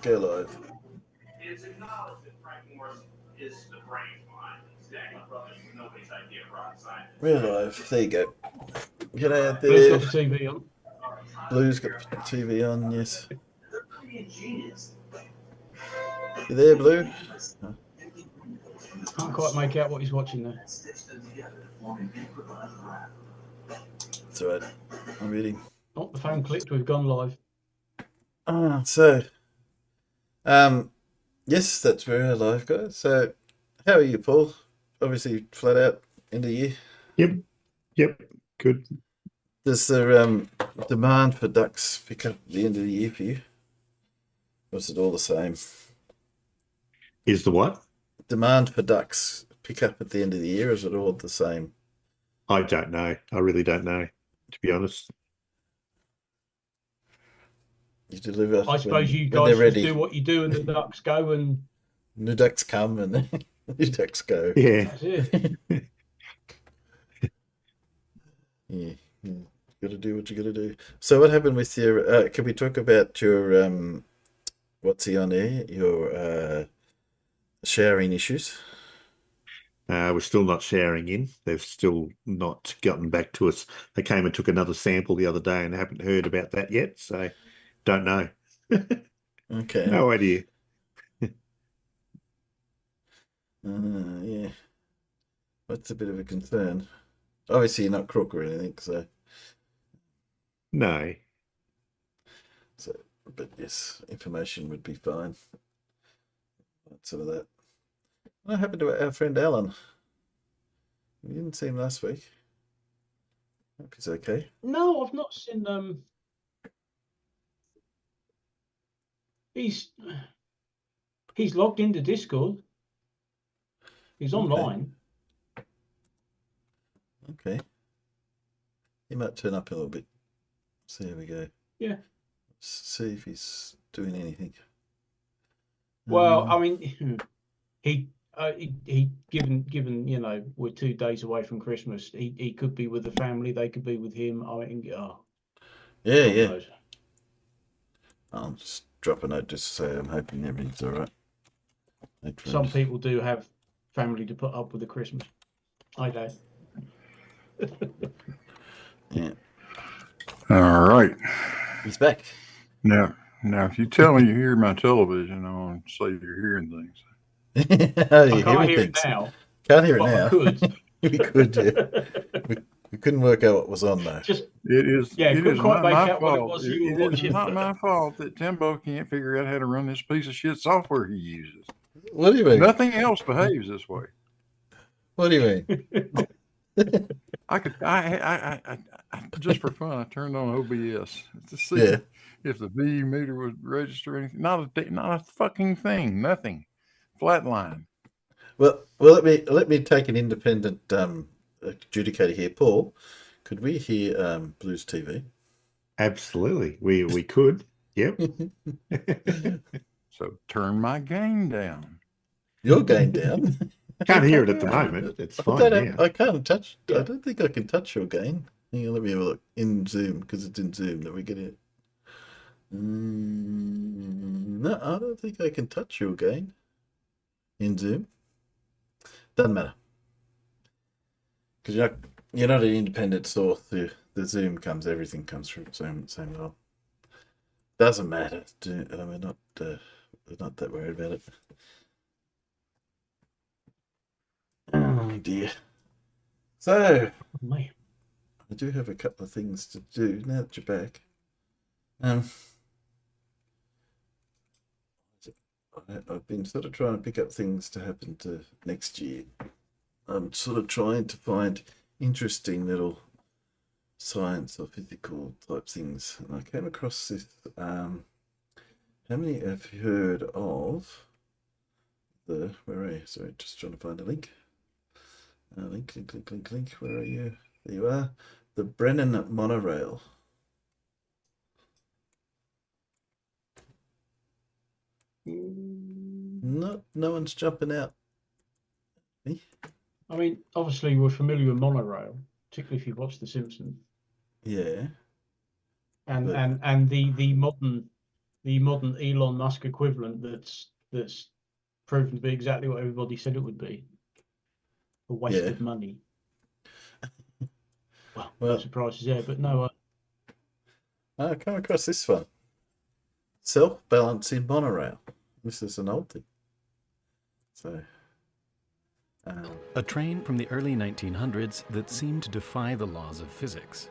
Go live. It's acknowledged that Frank Morris is the brains behind the Stacking Brothers was nobody's idea of rocket science. We're live. There you go. Get out Blue's there. got the TV on. Blue's got the TV on, yes. You there, Blue? Can't quite make out what he's watching there. It's alright. I'm reading. Oh, the phone clicked. We've gone live. Yes, that's where we're live, guys. So, how are you, Paul? Obviously, flat out end of year. Yep, good. Does the demand for ducks pick up at the end of the year for you? Or is it all the same? Is the what? Demand for ducks pick up at the end of the year, or is it all the same? I don't know. I really don't know, to be honest. You deliver. I suppose you when guys they're just ready. do what you do, and the ducks go, and New ducks come and new ducks go. Yeah. that's it. Yeah. Got to do what you got to do. So, what happened with your? Can we talk about your what's he on there? Your showering issues. We're still not showering in. They've still not gotten back to us. They came and took another sample the other day and haven't heard about that yet. So, don't know. Okay. No idea. Yeah. That's a bit of a concern. Obviously, you're not crook or anything, so. No. But yes, information would be fine. Some of that. What happened to our friend Alan? We didn't see him last week. Hope he's okay. No, I've not seen. He's logged into Discord. He's online. Okay. He might turn up a little bit. So there we go. Yeah. See if he's doing anything. Well, I mean, he given we're 2 days away from Christmas. He could be with the family. They could be with him. I mean, yeah. knows. I'll just drop a note just to say I'm hoping everything's all right. Some people do have family to put up with the Christmas. I don't. Yeah. All right. He's back. Now, if you tell me you hear my television, I'll say you're hearing things. I can't hear it now. Can't hear it But now. I could. We could, yeah. We couldn't work out what was on though. It is. Yeah, it couldn't is quite not make my out what it fault. was you were It is watching. not my fault that Timbo can't figure out how to run this piece of shit software he uses. What do you mean? Nothing else behaves this way. What do you mean? I just for fun, I turned on OBS to see if the VU meter would register anything. Not a fucking thing. Nothing. Flatline. Well, let me take an independent adjudicator here, Paul. Could we hear Blues TV? Absolutely. We could. Yep. So turn my gain down. Your gain down. Can't hear it at the moment. It's fine. I can't touch. I don't think I can touch your gain. Hang on, let me have a look in Zoom because it's in Zoom that we get it. No, I don't think I can touch your gain in Zoom. Doesn't matter because you're not an independent source. The Zoom everything comes through Zoom same level. Doesn't matter. We're not that worried about it. Oh dear. So I do have a couple of things to do now that you're back. I've been sort of trying to pick up things to happen to next year. I'm sort of trying to find interesting little science or physical type things. And I came across this. How many have you heard of where are you? Sorry, just trying to find a link. Link. Where are you? There you are. The Brennan monorail. No one's jumping out. Me? I mean, obviously we're familiar with monorail, particularly if you've watched The Simpsons. Yeah. And the modern the modern Elon Musk equivalent that's proven to be exactly what everybody said it would be. A waste Yeah. of money. Well, Well- no surprises there, but no. I come across this one. Self-balancing monorail. This is an old thing. So, A train from the early 1900s that seemed to defy the laws of physics.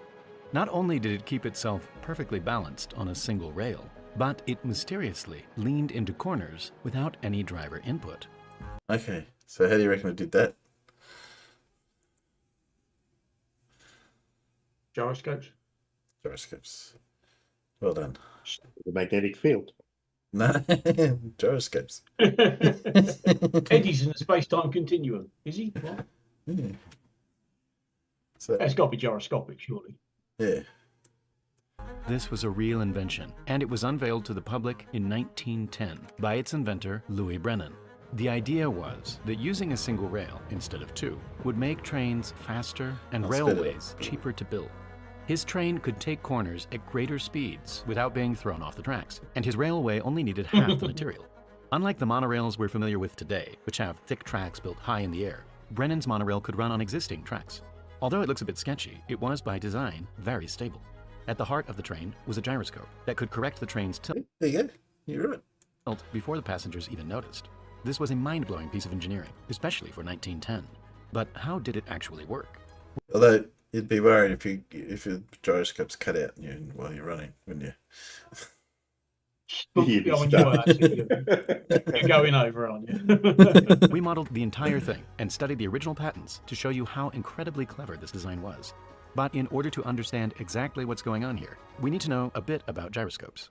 Not only did it keep itself perfectly balanced on a single rail, but it mysteriously leaned into corners without any driver input. okay. So how do you reckon it did that? Gyroscopes. Gyroscopes. Well done. The magnetic field. No, gyroscopes. Eddie's in the space-time continuum. Is he? What? Yeah. So, It's got to be gyroscopic, surely. yeah. This was a real invention, and it was unveiled to the public in 1910 by its inventor, Louis Brennan. The idea was that using a single rail instead of two would make trains faster and I'll spit it railways cheaper to build. His train could take corners at greater speeds without being thrown off the tracks, and his railway only needed half the material. Unlike the monorails we're familiar with today, which have thick tracks built high in the air, Brennan's monorail could run on existing tracks. Although it looks a bit sketchy, it was by design very stable. At the heart of the train was a gyroscope that could correct the train's tilt There you go. You're right. before the passengers even noticed. This was a mind-blowing piece of engineering, especially for 1910. But how did it actually work? Although you'd be worried if your gyroscope's cut out while you're running, wouldn't you? But, You'd be I mean, stuck. you're going over, aren't you? We modeled the entire thing and studied the original patents to show you how incredibly clever this design was. But in order to understand exactly what's going on here, we need to know a bit about gyroscopes.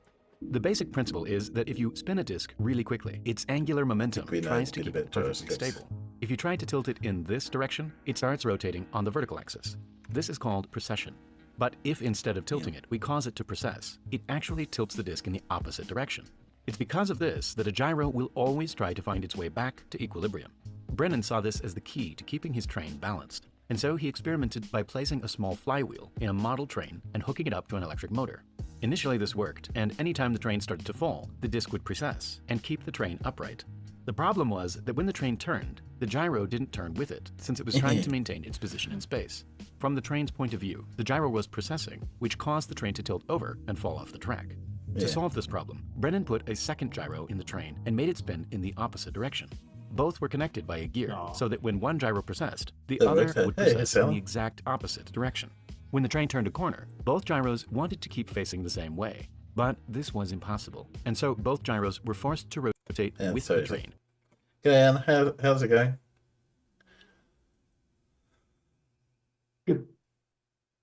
The basic principle is that if you spin a disc really quickly, its angular momentum We know tries a to bit keep about it perfectly gyroscopes. stable. If you try to tilt it in this direction, it starts rotating on the vertical axis. This is called precession. But if instead of tilting it, we cause it to precess, it actually tilts the disc in the opposite direction. It's because of this that a gyro will always try to find its way back to equilibrium. Brennan saw this as the key to keeping his train balanced, and so he experimented by placing a small flywheel in a model train and hooking it up to an electric motor. Initially this worked, and anytime the train started to fall, the disc would precess and keep the train upright. The problem was that when the train turned, the gyro didn't turn with it, since it was trying to maintain its position in space. From the train's point of view, the gyro was precessing, which caused the train to tilt over and fall off the track. Yeah. To solve this problem, Brennan put a second gyro in the train and made it spin in the opposite direction. Both were connected by a gear, Aw. so that when one gyro precessed, the Oh, other okay. would Hey, precess in Alan. the exact opposite direction. When the train turned a corner, both gyros wanted to keep facing the same way. But this was impossible, and so both gyros were forced to rotate Yeah, with so the is it. train. Okay, Anne, how's it going?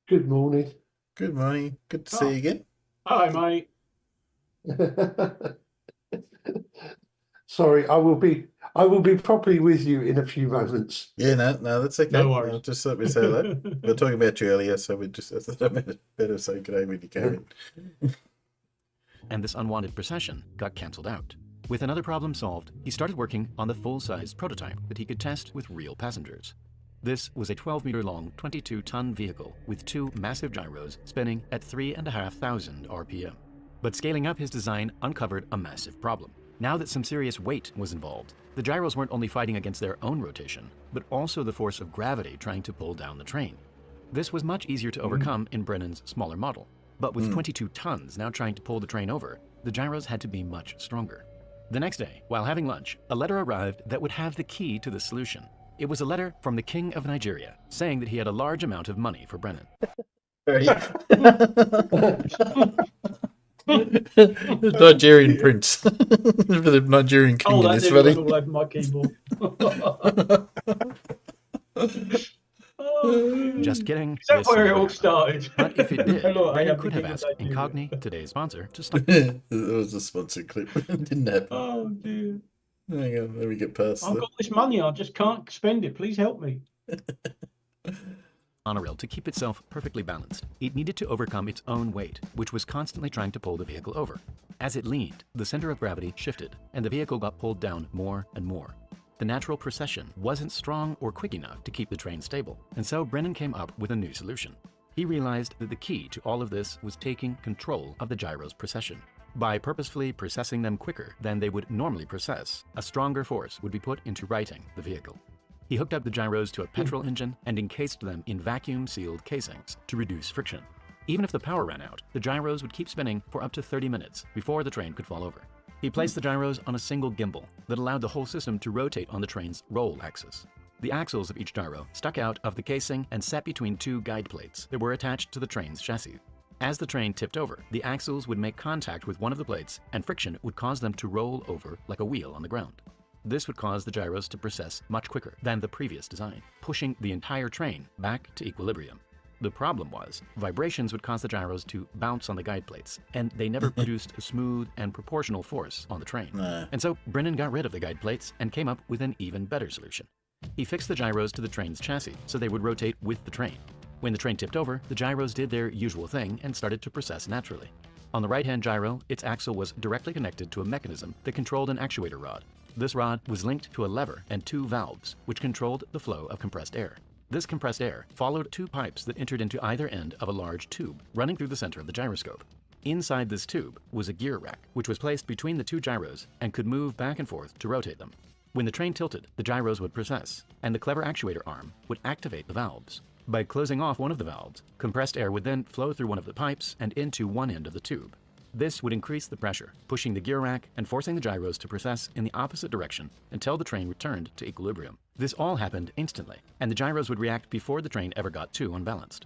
Good morning. Good morning. Good to Oh. see you again. Hi, mate. Sorry, I will be properly with you in a few moments. Yeah, no, that's okay. No worries. I just thought we'd say hello. We were talking about you earlier, so I thought I better say good day when you came in. And this unwanted precession got cancelled out. With another problem solved, he started working on the full-sized prototype that he could test with real passengers. This was a 12-meter-long, 22-ton vehicle with two massive gyros spinning at 3,500 RPM. But scaling up his design uncovered a massive problem. Now that some serious weight was involved, the gyros weren't only fighting against their own rotation, but also the force of gravity trying to pull down the train. This was much easier to overcome in Brennan's smaller model. But with 22 tons now trying to pull the train over, the gyros had to be much stronger. The next day, while having lunch, a letter arrived that would have the key to the solution. It was a letter from the King of Nigeria, saying that he had a large amount of money for Brennan. The Nigerian prince. The Nigerian king Oh, in that this nearly funny. went all over my keyboard. Oh, Just kidding. is that this where it never all happened. started? But if it did, Look, I Brennan have could the have King of asked Nigeria. Incogni, today's sponsor, to stop. It was a sponsored clip. It didn't happen. Oh dear. Hang on, let me get past I've that. got this money, I just can't spend it. Please help me. Monorail to keep itself perfectly balanced. It needed to overcome its own weight, which was constantly trying to pull the vehicle over. As it leaned, the center of gravity shifted, and the vehicle got pulled down more and more. The natural precession wasn't strong or quick enough to keep the train stable, and so Brennan came up with a new solution. He realized that the key to all of this was taking control of the gyro's precession. By purposefully processing them quicker than they would normally process, a stronger force would be put into righting the vehicle. He hooked up the gyros to a petrol engine and encased them in vacuum-sealed casings to reduce friction. Even if the power ran out, the gyros would keep spinning for up to 30 minutes before the train could fall over. He placed the gyros on a single gimbal that allowed the whole system to rotate on the train's roll axis. The axles of each gyro stuck out of the casing and sat between two guide plates that were attached to the train's chassis. As the train tipped over, the axles would make contact with one of the plates, and friction would cause them to roll over like a wheel on the ground. This would cause the gyros to process much quicker than the previous design, pushing the entire train back to equilibrium. The problem was, vibrations would cause the gyros to bounce on the guide plates, and they never produced a smooth and proportional force on the train. No. And so Brennan got rid of the guide plates and came up with an even better solution. He fixed the gyros to the train's chassis so they would rotate with the train. When the train tipped over, the gyros did their usual thing and started to process naturally. On the right-hand gyro, its axle was directly connected to a mechanism that controlled an actuator rod. This rod was linked to a lever and two valves, which controlled the flow of compressed air. This compressed air followed two pipes that entered into either end of a large tube running through the center of the gyroscope. Inside this tube was a gear rack, which was placed between the two gyros and could move back and forth to rotate them. When the train tilted, the gyros would process, and the clever actuator arm would activate the valves. By closing off one of the valves, compressed air would then flow through one of the pipes and into one end of the tube. This would increase the pressure, pushing the gear rack and forcing the gyros to process in the opposite direction until the train returned to equilibrium. This all happened instantly, and the gyros would react before the train ever got too unbalanced.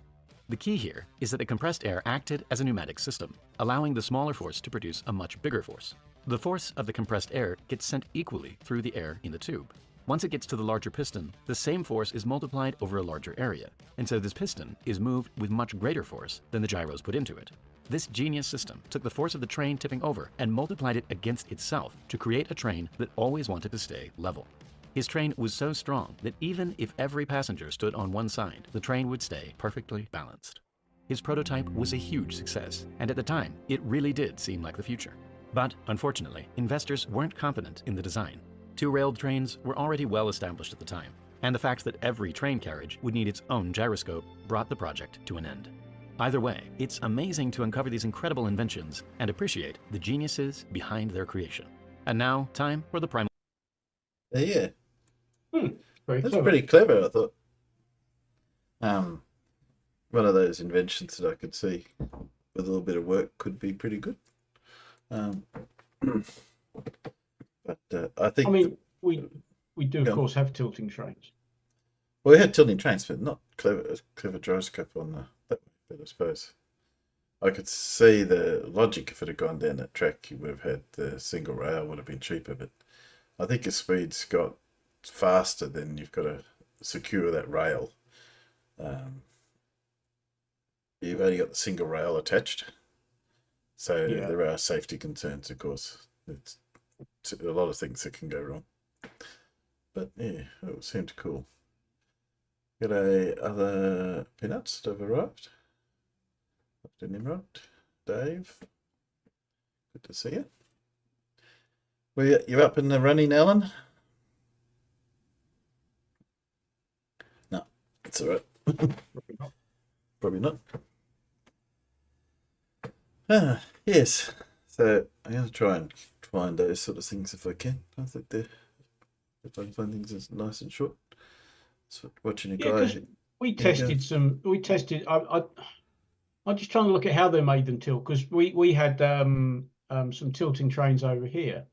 The key here is that the compressed air acted as a pneumatic system, allowing the smaller force to produce a much bigger force. The force of the compressed air gets sent equally through the air in the tube. Once it gets to the larger piston, the same force is multiplied over a larger area, and so this piston is moved with much greater force than the gyros put into it. This genius system took the force of the train tipping over and multiplied it against itself to create a train that always wanted to stay level. His train was so strong that even if every passenger stood on one side, the train would stay perfectly balanced. His prototype was a huge success, and at the time, it really did seem like the future. But unfortunately, investors weren't confident in the design. Two-railed trains were already well established at the time, and the fact that every train carriage would need its own gyroscope brought the project to an end. Either way, it's amazing to uncover these incredible inventions and appreciate the geniuses behind their creation. And now, time for the primal. Yeah, Very that's clever. pretty clever, I thought. One of those inventions that I could see with a little bit of work could be pretty good. But I think I mean, we do of Yeah. course have tilting trains. well, we had tilting trains, but not clever gyroscope on that. But I suppose I could see the logic. If it had gone down that track, you would have had the single rail, would have been cheaper. But I think as speeds got faster, then you've got to secure that rail. You've only got the single rail attached, so Yeah. there are safety concerns, of course. It's a lot of things that can go wrong. But yeah, it seemed cool. Got other peanuts that have arrived. Dr. Nimrod, Dave, good to see you. Well, you up in the running, Alan? No, it's all right. Probably not. Yes. So I'm going to try and find those sort of things if I can. I think if I can find things that's nice and short. So watching a Yeah, guy. 'cause we tested some. We tested. I'm just trying to look at how they made them tilt, because we had some tilting trains over here.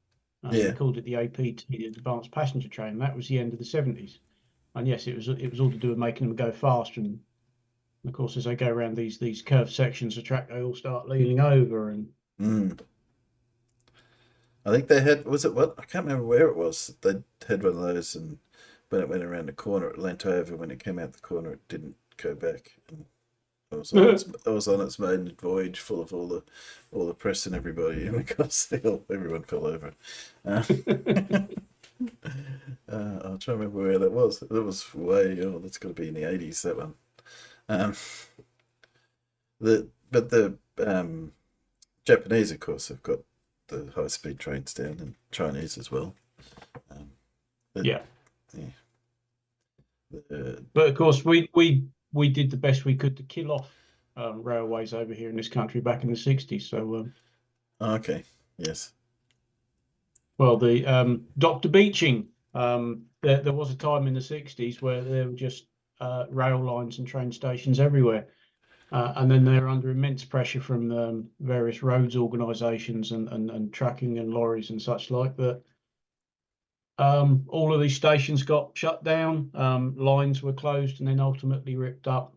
Yeah. We called it the APT, the Advanced Passenger Train. That was the end of the 70s, and yes, it was all to do with making them go faster. And of course, as they go around these curved sections of track, they all start leaning over. And I think they had, was it what? I can't remember where it was. They had one of those, and when it went around the corner, it leant over. When it came out the corner, it didn't go back. And it was on its maiden voyage, full of all the press and everybody, and of course everyone fell over. I'll try and remember where that was. It was that's got to be in the 80s, that one. The Japanese, of course, have got the high-speed trains down, and Chinese as well. yeah. But of course, we did the best we could to kill off railways over here in this country back in the 60s. So Oh, okay. Yes. Well, the Dr. Beeching, there was a time in the 60s where there were just rail lines and train stations everywhere. And then they're under immense pressure from various roads organisations and trucking and lorries and such like that. All of these stations got shut down, lines were closed and then ultimately ripped up.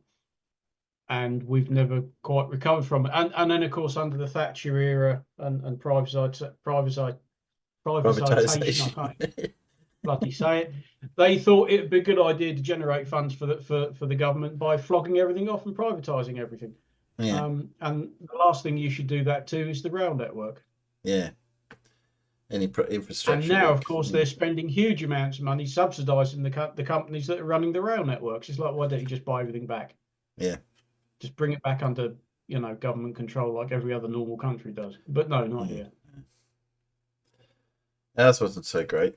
And we've never quite recovered from it. And then, of course, under the Thatcher era and privatisation, I can't bloody say it. They thought it'd be a good idea to generate funds for the government by flogging everything off and privatising everything. Yeah. And the last thing you should do that to is the rail network. Yeah. Any infrastructure. And now, work. of course, they're spending huge amounts of money subsidising the companies that are running the rail networks. It's like, why don't you just buy everything back? Yeah. Just bring it back under, government control like every other normal country does. But no, not here. Ours wasn't so great.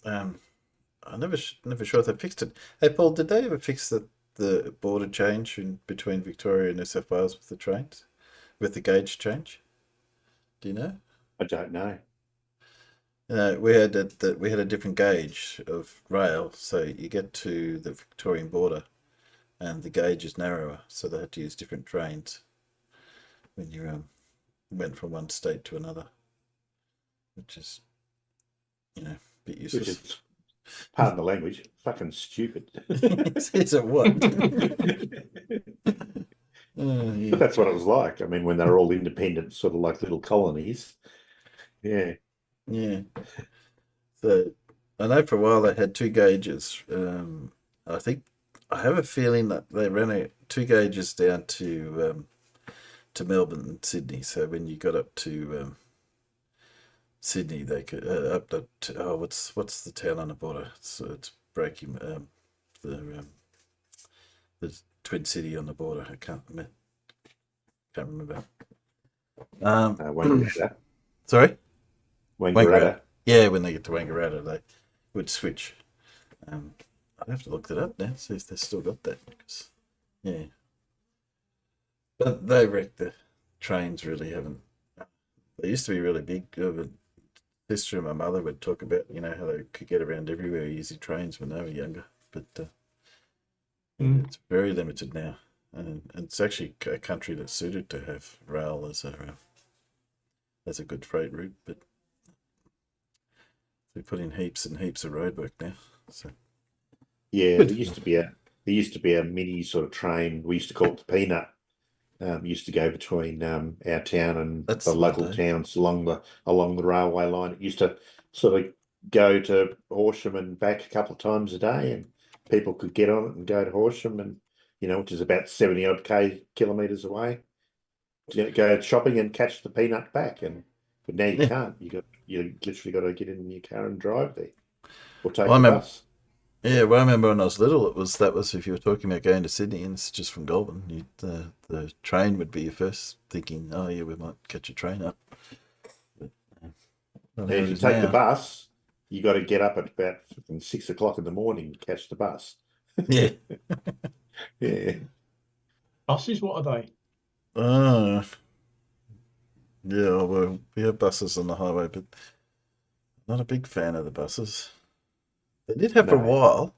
I'm never sure if they fixed it. Hey, Paul, did they ever fix the border change between Victoria and New South Wales with the trains, with the gauge change? Do you know? I don't know. We had a different gauge of rail, so you get to the Victorian border, and the gauge is narrower, so they had to use different trains when you went from one state to another, which is, a bit Which useless. is, pardon the language, fucking stupid. Is it what? Yeah. But that's what it was like. I mean, when they were all independent, sort of like little colonies. Yeah. Yeah. So I know for a while they had two gauges. I think I have a feeling that they ran out two gauges down to Melbourne and Sydney. So when you got up to Sydney, they could up to what's the town on the border? It's breaking the Twin City on the border. I can't remember. Wangaratta. Sorry. Wangaratta. Yeah, when they get to Wangaratta, they would switch. I'd have to look that up now, see if they've still got that. Yeah. But they wrecked the trains, really haven't. They used to be really big. Sister and my mother would talk about, how they could get around everywhere using trains when they were younger. But it's very limited now. And it's actually a country that's suited to have rail as a good freight route, but they put in heaps and heaps of roadwork now. So Yeah, there used to be a mini sort of train. We used to call it the Peanut. Used to go between our town and the local towns along the railway line. It used to sort of go to Horsham and back a couple of times a day, and people could get on it and go to Horsham, and which is about 70 odd kilometres away, to go shopping and catch the Peanut back. But now you can't. You literally got to get in your car and drive there, or take the bus. Yeah, well, I remember when I was little, that was if you were talking about going to Sydney and it's just from Goulburn, the train would be your first thinking, oh yeah, we might catch a train up. But, if you take the bus, you got to get up at about 6 o'clock in the morning to catch the bus. Yeah. Yeah. Buses, what are they? Yeah, well, we have buses on the highway, but not a big fan of the buses. They did have for a while.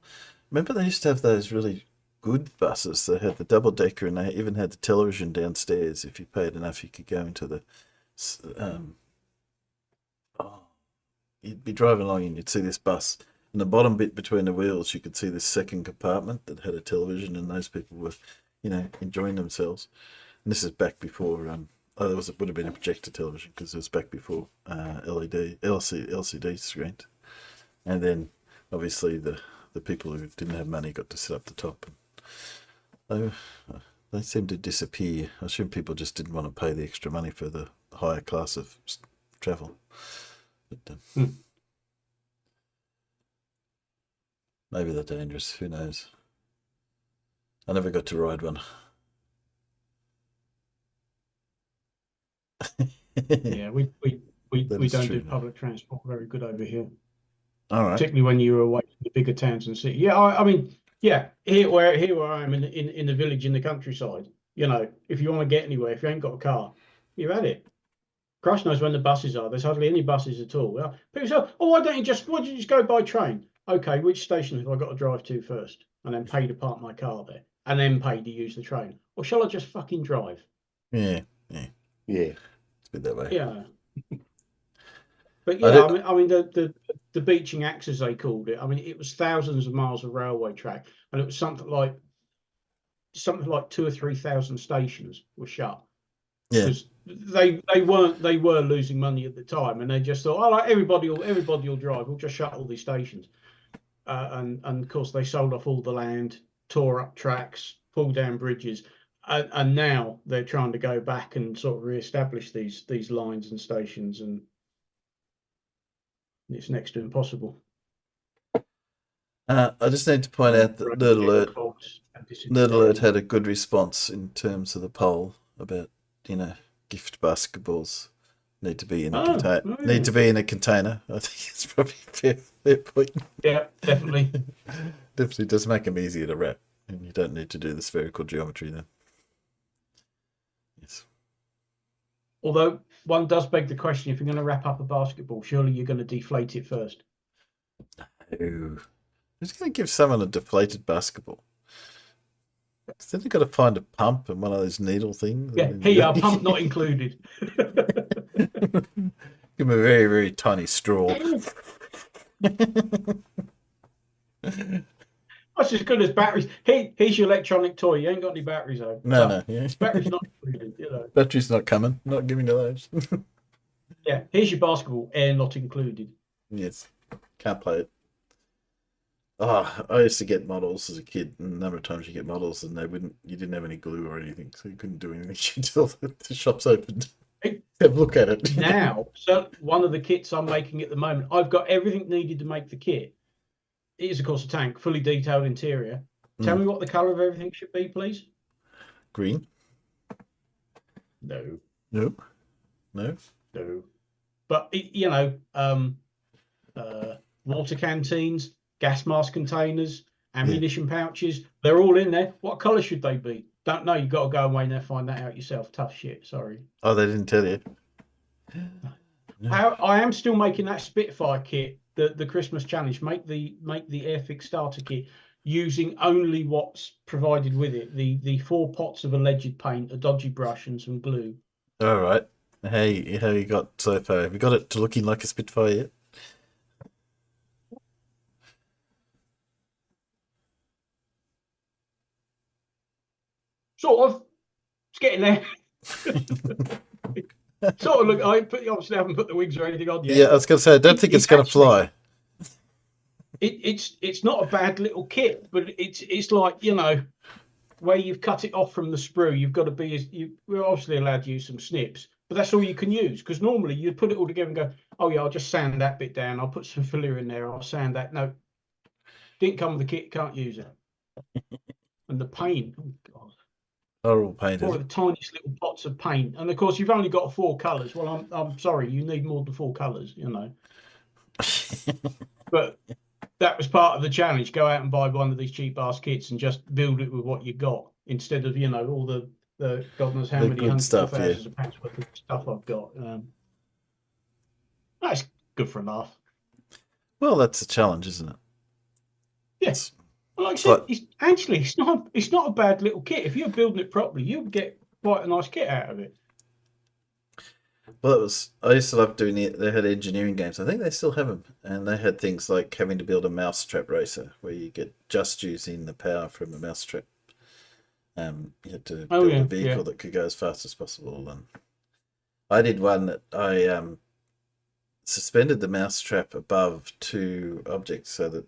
Remember they used to have those really good buses. They had the double decker and they even had the television downstairs. If you paid enough, you could go into the you'd be driving along and you'd see this bus. In the bottom bit between the wheels, you could see this second compartment that had a television, and those people were, enjoying themselves. And this is back before it would have been a projector television because it was back before LCD screens. And then obviously the people who didn't have money got to sit up the top. And they seemed to disappear. I assume people just didn't want to pay the extra money for the higher class of travel. But maybe they're dangerous. Who knows? I never got to ride one. Yeah, we don't true. do public transport very good over here. All right. Particularly when you're away from the bigger towns and cities. Yeah, I mean, yeah, here where I am in the village in the countryside, if you want to get anywhere, if you ain't got a car, you're at it. Christ knows when the buses are. There's hardly any buses at all. Well, people say, "Oh, why don't you just go by train?" Okay, which station have I got to drive to first, and then pay to park my car there, and then pay to use the train, or shall I just fucking drive? Yeah. Yeah. It's a bit that way. Yeah. But yeah, I mean the beaching axe, as they called it. I mean, it was thousands of miles of railway track, and it was something like 2,000 or 3,000 stations were shut. Yeah. Because they were losing money at the time, and they just thought, oh, like everybody will drive. We'll just shut all these stations, and of course they sold off all the land, tore up tracks, pulled down bridges, and now they're trying to go back and sort of re-establish these lines and stations, and it's next to impossible. I just need to point out that Nerd Alert had a good response in terms of the poll about, gift basketballs need to be in a container. Need to be in a container. I think it's probably a fair point. Yeah, definitely. Definitely does make them easier to wrap, and you don't need to do the spherical geometry then. Yes. Although one does beg the question: if you're going to wrap up a basketball, surely you're going to deflate it first. No. Who's going to give someone a deflated basketball? Then they've got to find a pump and one of those needle things. Yeah, here, pump not included. Give them a very, very tiny straw. That's as good as batteries. Here's your electronic toy. You ain't got any batteries, though. No. Yeah. Batteries not included. Batteries not coming. Not giving to those. Yeah, here's your basketball. Air not included. Yes. Can't play it. Oh, I used to get models as a kid, and a number of times you get models and you didn't have any glue or anything, so you couldn't do anything until the shop's opened. Have a look at it. Now, so one of the kits I'm making at the moment, I've got everything needed to make the kit. It is, of course, a tank, fully detailed interior. Tell me what the colour of everything should be, please. Green? No. Nope. No. But, water canteens, gas mask containers, ammunition pouches, they're all in there. What colour should they be? Don't know. You've got to go away and find that out yourself. Tough shit. Sorry. Oh, they didn't tell you. I am still making that Spitfire kit, the Christmas challenge. Make the Airfix starter kit using only what's provided with it. The 4 pots of alleged paint, a dodgy brush, and some glue. All right. Hey, how you got so far? Have you got it to looking like a Spitfire yet? Sort of. It's getting there. Sort of look. I obviously haven't put the wings or anything on yet. Yeah, I was going to say, I don't think it's going to fly. It's not a bad little kit, but it's like, where you've cut it off from the sprue, you've got to be. We're obviously allowed to use some snips, but that's all you can use, because normally you'd put it all together and go, oh yeah, I'll just sand that bit down. I'll put some filler in there. I'll sand that. No, didn't come with the kit. Can't use it. And the paint. Oh god. Horrible paint. Four of the tiniest little pots of paint, and of course you've only got 4 colours. Well, I'm sorry, you need more than 4 colours, But that was part of the challenge. Go out and buy one of these cheap ass kits and just build it with what you got, instead of all the God knows how many hundreds of thousands of pounds worth of stuff I've got. That's good for a laugh. Well, that's a challenge, isn't it? Yes. Well, like I said, it's not a bad little kit. If you're building it properly, you'll get quite a nice kit out of it. Well, I used to love doing it. They had engineering games. I think they still have them. And they had things like having to build a mousetrap racer, where you get just using the power from a mousetrap. You had to build a vehicle that could go as fast as possible. And I did one that I suspended the mousetrap above 2 objects so that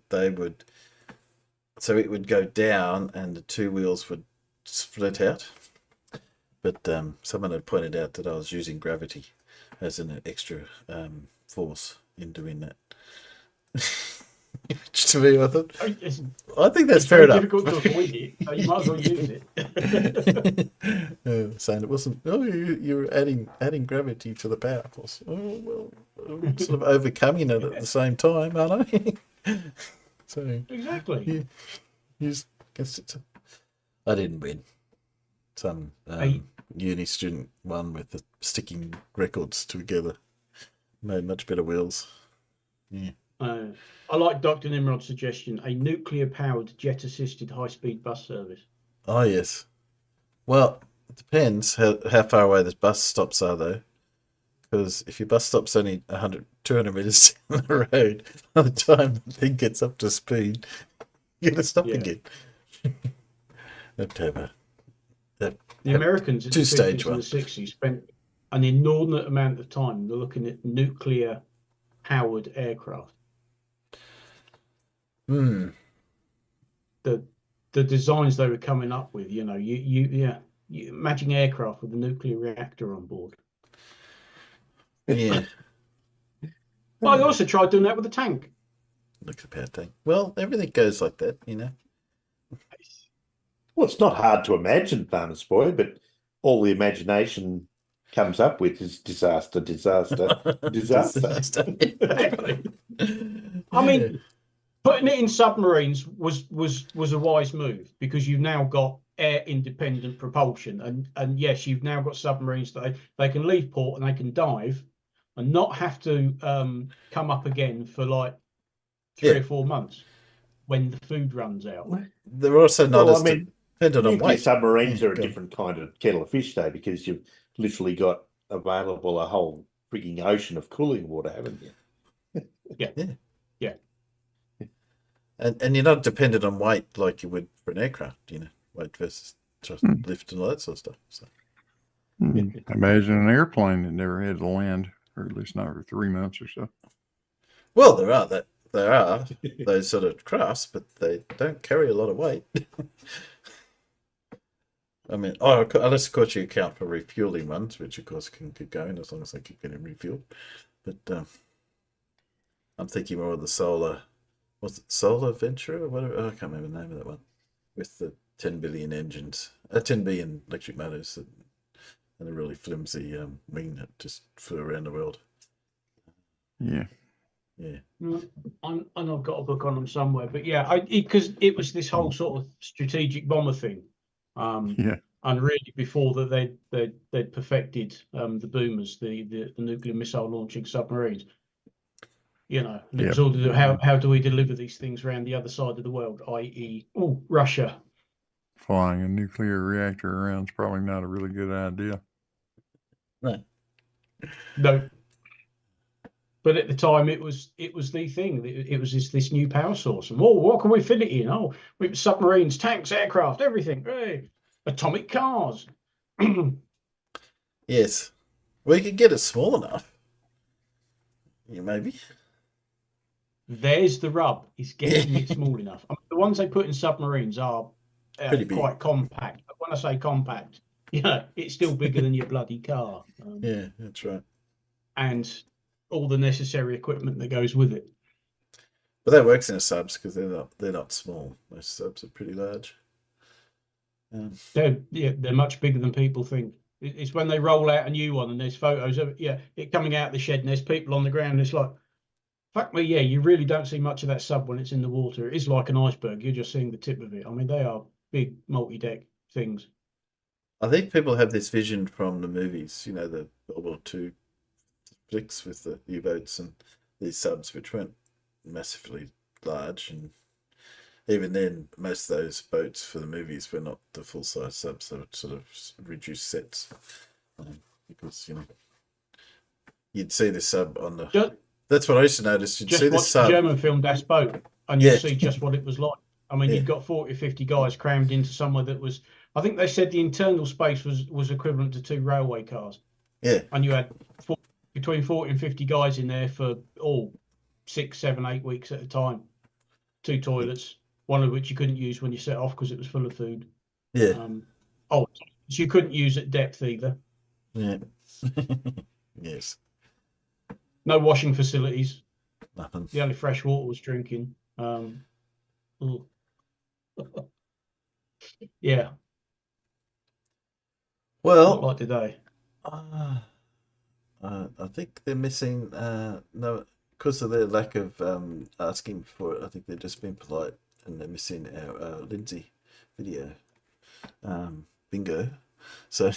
it would go down and the 2 wheels would split out. But someone had pointed out that I was using gravity as an extra force in doing that. Which to me, I thought, I think that's fair enough. It's difficult to avoid it, so you might as well use it. Saying it wasn't, you're adding gravity to the power force. Oh, well, I'm sort of overcoming it at the same time, aren't I? So exactly. I didn't win. Some uni student one with the sticking records together. Made much better wheels. Yeah. I like Dr. Nimrod's suggestion, a nuclear-powered jet-assisted high-speed bus service. Oh, yes. Well, it depends how far away the bus stops are, though. Because if your bus stop's only 200 meters down the road, by the time the thing gets up to speed, you're going to stop again. October. The Americans in the 50s and the 60s spent an inordinate amount of time looking at nuclear-powered aircraft. Hmm. The designs they were coming up with, you imagine aircraft with a nuclear reactor on board. Yeah. Well, I also tried doing that with a tank. Look at the power tank. Well, everything goes like that, Well, it's not hard to imagine, Farmer's Boy, but all the imagination comes up with is disaster, disaster, disaster. I mean, putting it in submarines was a wise move, because you've now got air independent propulsion, and yes, you've now got submarines that they can leave port and they can dive and not have to come up again for like 3 or 4 months when the food runs out. They're also not dependent on weight. Submarines are a different kind of kettle of fish, though, because you've literally got available a whole frigging ocean of cooling water, haven't you? Yeah. And you're not dependent on weight like you would for an aircraft, weight versus lift and all that sort of stuff. So. Imagine an airplane that never had to land, or at least not for 3 months or so. Well, there are those sort of crafts, but they don't carry a lot of weight. I mean, unless of course you account for refueling ones, which of course can keep going as long as they keep getting refueled. But I'm thinking more of the solar. Was it Solar Venture or whatever? I can't remember the name of that one. With the 10 billion engines, 10 billion electric motors, and a really flimsy wing that just flew around the world. Yeah. And I've got a book on them somewhere, but because it was this whole sort of strategic bomber thing. And really before that they'd perfected the boomers, the nuclear missile launching submarines. And it was all to do how do we deliver these things around the other side of the world, i.e., Russia. Flying a nuclear reactor around is probably not a really good idea. No. But at the time, it was the thing. It was this new power source, and what can we fit it in? We submarines, tanks, aircraft, everything. Hey, atomic cars. Yes, we could get it small enough. Maybe. There's the rub. Is getting it small enough. I mean, the ones they put in submarines are pretty big, quite compact. But when I say compact, it's still bigger than your bloody car. Yeah, that's right. And all the necessary equipment that goes with it. But that works in a subs because they're not small. Most subs are pretty large. They're much bigger than people think. It's when they roll out a new one and there's photos of it coming out of the shed and there's people on the ground. And it's like, fuck me, you really don't see much of that sub when it's in the water. It is like an iceberg. You're just seeing the tip of it. I mean, they are big multi-deck things. I think people have this vision from the movies, the World War II flicks with the U-boats and these subs, which weren't massively large. And even then, most of those boats for the movies were not the full-size subs. They were sort of reduced sets. Because, you'd see the sub on the... That's what I used to notice. You'd see the sub. The German film Das Boot, and you'd see just what it was like. I mean, you've got 40 or 50 guys crammed into somewhere that was... I think they said the internal space was equivalent to 2 railway cars. Yeah. And you had between 40 and 50 guys in there for 6, 7, 8 weeks at a time. 2 toilets, one of which you couldn't use when you set off because it was full of food. Yeah. So you couldn't use at depth either. Yeah. Yes. No washing facilities. Nothing. The only fresh water was drinking. Yeah. Well, not like today. I think they're missing because of their lack of asking for it. I think they're just being polite and they're missing our Lindsay video. Bingo. So,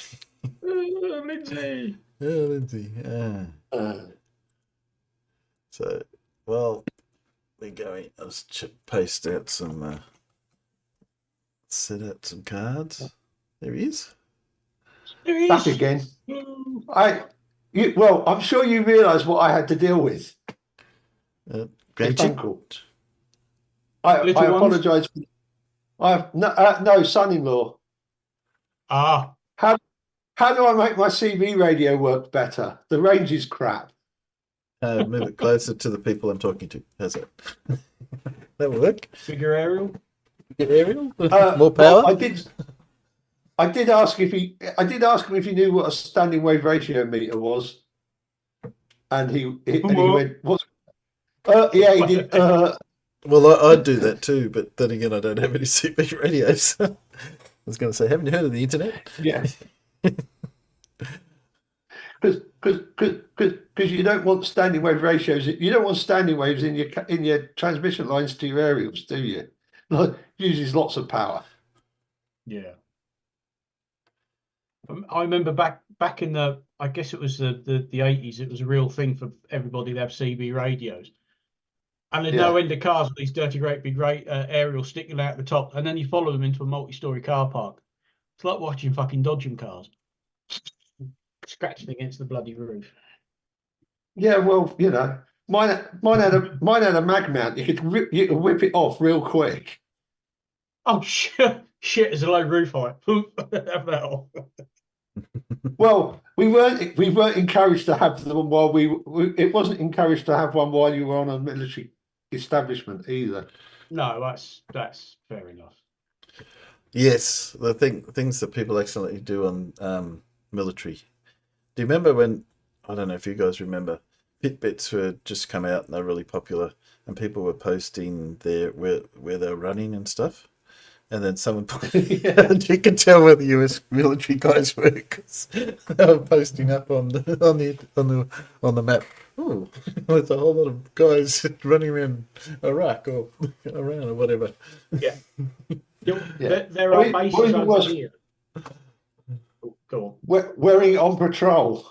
Lindsay. Lindsay. So, well, we're going. I'll just paste out some, set out some cards. There he is. There he Back is. again. Well, I'm sure you realise what I had to deal with. His Grandchild. uncle. I Little ones? apologise. I have no son-in-law. Ah, How do I make my CB radio work better? The range is crap. Move it closer to the people I'm talking to. How's that? That will work. bigger aerial. Get aerial. More Well, power. I did ask him if he knew what a standing wave ratio meter was, and he went, "What?" Yeah, he did. Well, I'd do that too, but then again, I don't have any CB radios. I was going to say, haven't you heard of the internet? Yeah. Because you don't want standing wave ratios. You don't want standing waves in your transmission lines to your aerials, do you? Uses lots of power. Yeah. I remember back in the, I guess it was the 80s, it was a real thing for everybody to have CB radios. And there's no end of cars with these dirty, great big aerials sticking out the top, and then you follow them into a multi-story car park. It's like watching fucking dodgem cars scratching against the bloody roof. Yeah, well, mine had a mag mount. You could whip it off real quick. Oh shit! Shit is a low roof height. Have that off. Well, we weren't encouraged to have them while it wasn't encouraged to have one while you were on a military establishment either. No, that's fair enough. Yes, the things that people accidentally do on military. Do you remember when? I don't know if you guys remember. Fitbits were just come out and they're really popular, and people were posting where they're running and stuff. And then someone put, and you can tell where the US military guys were because they were posting up on the map. Oh, there's a whole lot of guys running around Iraq or around or whatever. Yeah. There are bases over here. Oh, go on. Wearing on patrol.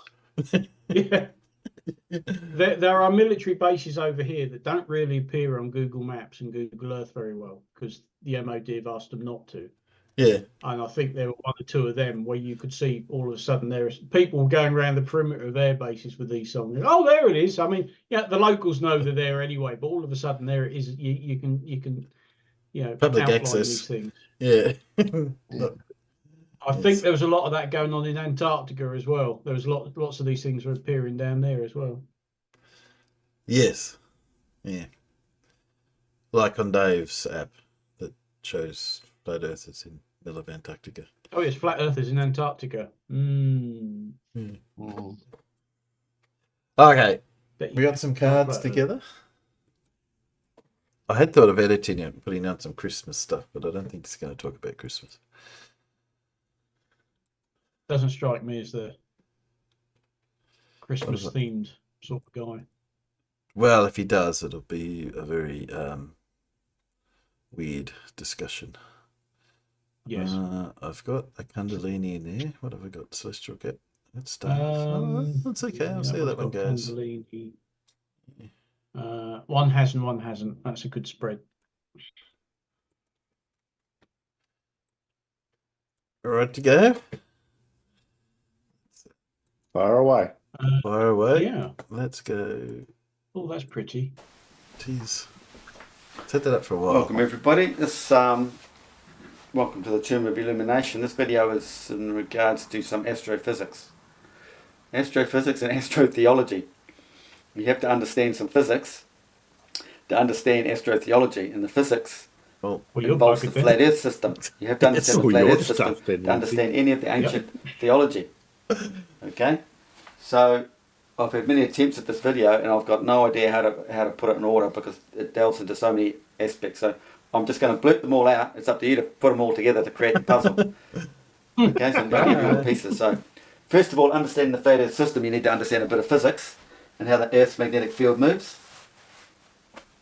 Yeah. There are military bases over here that don't really appear on Google Maps and Google Earth very well because the MOD have asked them not to. Yeah. And I think there were one or two of them where you could see all of a sudden there's people going around the perimeter of air bases with these songs. Oh, there it is. I mean, yeah, the locals know they're there anyway, but all of a sudden there it is. You can public outline access. these things. Yeah. I think there was a lot of that going on in Antarctica as well. There was lots of these things were appearing down there as well. Yes. Yeah. Like on Dave's app that shows flat earthers in the middle of Antarctica. Oh, yes, flat earthers in Antarctica. Okay. We got some cards together. I had thought of editing it and putting out some Christmas stuff, but I don't think it's going to talk about Christmas. Doesn't strike me as the Christmas themed sort of guy. Well, if he does, it'll be a very weird discussion. Yes. I've got a Kundalini in there. What have I got? Celestial Gap. That's that's okay. I'll see how that one goes. One has and one hasn't. That's a good spread. All right to go. Far away. Far away. Yeah. Let's go. Oh, that's pretty. Jeez. Set that up for a while. Welcome everybody. Welcome to the Tomb of Illumination. This video is in regards to some astrophysics. Astrophysics and astrotheology. You have to understand some physics to understand astrotheology, and the physics involves the flat Earth system. You have to understand the flat Earth system to understand any of the ancient theology. Okay, so I've had many attempts at this video, and I've got no idea how to put it in order because it delves into so many aspects. So I'm just going to blurt them all out. It's up to you to put them all together to create the puzzle. Okay, so I'm going to give you all pieces. So first of all, understanding the flat Earth system, you need to understand a bit of physics and how the Earth's magnetic field moves.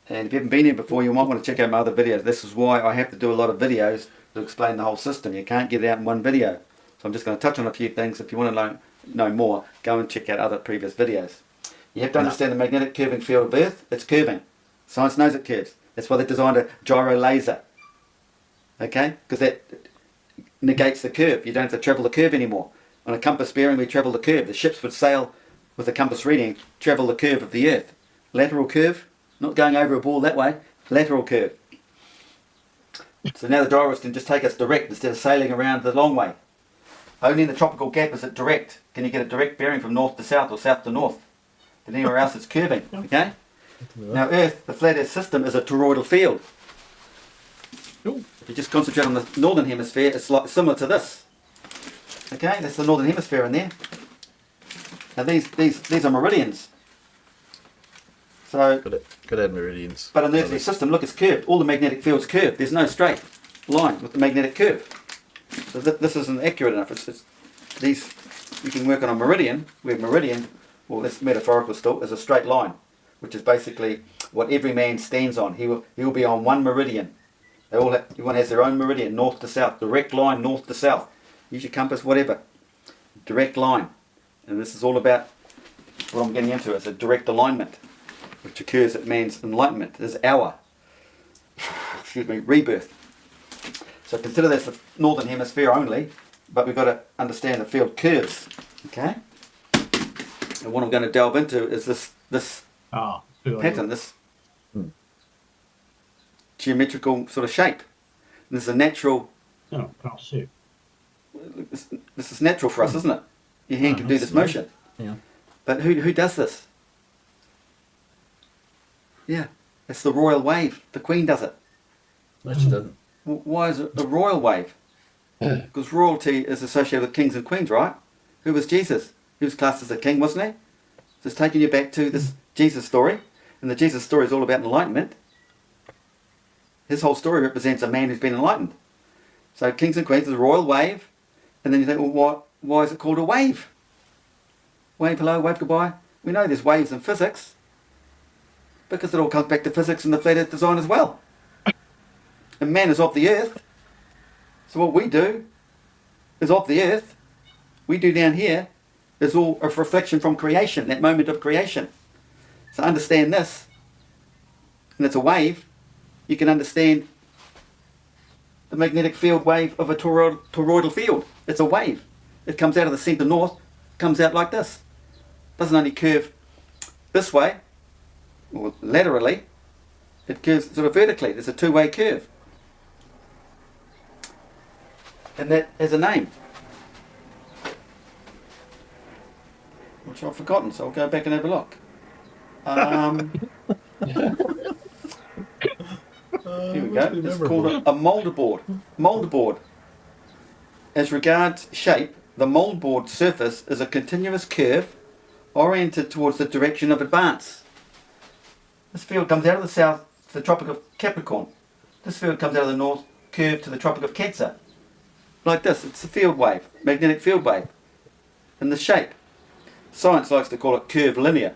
And if you haven't been here before, you might want to check out my other videos. This is why I have to do a lot of videos to explain the whole system. You can't get it out in one video. So I'm just going to touch on a few things. If you want to know more, go and check out other previous videos. You have to understand the magnetic curving field of Earth. It's curving. Science knows it curves. That's why they designed a gyro laser. Okay? Because that negates the curve. You don't have to travel the curve anymore. On a compass bearing, we travel the curve. The ships would sail with a compass reading, travel the curve of the Earth. Lateral curve, not going over a ball that way. Lateral curve. So now the gyros can just take us direct instead of sailing around the long way. Only in the tropical gap is it direct. Can you get a direct bearing from north to south or south to north? But anywhere else it's curving. Okay? Now Earth, the flat Earth system, is a toroidal field. If you just concentrate on the northern hemisphere, it's like similar to this. Okay, that's the northern hemisphere in there. Now these are meridians. So, Could add meridians. but in the earthly system, look, it's curved. All the magnetic field's curved. There's no straight line with the magnetic curve. So this isn't accurate enough. It's these. You can work on a meridian, where meridian, well, that's metaphorical still, is a straight line, which is basically what every man stands on. He will be on one meridian. They all have, everyone has their own meridian, north to south, direct line, north to south. Use your compass, whatever. Direct line. And this is all about what I'm getting into. It's a direct alignment, which occurs at man's enlightenment, is our, excuse me, rebirth. So consider that's the northern hemisphere only, but we've got to understand the field curves. Okay? And what I'm going to delve into is this pattern, this geometrical sort of shape. And this is a natural. Oh, can't see it. This is natural for us, isn't it? Your hand can do this motion. Yeah. But who does this? Yeah, it's the royal wave. The Queen does it. No, she doesn't. Why is it a royal wave? Because royalty is associated with kings and queens, right? Who was Jesus? He was classed as a king, wasn't he? So it's taking you back to this Jesus story. And the Jesus story is all about enlightenment. His whole story represents a man who's been enlightened. So kings and queens is a royal wave. And then you think, well, why is it called a wave? Wave hello, wave goodbye. We know there's waves in physics. Because it all comes back to physics and the flat earth design as well. And man is of the earth. So what we do is of the earth. We do down here is all a reflection from creation, that moment of creation. So understand this. And it's a wave. You can understand the magnetic field wave of a toroidal field. It's a wave. It comes out of the centre north, comes out like this. Doesn't only curve this way, or laterally, it curves sort of vertically. There's a two-way curve. And that has a name, which I've forgotten, so I'll go back and have a look. Here we go. It's called a moulderboard. Moulderboard. As regards shape, the moulderboard surface is a continuous curve oriented towards the direction of advance. This field comes out of the south to the Tropic of Capricorn. This field comes out of the north, curved to the Tropic of Cancer. Like this, it's a field wave, magnetic field wave. And the shape. Science likes to call it curved linear.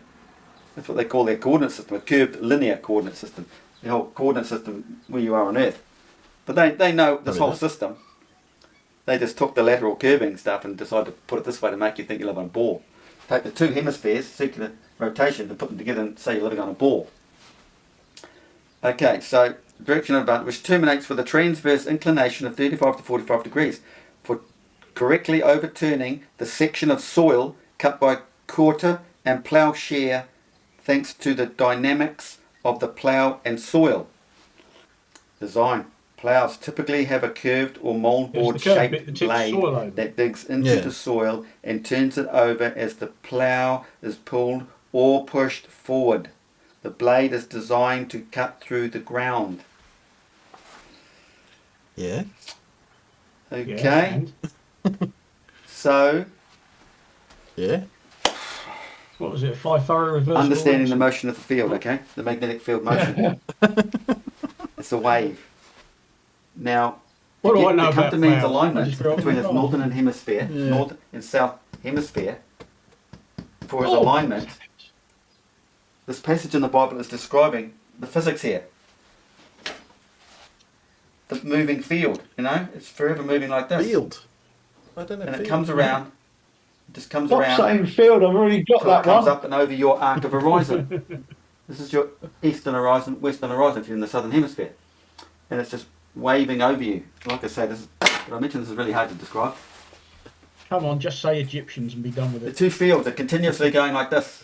That's what they call their coordinate system, a curved linear coordinate system. The whole coordinate system where you are on Earth. But they know this whole system. They just took the lateral curving stuff and decided to put it this way to make you think you live on a ball. Take the two hemispheres, circular rotation, and put them together and say you're living on a ball. Okay, so direction of advance, which terminates with a transverse inclination of 35 to 45 degrees for correctly overturning the section of soil cut by quarter and ploughshare, thanks to the dynamics of the plough and soil. Design. Ploughs typically have a curved or moldboard shaped blade that digs into the soil and turns it over as the plough is pulled or pushed forward. The blade is designed to cut through the ground. Yeah. Okay. So. Yeah. What was it? 5 thorough reversal. Understanding the motion of the field, okay? The magnetic field motion. It's a wave. Now, what do I know to come about to man's plough? alignment between his northern and hemisphere, north and south hemisphere, for his alignment, this passage in the Bible is describing the physics here. The moving field, you know, it's forever moving like this. Field. I don't know. and it comes around. It just comes Stop around. saying field. I've already got Till it that comes one. up and over your arc of horizon. This is your eastern horizon, western horizon if you're in the southern hemisphere. And it's just waving over you. Like I say, this is, what I mentioned, this is really hard to describe. Come on, just say Egyptians and be done with The it. two fields are continuously going like this.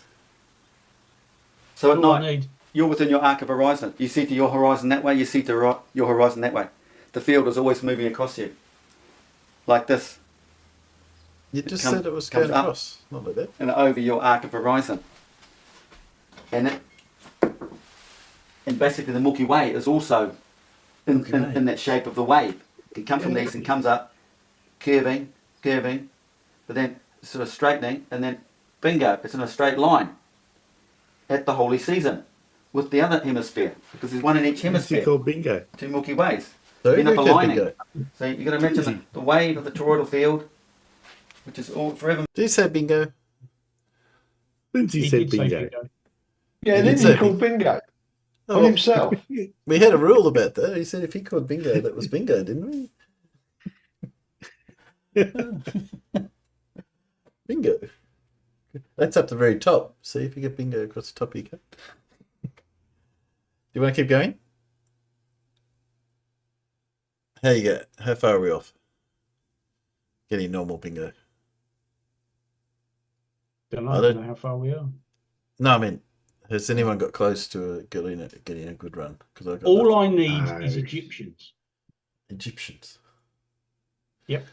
So at All I night, need. you're within your arc of horizon. You see to your horizon that way, you see to your horizon that way. The field is always moving across you. Like this. You just comes- said it was comes going up. across, not like that. And over your arc of horizon. And basically the Milky Way is also in that shape of the wave. It can come from the east and comes up, curving, but then sort of straightening, and then bingo, it's in a straight line at the holy season with the other hemisphere, because there's one in each What's it hemisphere, called? Bingo. two Milky Ways. So End up okay, aligning. bingo. So you've got to imagine the wave of the toroidal field, which is all forever. Did you say bingo? Lindsay He said did say bingo. bingo. Yeah, He then said he called bingo Oh, on himself. we had a rule about that. He said if he called bingo, that was bingo, didn't we? Bingo. That's up the very top. See if you get bingo across the top you go. Do you want to keep going? How you get? How far are we off? Getting normal bingo. Don't I know, don't- how far we are. No, I mean, has anyone got close to getting a good run? Because I got All nothing. I need No. is Egyptians. Egyptians. Yep.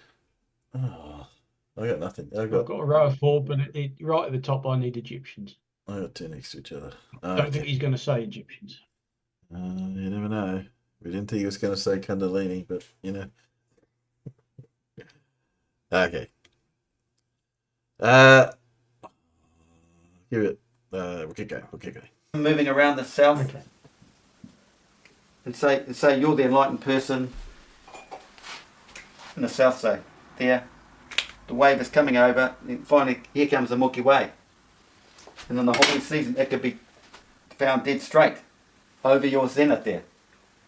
Oh, I got nothing. I I've got got a row of 4, but right at the top, I need Egyptians. two next to each other. I don't think he's going to say Egyptians. You never know. We didn't think he was going to say Kundalini, but you know. Okay. Give it. We'll keep going. Moving around the south, Okay. and say you're the enlightened person in the south, say there. The wave is coming over, and finally here comes the Milky Way. And then the holy season, it could be found dead straight over your zenith there.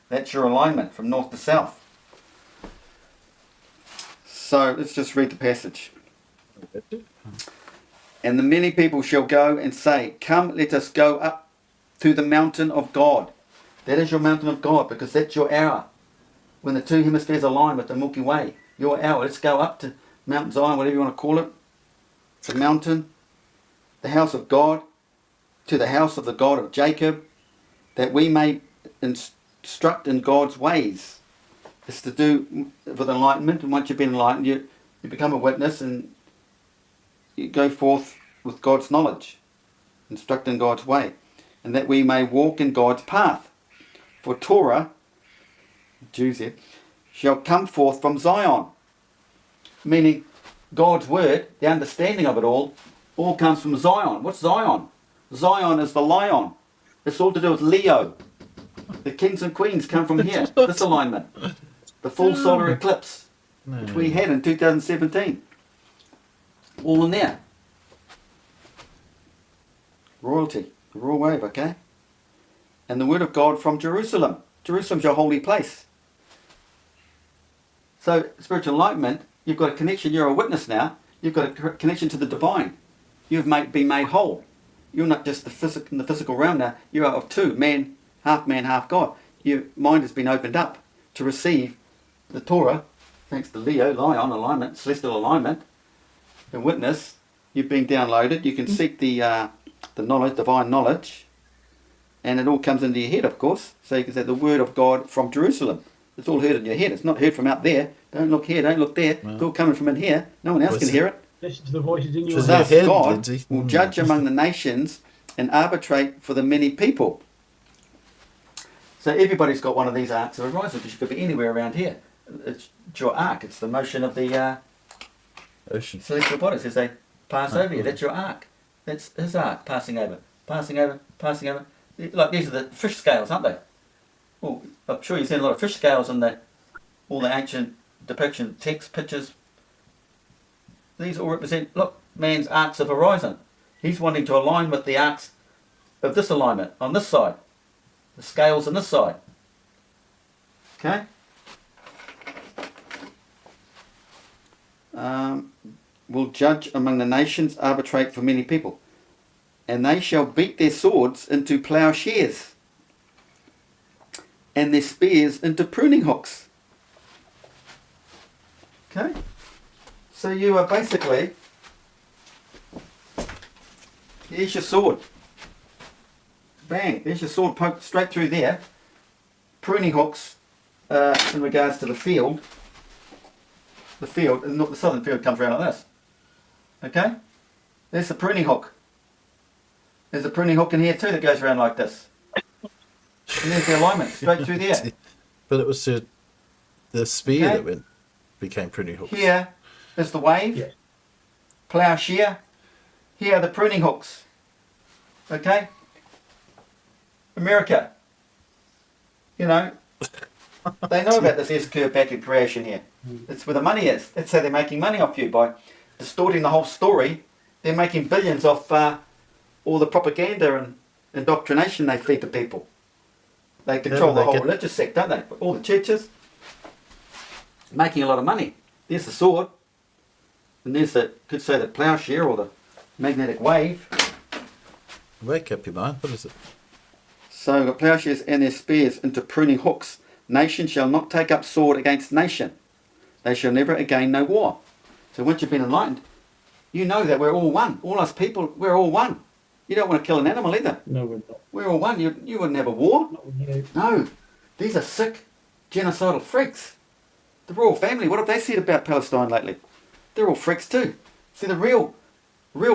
That's your alignment from north to south. So let's just read the passage. And the many people shall go and say, come, let us go up to the mountain of God. That is your mountain of God, because that's your hour. When the two hemispheres align with the Milky Way, your hour. Let's go up to Mount Zion, whatever you want to call it. It's a mountain, the house of God, to the house of the God of Jacob, that we may instruct in God's ways. It's to do with enlightenment, and once you've been enlightened, you become a witness and you go forth with God's knowledge, instruct in God's way, and that we may walk in God's path. For Torah, Jews here, shall come forth from Zion. Meaning God's word, the understanding of it all comes from Zion. What's Zion? Zion is the lion. It's all to do with Leo. The kings and queens come from here, this alignment. The full solar eclipse, which we had in 2017. All in there. Royalty, the royal wave, okay? And the word of God from Jerusalem. Jerusalem's your holy place. So, spiritual enlightenment, you've got a connection, you're a witness now. You've got a connection to the divine. You've been made whole. You're not just in the physical realm now. You are of two, man, half God. Your mind has been opened up to receive the Torah, thanks to Leo, lion alignment, celestial alignment. The witness, you've been downloaded. You can seek the knowledge, divine knowledge, and it all comes into your head, of course. So you can say the word of God from Jerusalem. It's all heard in your head. It's not heard from out there. Don't look here, don't look there. It's all coming from in here. No one else can hear it. Listen to the voices in your Just head. Thus head, God Lindsay. will judge among the nations and arbitrate for the many people. So everybody's got one of these arcs of horizon, because you could be anywhere around here. It's your arc. It's the motion of the Ocean. celestial bodies as they pass over you. That's your arc. That's his arc passing over, passing over, passing over. Like these are the fish scales, aren't they? Well, I'm sure you've seen a lot of fish scales in all the ancient depiction text, pictures. These all represent, look, man's arcs of horizon. He's wanting to align with the arcs of this alignment on this side. The scales on this side. Okay? will judge among the nations, arbitrate for many people. And they shall beat their swords into plowshares, and their spears into pruning hooks. Okay? So you are basically, here's your sword. Bang, there's your sword poked straight through there. Pruning hooks in regards to the field. The field, and not the southern field comes around like this. Okay? There's the pruning hook. There's a pruning hook in here too that goes around like this. And there's the alignment straight through there. But it was the spear Okay. that became pruning hooks. Here is the wave. Yeah. Plowshare. Here are the pruning hooks. Okay? America. You know, they know about this S-curve back in creation here. It's where the money is. That's how they're making money off you, by distorting the whole story. They're making billions off all the propaganda and indoctrination they feed to people. They control the whole religious sector, don't they? All the churches. Making a lot of money. There's the sword. And there's the, could say the plowshare or the magnetic wave. Wake up your mind. What is it? So we've got plowshares and their spears into pruning hooks. Nation shall not take up sword against nation. They shall never again know war. So once you've been enlightened, you know that we're all one. All us people, we're all one. You don't want to kill an animal either. No, we're not. We're all one. You wouldn't have a war. Not with you. No. These are sick, genocidal freaks. The royal family, what have they said about Palestine lately? They're all freaks too. See, the real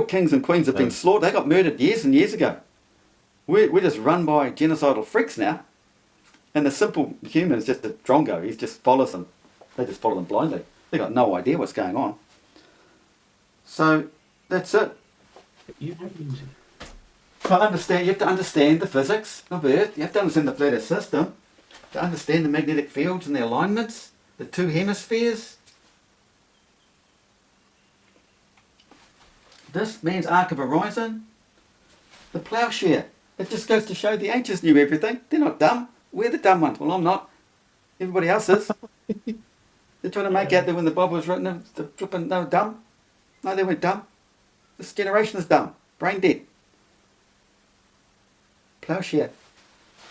kings and queens have been slaughtered. They got murdered years and years ago. We're just run by genocidal freaks now. And the simple human is just a drongo. He just follows them. They just follow them blindly. They got no idea what's going on. So that's it. You have music. You have to understand the physics of Earth. You have to understand the flat Earth system. To understand the magnetic fields and the alignments, the two hemispheres. This man's arc of horizon. The plowshare. It just goes to show the ancients knew everything. They're not dumb. We're the dumb ones. Well, I'm not. Everybody else is. They're trying to make out that when the Bible was written, the flipping, they were dumb. No, they weren't dumb. This generation is dumb. Brain dead. Plowshare.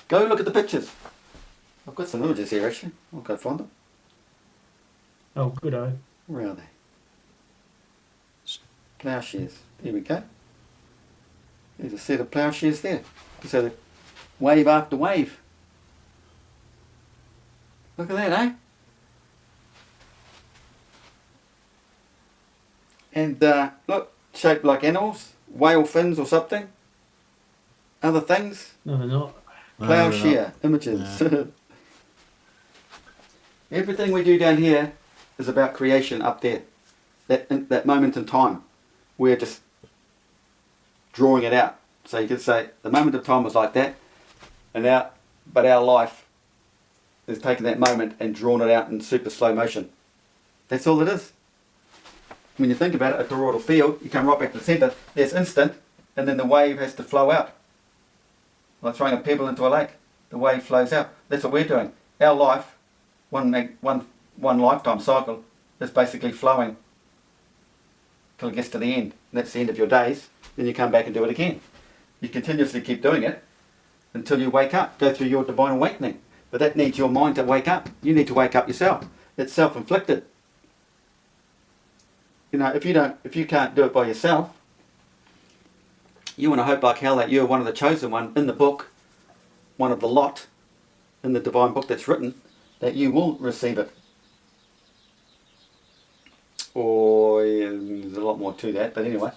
Go look at the pictures. I've got some images here actually. I'll go find them. Oh, good eye. Where are they? Plowshares. Here we go. There's a set of plowshares there. So the wave after wave. Look at that, eh? And look, shaped like animals, whale fins or something. Other things. No, they're not. Plowshare images. Everything we do down here is about creation up there. That moment in time, we're just drawing it out. So you could say the moment of time was like that, but our life has taken that moment and drawn it out in super slow motion. That's all it is. When you think about it, a toroidal field, you come right back to the centre, there's instant, and then the wave has to flow out. Like throwing a pebble into a lake, the wave flows out. That's what we're doing. Our life, one lifetime cycle, is basically flowing till it gets to the end. That's the end of your days. Then you come back and do it again. You continuously keep doing it until you wake up, go through your divine awakening. But that needs your mind to wake up. You need to wake up yourself. It's self-inflicted. You know, if you can't do it by yourself, you want to hope like hell that you're one of the chosen one in the book, one of the lot in the divine book that's written, that you will receive it. Or there's a lot more to that, but anyway,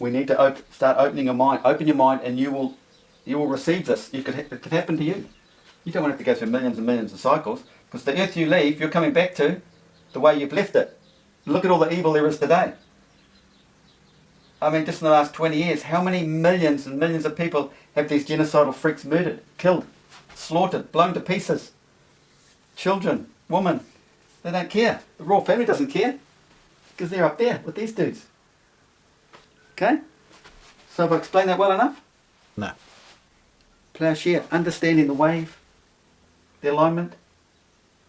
we need to start opening your mind. Open your mind, and you will receive this. It could happen to you. You don't want to have to go through millions and millions of cycles, because the earth you leave, you're coming back to the way you've left it. Look at all the evil there is today. I mean, just in the last 20 years, how many millions and millions of people have these genocidal freaks murdered, killed, slaughtered, blown to pieces? Children, women, they don't care. The royal family doesn't care, because they're up there with these dudes. Okay? So have I explained that well enough? No. Plowshare, understanding the wave, the alignment,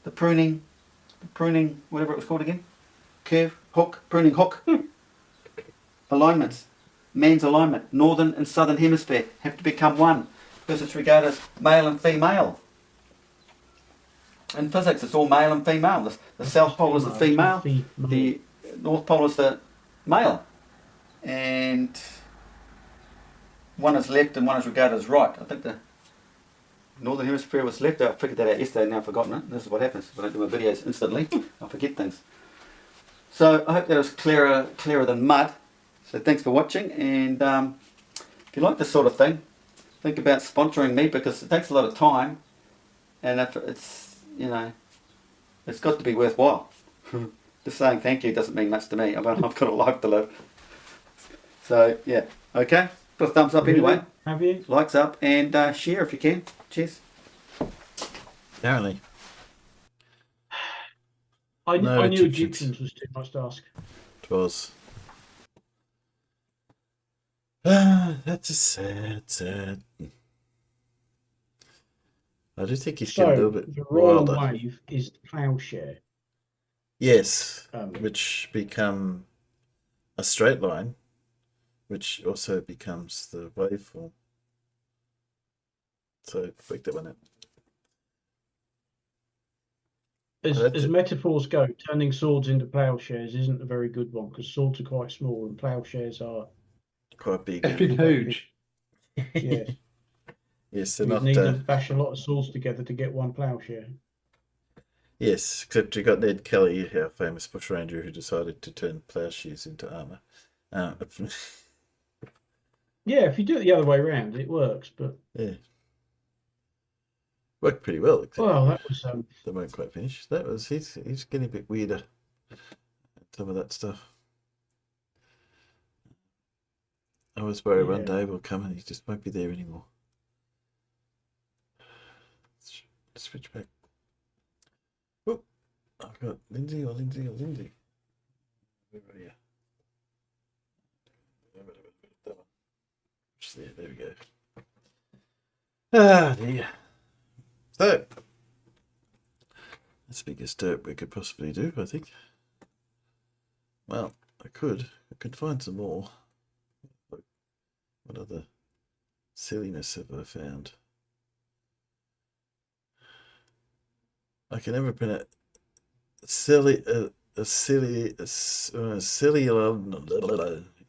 the pruning, whatever it was called again, curve. pruning hook alignments. Man's alignment, northern and southern hemisphere have to become one because it's regarded as male and female. In physics, it's all male and female. The south pole is the female, the north pole is the male, and one is left and one is regarded as right. I think the northern hemisphere was left. I figured that out yesterday and now I've forgotten it. This is what happens when I do my videos instantly. I forget things. So I hope that was clearer than mud. So thanks for watching, and if you like this sort of thing, think about sponsoring me because it takes a lot of time, and if it's, you know, it's got to be worthwhile. Just saying thank you doesn't mean much to me. I've got a life to live. So yeah, okay. Put a thumbs up anyway. Have you? Likes up and share if you can. Cheers. Apparently. I No knew Egyptians. Egyptians was too much to ask. It was. That's a sad. I do think he's getting a little bit the royal wilder. wave is the ploughshare. Yes, Um, which become a straight line, which also becomes the waveform. So break that one out. As metaphors go, turning swords into ploughshares isn't a very good one because swords are quite small and ploughshares are Quite big. Epic huge. yes. Yes, they're You not. need to bash a lot of swords together to get one ploughshare. Yes, except you got Ned Kelly, our famous bushranger, who decided to turn ploughshares into armor. Yeah, if you do it the other way around, it works. But Yeah, worked pretty well. Except well, that was they weren't quite finished. That was he's getting a bit weirder. Some of that stuff. I was worried one day will come and he just won't be there anymore. Switch back. Oh, I've got Lindsay. Where are you? There we go. Ah, dear. So, that's the biggest dirt we could possibly do, I think. Well, I could find some more. What other silliness have I found? I can never pronounce silly. You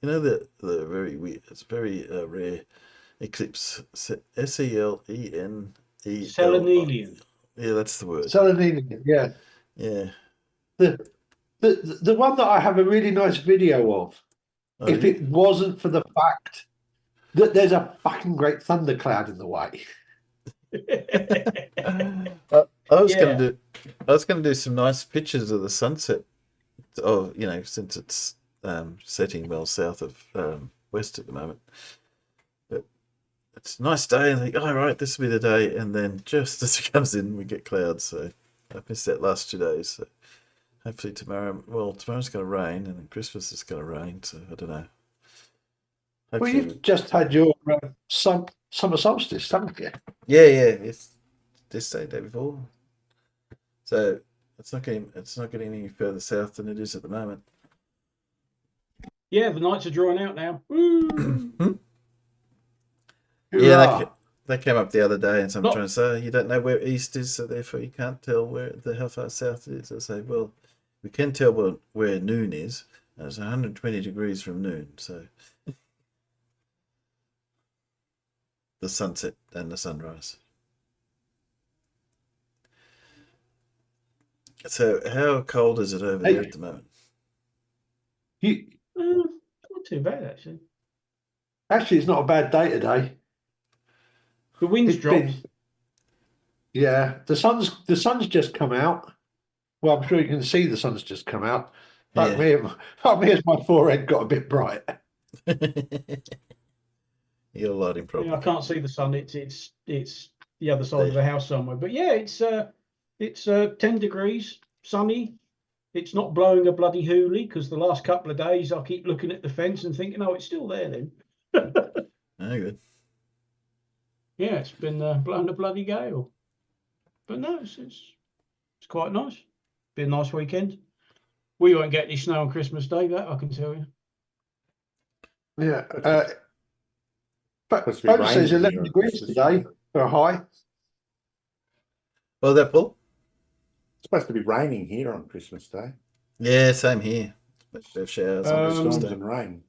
know the very weird. It's very rare eclipse. SELENE. Selenelian. Yeah, that's the word. Selenelian, yeah. Yeah. The one that I have a really nice video of, Oh, if it wasn't for the fact that there's a fucking great thundercloud in the way. I was gonna do some nice pictures of the sunset. Oh, you know, since it's setting well south of west at the moment. But it's a nice day, and I think, oh, right, this will be the day. And then just as it comes in, we get clouds. So I've missed that last 2 days. So hopefully tomorrow. Well, tomorrow's going to rain, and then Christmas is going to rain. So I don't know. Hopefully, Well, you've just had your summer solstice, haven't you? yeah. It's this day before. So it's not getting any further south than it is at the moment. Yeah, the nights are drawing out now. Woo! Yeah, that came up the other day, and someone Not- trying to say you don't know where east is, so therefore you can't tell how far south it is. I say, well, we can tell where noon is, and it's 120 degrees from noon, so the sunset and the sunrise. So how cold is it over there at the moment? Not too bad actually. Actually, it's not a bad day today. The wind's It's dropped. been- yeah, the sun's just come out. Well, I'm sure you can see the sun's just come out. Like me, as my forehead got a bit bright. You're lighting problem. Yeah, I can't see the sun. It's the other side of the house somewhere. But yeah, it's 10 degrees, sunny. It's not blowing a bloody hoolie because the last couple of days I keep looking at the fence and thinking, oh, it's still there then. Oh, good. Yeah, it's been blowing a bloody gale. But no, it's quite nice. Been a nice weekend. We won't get any snow on Christmas Day, that I can tell you. Yeah. Supposed to be Photo says raining 11 here on degrees Christmas today Day. for a high. Well, that Paul? It's supposed to be raining here on Christmas Day. Yeah, same here. Have showers on Christmas Storms Day. and rain.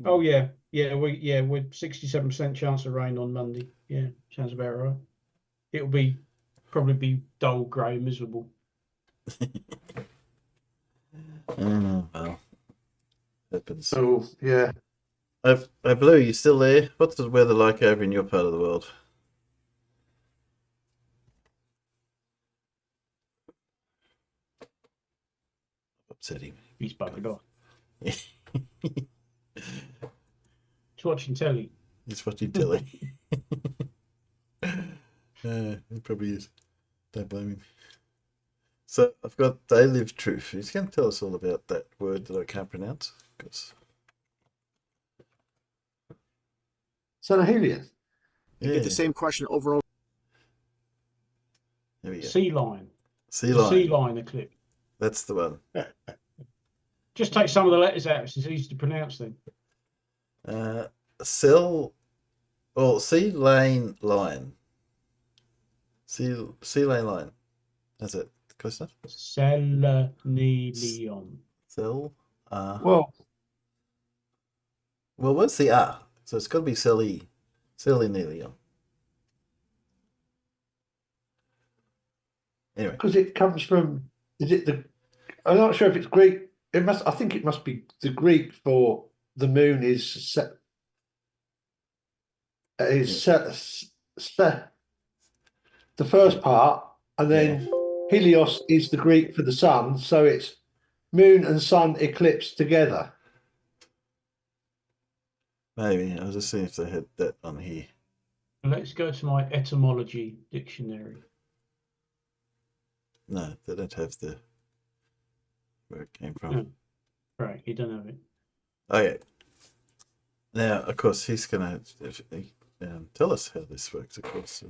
Oh we're 67% chance of rain on Monday. Yeah, sounds about right. It'll probably be dull, grey, miserable. Well, happens. So yeah. Blue, you still there? What's the weather like over in your part of the world? Upsetting. He's buggered off. He's He's watching telly. watching telly. He probably is. Don't blame him. So I've got They Live Truth. He's going to tell us all about that word that I can't pronounce. Sanahelion. You get the same question over and over. There we go. Sea lion. Sea lion. Sea lion eclipse. That's the one. Just take some of the letters out. It's easy to pronounce them. Sea lane lion. Sea lane lion. That's it. Close enough. Selenileon. Cell. Well, what's the R? So it's got to be Selenileon. Anyway. because it comes from, I'm not sure if it's Greek. I think it must be the Greek for the moon is the first part, and then Helios is the Greek for the sun, so it's moon and sun eclipse together. Maybe. I was just seeing if they had that on here. Let's go to my etymology dictionary. No, they don't have where it came from. No. Right, you don't have it. Okay. Now, of course, he's going to tell us how this works, of course.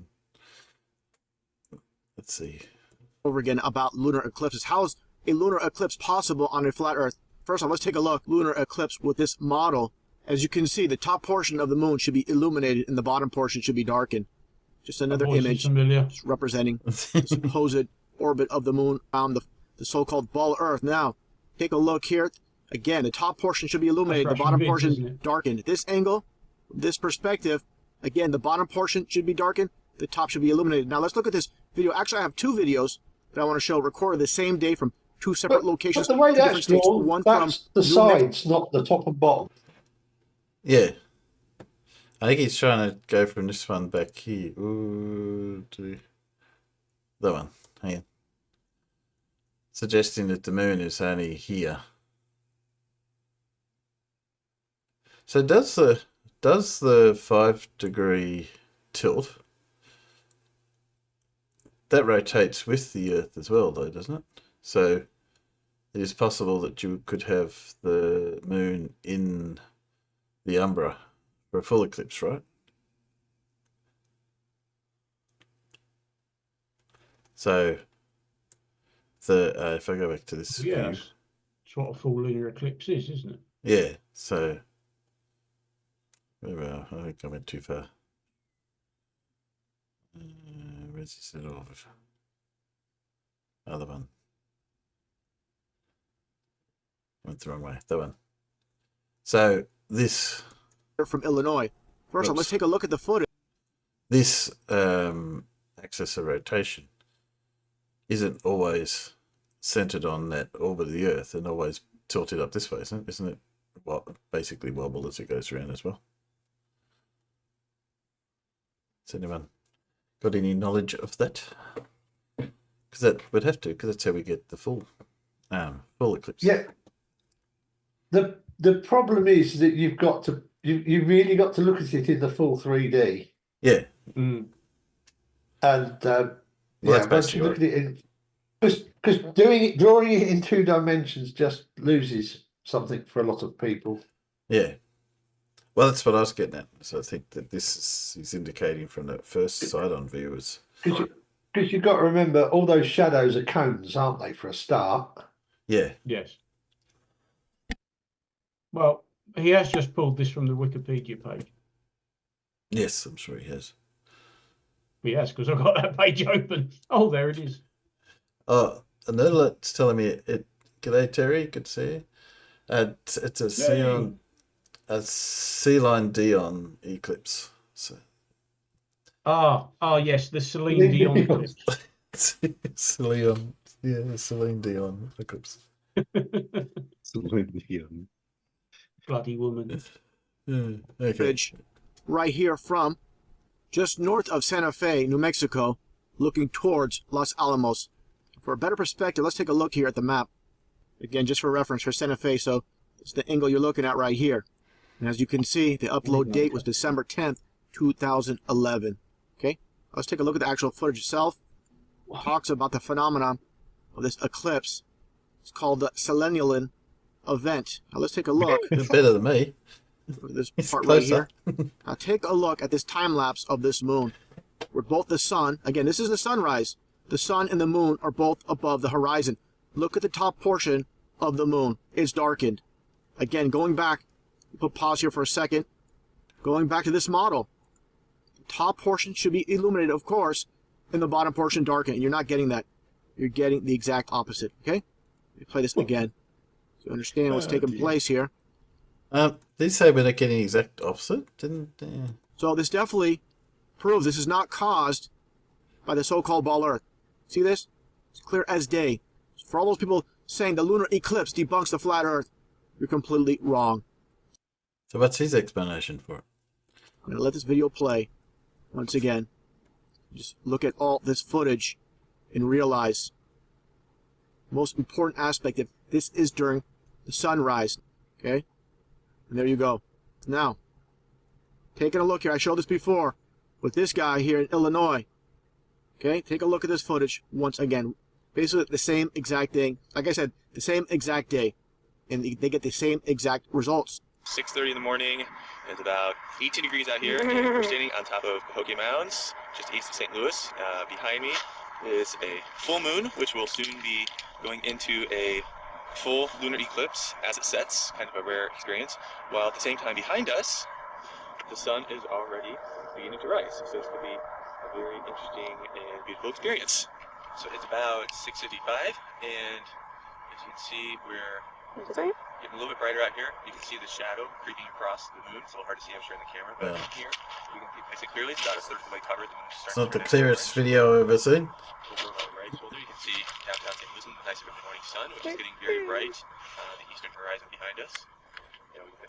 Let's see. Over again about lunar eclipses. How is a lunar eclipse possible on a flat Earth? First off, let's take a look. Lunar eclipse with this model. As you can see, the top portion of the moon should be illuminated and the bottom portion should be darkened. Just another image representing the supposed orbit of the moon around the so-called ball Earth. Now, take a look here. Again, the top portion should be illuminated, the bottom portion darkened. This angle, this perspective, again, the bottom portion should be darkened, the top should be illuminated. Now, let's look at this video. Actually, I have two videos that I want to show recorded the same day from two separate locations. But the way that's drawn, one that's from the sides, not the top and bottom. Yeah. I think he's trying to go from this one back here. Ooh, to that one. Hang on. Suggesting that the moon is only here. So does the 5-degree tilt, that rotates with the Earth as well, though, doesn't it? So it is possible that you could have the moon in the umbra for a full eclipse, right? So if I go back to this view, that's what a full lunar eclipse is, isn't it? Yeah. So I think I went too far. Where's this at all? Other one. Went the wrong way. That one. So this from Illinois. First off, let's take a look at the footage. This axis of rotation isn't always centered on that orbit of the Earth and always tilted up this way, isn't it? Isn't it basically wobble as it goes around as well? Has anyone got any knowledge of that? Because that would have to, because that's how we get the full eclipse. Yeah. The problem is that you've got to you really got to look at it in the full 3D. Yeah. Mm. And once you look at it in, because drawing it in 2 dimensions just loses something for a lot of people. Yeah. Well, that's what I was getting at. So I think that this is indicating from that first side-on view is... Because you've got to remember, all those shadows are cones, aren't they, for a start? Yeah. Yes. Well, he has just pulled this from the Wikipedia page. Yes, I'm sure he has. Yes, because I've got that page open. Oh, there it is. Oh, another alert's telling me it. G'day, Terry. Good to see you. It's a sea line Dion eclipse. So Yes, the Celine Dion eclipse. Celine, yeah, Celine Dion eclipse. Bloody woman. Yeah, okay. Bridge right here from just north of Santa Fe, New Mexico, looking towards Los Alamos. For a better perspective, let's take a look here at the map. Again, just for reference for Santa Fe, so it's the angle you're looking at right here. And as you can see, the upload date was December 10th, 2011. Okay, let's take a look at the actual footage itself. It talks about the phenomenon of this eclipse. It's called the Selenian event. Now let's take a look. You're better than me. This It's part right closer. here. Now take a look at this time lapse of this moon, where both the sun, again, this is the sunrise. The sun and the moon are both above the horizon. Look at the top portion of the moon. It's darkened. Again, going back, put pause here for a second. Going back to this model. The top portion should be illuminated, of course, and the bottom portion darkened. You're not getting that. You're getting the exact opposite. Okay? Let me play this again so you understand what's taking place here. They say we're not getting the exact opposite, didn't they? So this definitely proves this is not caused by the so-called ball Earth. See this? It's clear as day. For all those people saying the lunar eclipse debunks the flat Earth, you're completely wrong. So what's his explanation for it? I'm going to let this video play once again. Just look at all this footage and realize the most important aspect that this is during the sunrise. Okay? And there you go. Now, taking a look here, I showed this before with this guy here in Illinois. Okay, take a look at this footage once again. Basically the same exact thing. Like I said, the same exact day. And they get the same exact results. 6:30 in the morning. It's about 18 degrees out here, and we're standing on top of Cahokia Mounds, just east of St. Louis. Behind me is a full moon, which will soon be going into a full lunar eclipse as it sets, kind of a rare experience. While at the same time behind us, the sun is already beginning to rise. So this could be a very interesting and beautiful experience. So it's about 6:55, and as you can see, we're getting a little bit brighter out here. You can see the shadow creeping across the moon. It's a little hard to see, I'm sure, in the camera, but here we can see it clearly. It's about a third of the way covered. The moon It's not the clearest video I've ever seen. Over my right shoulder, you can see downtown St. Louis, the nice early morning sun, which is getting very bright. The eastern horizon behind us. Yeah, we can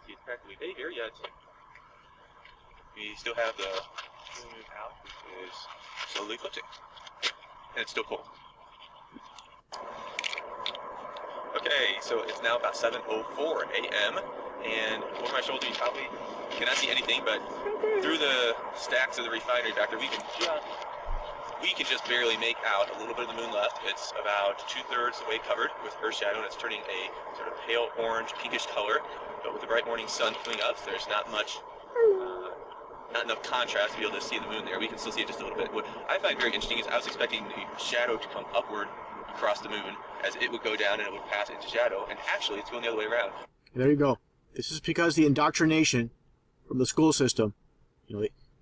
see it's practically day here yet. We still have the moon out, which is slowly eclipsing, and it's still cold. Okay, so it's now about 7:04 a.m. and over my shoulder you probably cannot see anything, but through the stacks of the refinery back there, we can just barely make out a little bit of the moon left. It's about 2/3 the way covered with Earth shadow, and it's turning a sort of pale orange, pinkish color. But with the bright morning sun coming up, there's not much, not enough contrast to be able to see the moon there. We can still see it just a little bit. What I find very interesting is I was expecting the shadow to come upward across the moon as it would go down and it would pass into shadow, and actually it's going the other way around. There you go. This is because the indoctrination from the school system.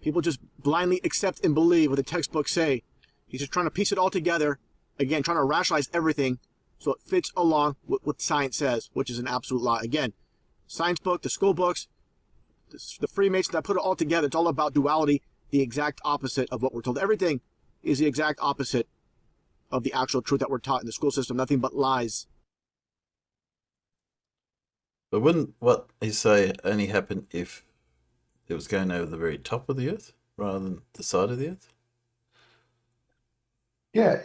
People just blindly accept and believe what the textbooks say. He's just trying to piece it all together, again, trying to rationalize everything so it fits along with what science says, which is an absolute lie. Again, science book, the school books, the Freemasons that put it all together, it's all about duality, the exact opposite of what we're told. Everything is the exact opposite of the actual truth that we're taught in the school system, nothing but lies. But wouldn't what he say only happen if it was going over the very top of the Earth rather than the side of the Earth? Yeah,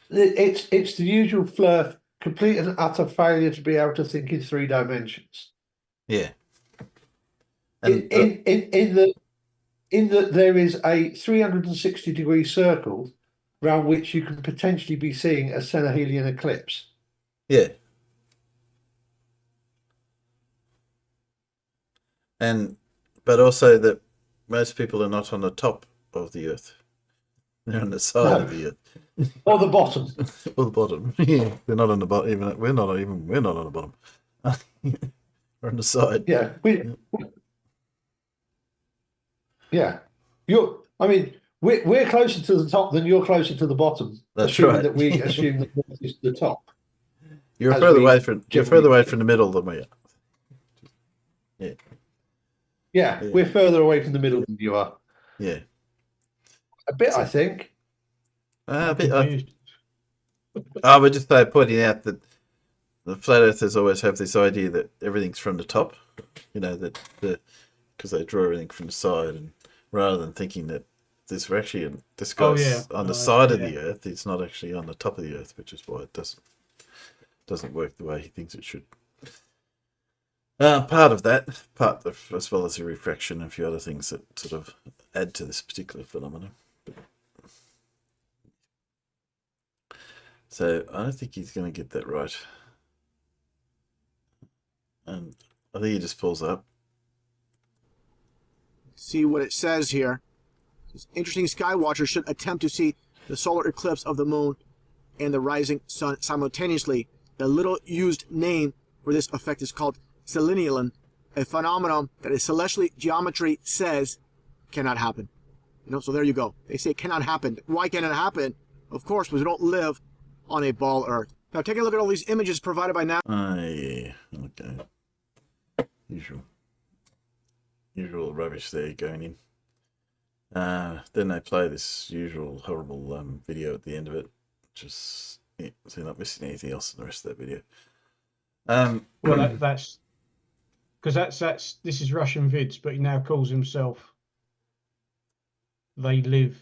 it's the usual flirt, complete and utter failure to be able to think in 3 dimensions. Yeah. And in that there is a 360-degree circle around which you can potentially be seeing a Cenahelian eclipse. yeah. But also that most people are not on the top of the Earth. They're on the side of the Earth. Or the bottom. Or the bottom. Yeah, they're not on the bottom. Even we're not on the bottom. We're on the side. Yeah, we're closer to the top than you're closer to the bottom. That's assuming right. that we assume that North is the top. You're As further we away from the middle than we are. Yeah. Yeah, Yeah. we're further away from the middle than you are. Yeah. A bit, I think. A bit. I would just pointing out that the flat earthers always have this idea that everything's from the top. You know, that because they draw everything from the side, and rather than thinking that this actually this guy's on the side of the Earth, it's not actually on the top of the Earth, which is why it doesn't work the way he thinks it should. Part of that, as well as the refraction and a few other things that sort of add to this particular phenomenon. So I don't think he's going to get that right. And I think he just pulls up. See what it says here. This interesting sky watcher should attempt to see the solar eclipse of the moon and the rising sun simultaneously. The little used name for this effect is called selenium, a phenomenon that a celestial geometry says cannot happen. So there you go. They say it cannot happen. Why can't it happen? Of course, because we don't live on a ball Earth. Now take a look at all these images provided by NASA. Yeah. Okay. Usual rubbish there going in. Then they play this usual horrible video at the end of it. Just so you're not missing anything else in the rest of that video. Well, that's because this is Russian vids, but he now calls himself They Live.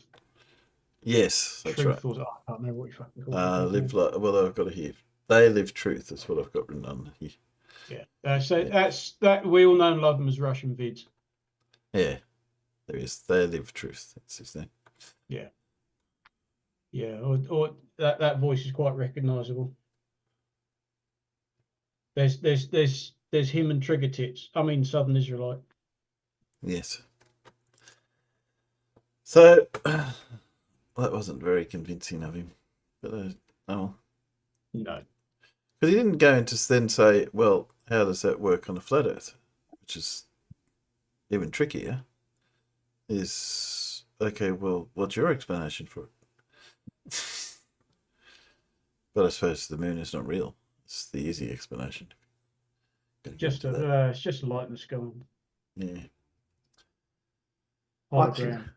Yes, that's Truth, right. I can't remember what he fucking called it. Well, I've got it here. They Live Truth. That's what I've got written on here. Yeah. So that's that. We all know and love them as Russian vids. Yeah, there is. They Live Truth. That's his name. Yeah. Yeah. Or that voice is quite recognisable. There's him and Trigger Tits. I mean, Southern Israelite. Yes. So that wasn't very convincing of him, but No. Because he didn't go into then say, well, how does that work on a flat Earth? Which is even trickier. Is okay. Well, what's your explanation for it? But I suppose the moon is not real. It's the easy explanation. It's just a light in the sky. Yeah. Hologram.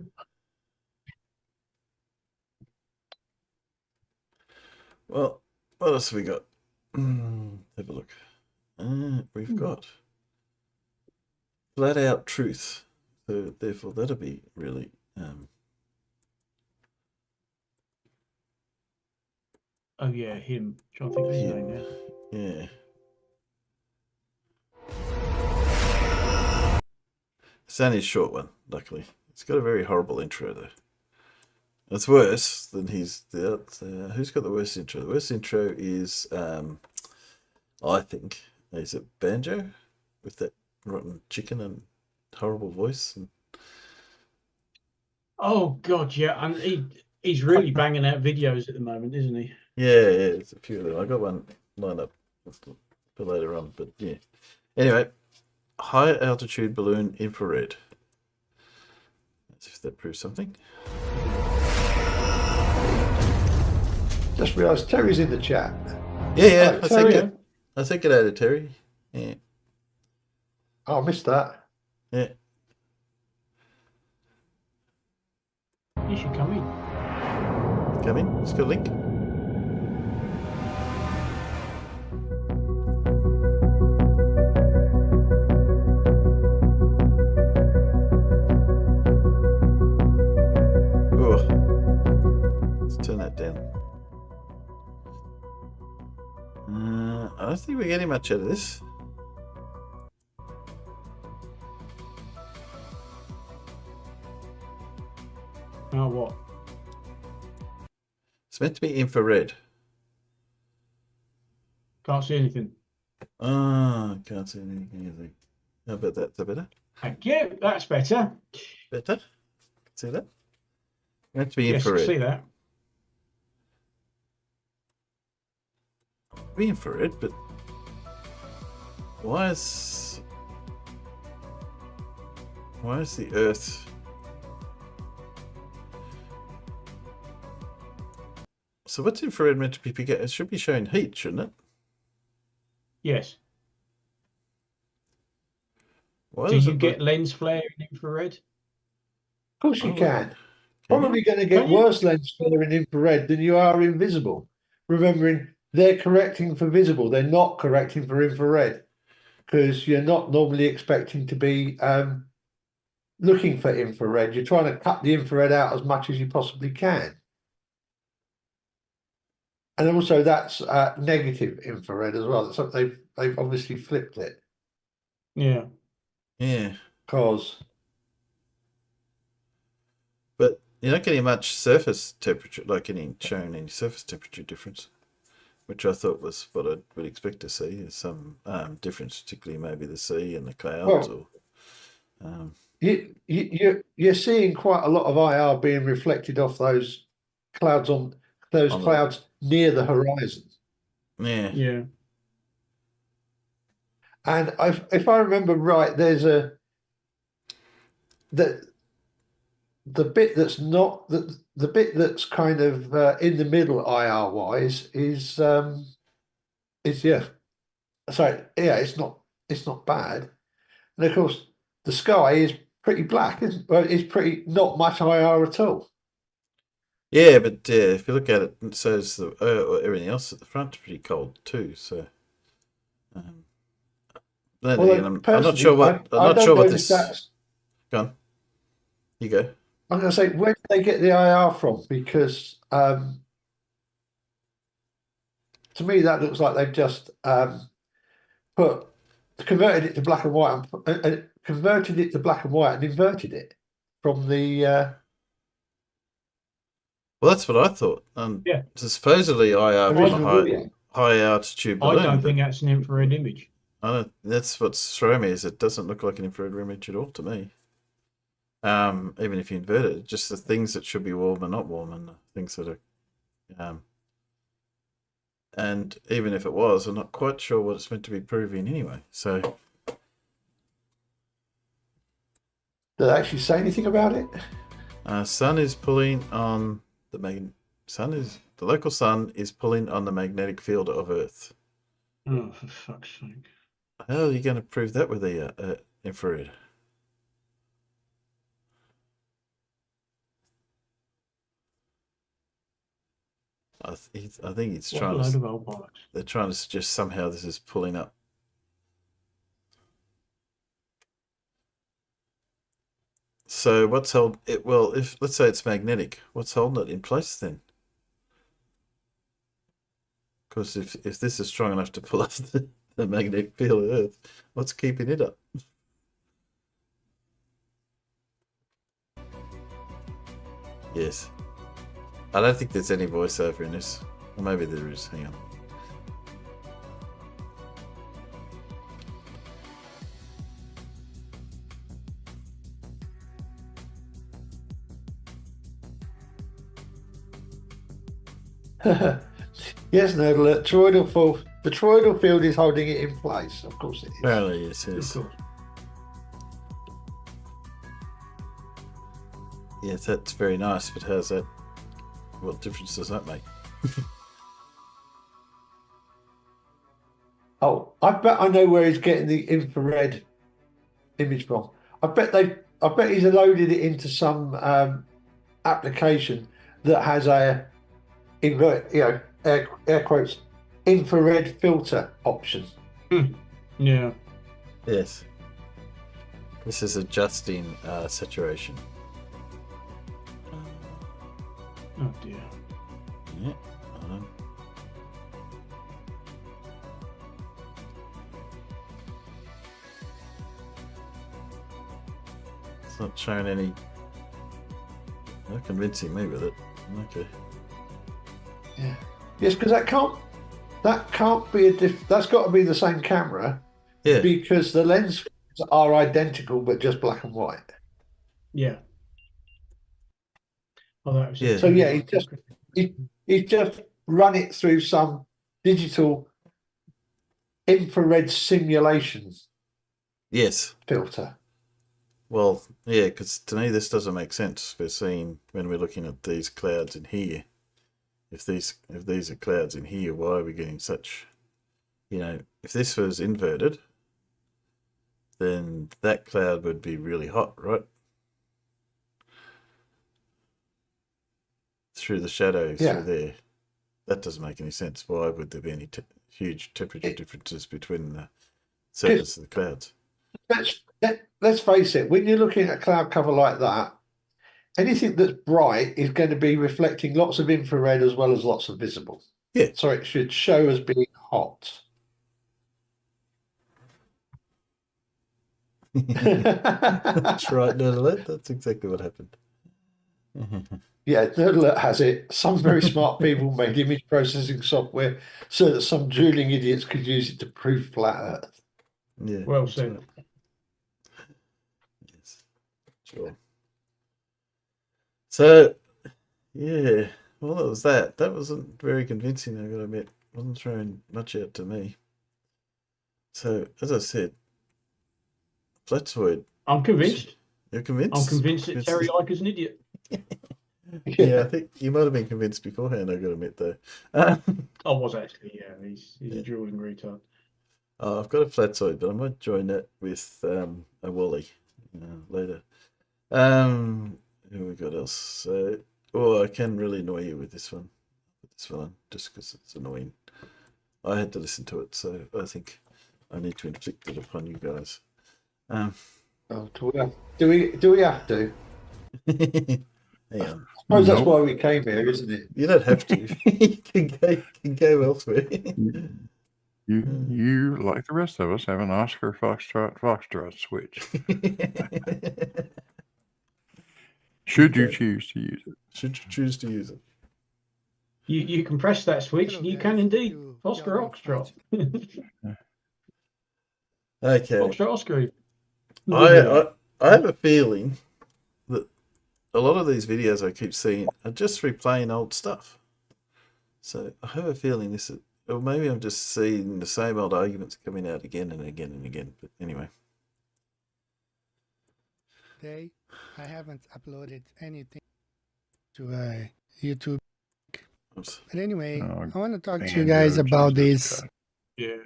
Well, what else have we got? Have a look. We've got flat out truth. So therefore, that'll be really. Oh yeah, him. Trying to think of his name now. Yeah. It's only a short one, luckily. It's got a very horrible intro, though. It's worse than who's got the worst intro? The worst intro is, I think, is it Banjo? With that rotten chicken and horrible voice. And... Oh, God, yeah. And he's really banging out videos at the moment, isn't he? Yeah, it's a few of them. I got one lined up for later on, but yeah. Anyway, high altitude balloon infrared. Let's see if that proves something. Just realised Terry's in the chat. Yeah. Terry. I think it added Terry. Yeah. Oh, I missed that. Yeah. You should come in. Come in. Let's go link. Turn that down. I don't think we're getting much out of this. Oh, what? It's meant to be infrared. Can't see anything. Can't see anything. How about that? Is that better? Thank you. That's better. Better? See that? Meant to be Yes, I infrared. see that. Be infrared, but why is the Earth? So what's infrared meant to be picking? It should be showing heat, shouldn't it? Yes. Why Do does you it get look- lens flare in infrared? Of course you Oh, can. Can Probably you? going to get Can you? worse lens flare in infrared than you are in visible. Remembering they're correcting for visible, they're not correcting for infrared because you're not normally expecting to be looking for infrared. You're trying to cut the infrared out as much as you possibly can. And also that's negative infrared as well. So they've obviously flipped it Yeah. Yeah, because but you're not getting much surface temperature, like showing any surface temperature difference, which I thought was what I would expect to see. Is some difference, particularly maybe the sea and the clouds, well, or you're seeing quite a lot of IR being reflected off those clouds on clouds near the horizon. Yeah. Yeah. And if I remember right, there's the bit that's not the bit that's kind of in the middle IR wise is yeah. Sorry, yeah, it's not bad. And of course, the sky is pretty black, isn't? Well, it's pretty not much IR at all. Yeah, but if you look at it, it says everything else at the front is pretty cold too. So, then Well, again, I'm not sure what I don't sure know what if this. that's. Go on, you go. I'm going to say, where did they get the IR from? Because to me, that looks like they've just converted it to black and white and converted it to black and white and inverted it from the. Well, that's what I thought. Yeah. Supposedly IR from a original video. high altitude balloon. I don't but think that's an infrared image. I don't. That's what's throwing me is it doesn't look like an infrared image at all to me. Even if you invert it, just the things that should be warm are not warm, and the things that are. And even if it was, I'm not quite sure what it's meant to be proving anyway. So, Did they actually say anything about it? sun is pulling on the local sun is pulling on the magnetic field of Earth. Oh, for fuck's sake! How are you going to prove that with the infrared? I think it's What a trying load to. of old bollocks. They're trying to suggest somehow this is pulling up. So what's held it? Well, if let's say it's magnetic, what's holding it in place then? Because if this is strong enough to pull up the magnetic field of Earth, what's keeping it up? Yes. I don't think there's any voiceover in this. Or maybe there is. Hang on. Yes, Nerdle. The toroidal field is holding it in place. Of course it is. Apparently, yes. Of course. Yes, that's very nice, but how's that? What difference does that make? Oh, I bet I know where he's getting the infrared image from. I bet he's loaded it into some application that has air quotes infrared filter option. Yeah. Yes. This is adjusting saturation. Oh dear. Yeah. It's not showing any. Not convincing me with it. Okay. Yeah. Yes, because that can't be that's got to be the same camera. Yeah. Because the lenses are identical but just black and white. Yeah. Oh, that was Yeah. it. So yeah, he's just run it through some digital infrared simulation Yes. filter. Well, yeah, because to me this doesn't make sense. We're seeing when we're looking at these clouds in here. If these are clouds in here, why are we getting such? You know, if this was inverted, then that cloud would be really hot, right? Through the shadows through there. That doesn't make any sense. Why would there be any huge temperature differences between the surface of the clouds? Let's face it, when you're looking at a cloud cover like that, anything that's bright is going to be reflecting lots of infrared as well as lots of visible. Yeah. So it should show as being hot. That's right, Nerdalette. That's exactly what happened. Yeah, Nerdalette has it. Some very smart people made image processing software so that some drooling idiots could use it to prove flat Earth. Yeah. Well said. Right. Yes. Sure. So, yeah, well, that was that. That wasn't very convincing, I've got to admit. Wasn't throwing much out to me. So, as I said, Flatzoid. I'm convinced. You're convinced? I'm convinced that Terry Icker's an idiot. Yeah, I think you might have been convinced beforehand, I've got to admit, though. I was actually, yeah. He's a drooling retard. I've got a Flatzoid, but I might join that with a Wally later. Who we got else? So, I can really annoy you with this one. This one, just because it's annoying. I had to listen to it, so I think I need to inflict it upon you guys. Do we have to? Hang on. I suppose that's why we came here, isn't it? You don't have to. You can go elsewhere. You, like the rest of us, have an Oscar Foxtrot switch. Should you choose to use it? Should you choose to use it? You can press that switch, and you can indeed Oscar Foxtrot. Okay. Foxtrot Oscar. I have a feeling that a lot of these videos I keep seeing are just replaying old stuff. So I have a feeling this is, or maybe I'm just seeing the same old arguments coming out again and again and again. But anyway. Today, I haven't uploaded anything to YouTube. Oops. But anyway, I want to talk to you guys about this. Yeah.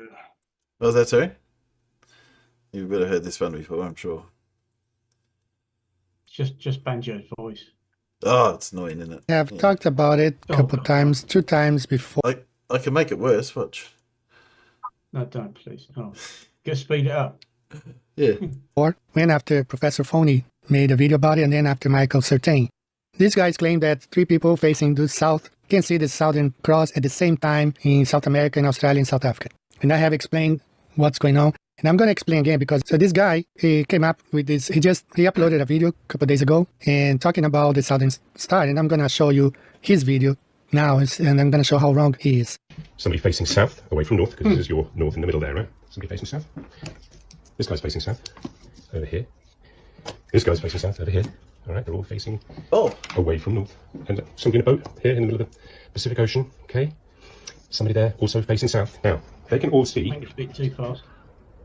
Oh, that's right. You've better heard this one before, I'm sure. Just Banjo's voice. Oh, it's annoying, isn't it? I've talked about it a couple times, 2 times before. I can make it worse. Watch. No, don't please. Oh, just speed it up. Yeah. Or when after Professor Phony made a video about it, and then after Michael Certain. These guys claim that 3 people facing due south can see the Southern Cross at the same time in South America and Australia and South Africa. And I have explained what's going on. And I'm going to explain again because so this guy, he came up with this, he uploaded a video a couple of days ago and talking about the Southern Star. And I'm going to show you his video now, and I'm going to show how wrong he is. Somebody facing south, away from north, because this is your north in the middle there, right? Somebody facing south. This guy's facing south, over here. This guy's facing south, over here. All right, they're all facing away from north. And somebody in a boat here in the middle of the Pacific Ocean, okay? Somebody there also facing south. Now, they can all see Maybe a bit too fast.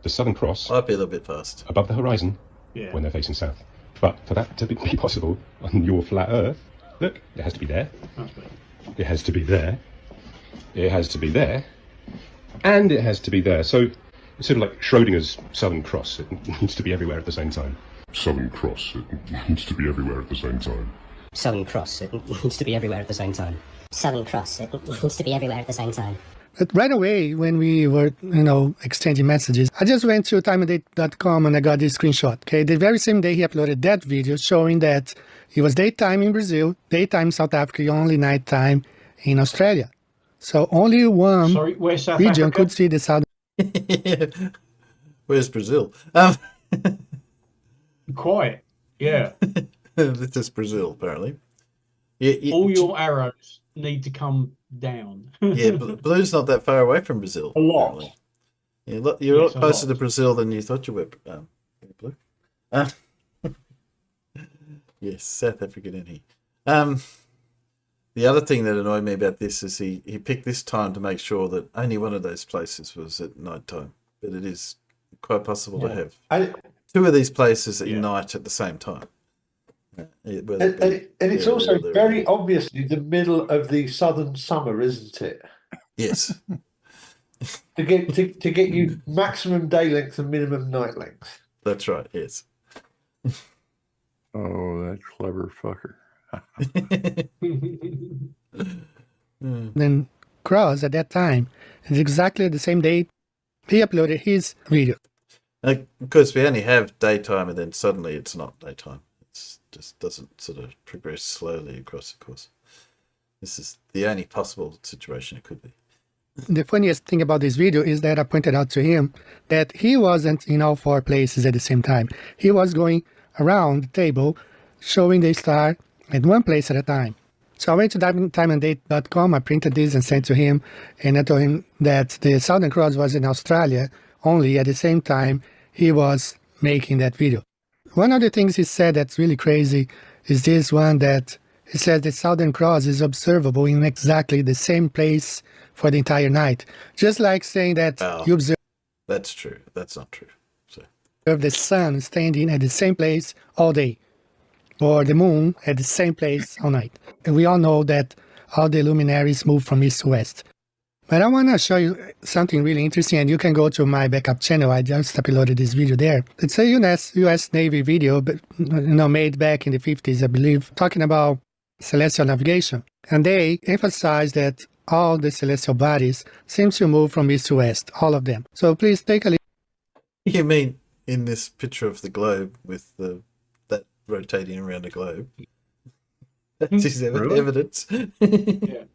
the Southern Cross I'd be a little bit fast. above the horizon when they're facing south. But for that to be possible on your flat Earth, look, it has to be there. It has to be there. It has to be there. And it has to be there. So it's sort of like Schrodinger's Southern Cross. It needs to be everywhere at the same time. Southern Cross. It needs to be everywhere at the same time. Southern Cross. It needs to be everywhere at the same time. Southern Cross. It needs to be everywhere at the same time. But right away, when we were, exchanging messages, I just went to timeanddate.com and I got this screenshot. Okay, the very same day he uploaded that video showing that it was daytime in Brazil, daytime in South Africa, only nighttime in Australia. So only one where's South region Africa? could see the southern. Where's Brazil? Quiet. Yeah. This is Brazil, apparently. All your arrows need to come down. Yeah, Blue's not that far away from Brazil. A lot. Yeah, you're a lot Yes, a closer lot. to Brazil than you thought you were, Blue. Yes, South African in here. The other thing that annoyed me about this is he picked this time to make sure that only one of those places was at night time. But it is quite possible to have two of these places at night at the same time. And it's also very obviously the middle of the southern summer, isn't it? Yes. to get you maximum day length and minimum night length. That's right. Yes. Oh, that clever fucker. Then Cross at that time is exactly the same date he uploaded his video. Because we only have daytime and then suddenly it's not daytime. It just doesn't sort of progress slowly across the course. This is the only possible situation it could be. The funniest thing about this video is that I pointed out to him that he wasn't in all four places at the same time. He was going around the table showing the star at one place at a time. So I went to timeanddate.com, I printed this and sent to him, and I told him that the Southern Cross was in Australia only at the same time he was making that video. One of the things he said that's really crazy is this one that he says the Southern Cross is observable in exactly the same place for the entire night. Just like saying that you observe... That's true. That's not true. So. The sun standing at the same place all day, or the moon at the same place all night. And we all know that all the luminaries move from east to west. But I want to show you something really interesting, and you can go to my backup channel. I just uploaded this video there. It's a US Navy video, but made back in the 50s, I believe, talking about celestial navigation. And they emphasize that all the celestial bodies seem to move from east to west, all of them. So please take a look. You mean in this picture of the globe with that rotating around a globe? That's his evidence. Yeah.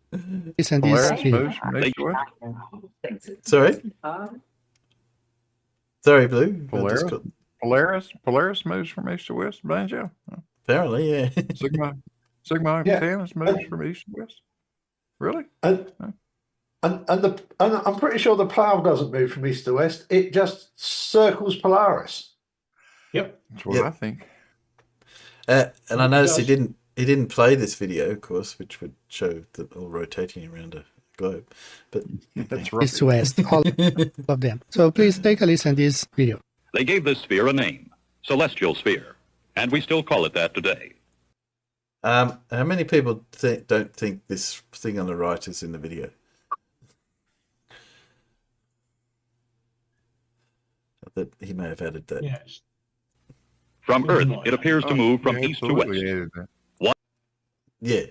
Sorry? Sorry, Blue. Polaris moves from east to west, Banjo. Apparently, yeah. Sigma Octantis moves from east to west. Really? And I'm pretty sure the plough doesn't move from east to west. It just circles Polaris. Yep. That's what I think. And I noticed he didn't play this video, of course, which would show that all rotating around a globe. But that's right. East to west, all of them. So please take a listen to this video. They gave this sphere a name, celestial sphere, and we still call it that today. How many people don't think this thing on the right is in the video? That he may have added that. Yes. From Earth, it appears to move from east to west. Yeah,